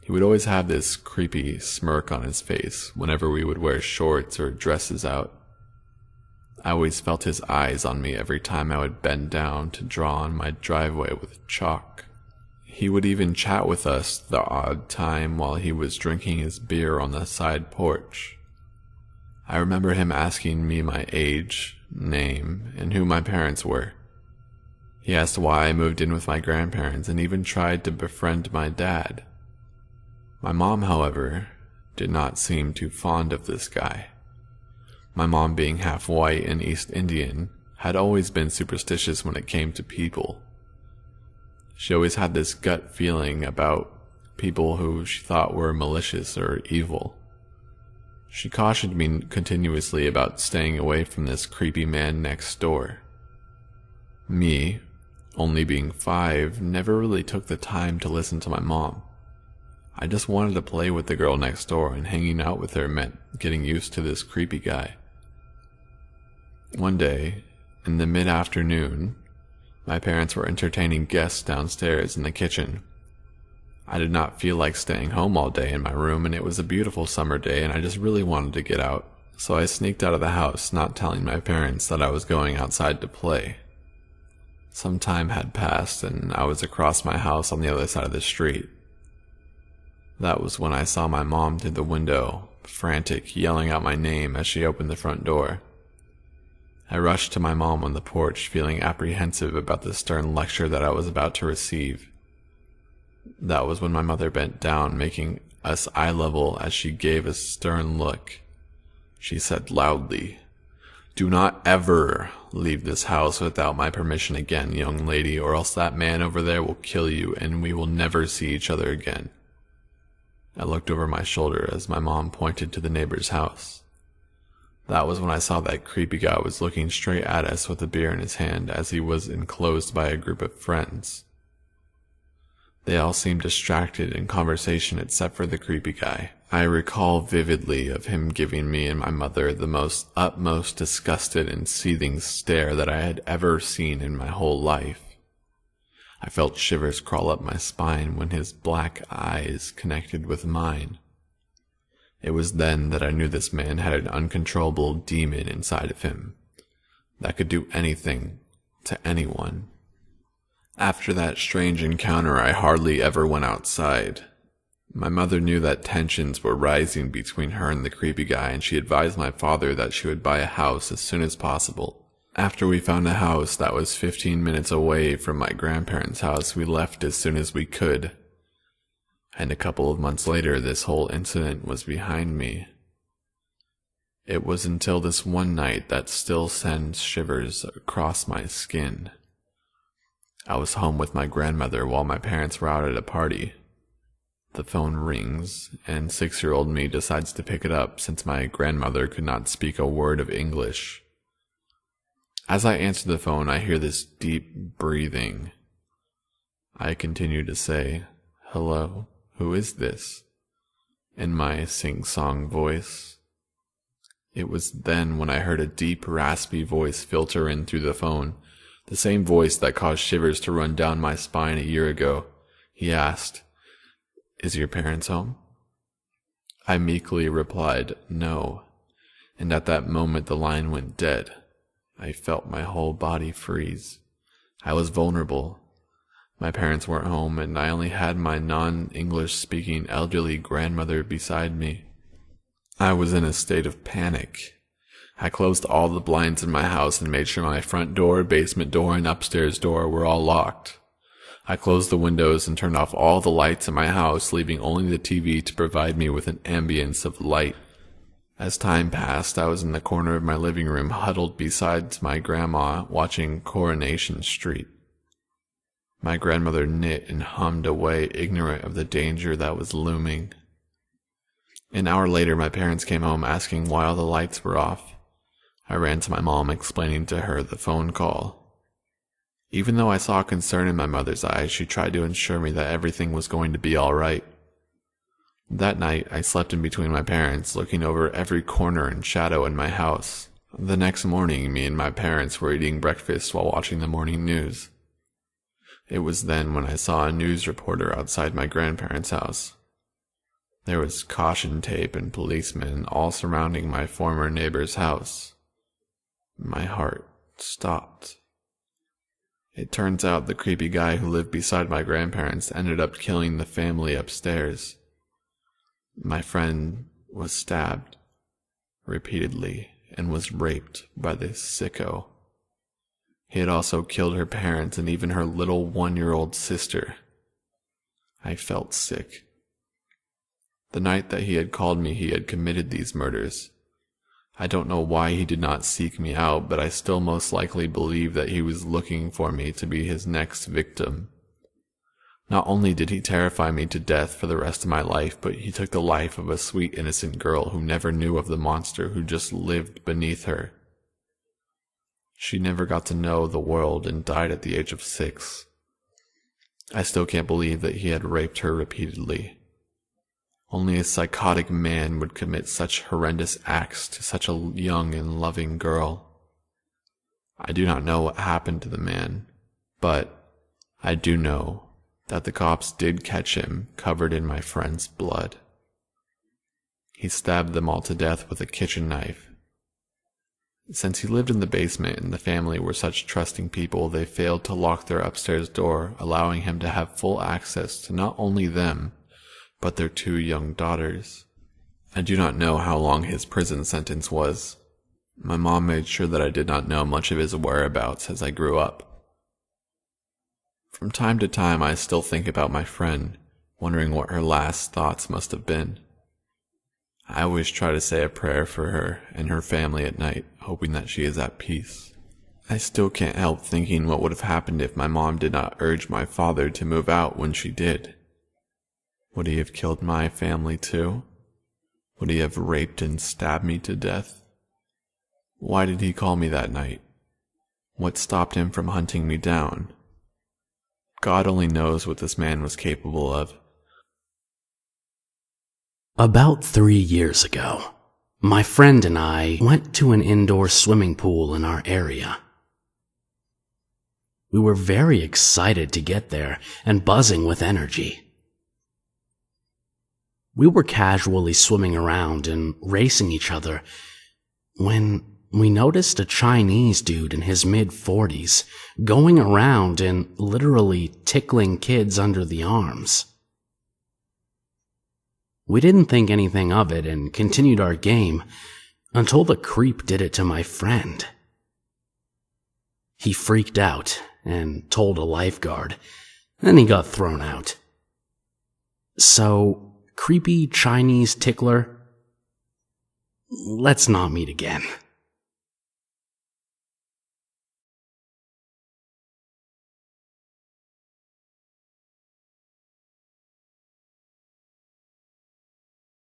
Speaker 2: He would always have this creepy smirk on his face whenever we would wear shorts or dresses out. I always felt his eyes on me every time I would bend down to draw on my driveway with chalk. He would even chat with us the odd time while he was drinking his beer on the side porch. I remember him asking me my age, name, and who my parents were. He asked why I moved in with my grandparents and even tried to befriend my dad. My mom, however, did not seem too fond of this guy. My mom, being half white and East Indian, had always been superstitious when it came to people. She always had this gut feeling about people who she thought were malicious or evil. She cautioned me continuously about staying away from this creepy man next door. Me, only being 5, never really took the time to listen to my mom. I just wanted to play with the girl next door, and hanging out with her meant getting used to this creepy guy. One day, in the mid-afternoon, my parents were entertaining guests downstairs in the kitchen. I did not feel like staying home all day in my room, and it was a beautiful summer day, and I just really wanted to get out. So I sneaked out of the house, not telling my parents that I was going outside to play. Some time had passed, and I was across my house on the other side of the street. That was when I saw my mom through the window, frantic, yelling out my name as she opened the front door. I rushed to my mom on the porch, feeling apprehensive about the stern lecture that I was about to receive. That was when my mother bent down, making us eye level as she gave a stern look. She said loudly, "Do not ever leave this house without my permission again, young lady, or else that man over there will kill you and we will never see each other again." I looked over my shoulder as my mom pointed to the neighbor's house. That was when I saw that creepy guy was looking straight at us with a beer in his hand as he was enclosed by a group of friends. They all seemed distracted in conversation except for the creepy guy. I recall vividly of him giving me and my mother the utmost disgusted and seething stare that I had ever seen in my whole life. I felt shivers crawl up my spine when his black eyes connected with mine. It was then that I knew this man had an uncontrollable demon inside of him that could do anything to anyone. After that strange encounter, I hardly ever went outside. My mother knew that tensions were rising between her and the creepy guy, and she advised my father that she would buy a house as soon as possible. After we found a house that was 15 minutes away from my grandparents' house, we left as soon as we could. And a couple of months later, this whole incident was behind me. It was until this one night that still sends shivers across my skin. I was home with my grandmother while my parents were out at a party. The phone rings, and 6-year-old me decides to pick it up since my grandmother could not speak a word of English. As I answer the phone, I hear this deep breathing. I continue to say, "Hello, who is this?" in my sing-song voice. It was then when I heard a deep, raspy voice filter in through the phone, the same voice that caused shivers to run down my spine a year ago. He asked, "Is your parents home?" I meekly replied, "No," and at that moment the line went dead. I felt my whole body freeze. I was vulnerable. My parents weren't home, and I only had my non-English speaking elderly grandmother beside me. I was in a state of panic. I closed all the blinds in my house and made sure my front door, basement door, and upstairs door were all locked. I closed the windows and turned off all the lights in my house, leaving only the TV to provide me with an ambience of light. As time passed, I was in the corner of my living room, huddled beside my grandma, watching Coronation Street. My grandmother knit and hummed away, ignorant of the danger that was looming. An hour later, my parents came home asking why all the lights were off. I ran to my mom, explaining to her the phone call. Even though I saw concern in my mother's eyes, she tried to assure me that everything was going to be all right. That night, I slept in between my parents, looking over every corner and shadow in my house. The next morning, me and my parents were eating breakfast while watching the morning news. It was then when I saw a news reporter outside my grandparents' house. There was caution tape and policemen all surrounding my former neighbor's house. My heart stopped. It turns out the creepy guy who lived beside my grandparents ended up killing the family upstairs. My friend was stabbed repeatedly and was raped by this sicko. He had also killed her parents and even her little 1-year-old sister. I felt sick. The night that he had called me, he had committed these murders. I don't know why he did not seek me out, but I still most likely believe that he was looking for me to be his next victim. Not only did he terrify me to death for the rest of my life, but he took the life of a sweet innocent girl who never knew of the monster who just lived beneath her. She never got to know the world and died at the age of 6. I still can't believe that he had raped her repeatedly. Only a psychotic man would commit such horrendous acts to such a young and loving girl. I do not know what happened to the man, but I do know that the cops did catch him covered in my friend's blood. He stabbed them all to death with a kitchen knife. Since he lived in the basement and the family were such trusting people, they failed to lock their upstairs door, allowing him to have full access to not only them, but their 2 young daughters. I do not know how long his prison sentence was. My mom made sure that I did not know much of his whereabouts as I grew up. From time to time, I still think about my friend, wondering what her last thoughts must have been. I always try to say a prayer for her and her family at night, hoping that she is at peace. I still can't help thinking what would have happened if my mom did not urge my father to move out when she did. Would he have killed my family too? Would he have raped and stabbed me to death? Why did he call me that night? What stopped him from hunting me down? God only knows what this man was capable of.
Speaker 1: About 3 years ago, my friend and I went to an indoor swimming pool in our area. We were very excited to get there and buzzing with energy. We were casually swimming around and racing each other when we noticed a Chinese dude in his mid-40s going around and literally tickling kids under the arms. We didn't think anything of it and continued our game until the creep did it to my friend. He freaked out and told a lifeguard, and he got thrown out. So, creepy Chinese tickler, let's not meet again.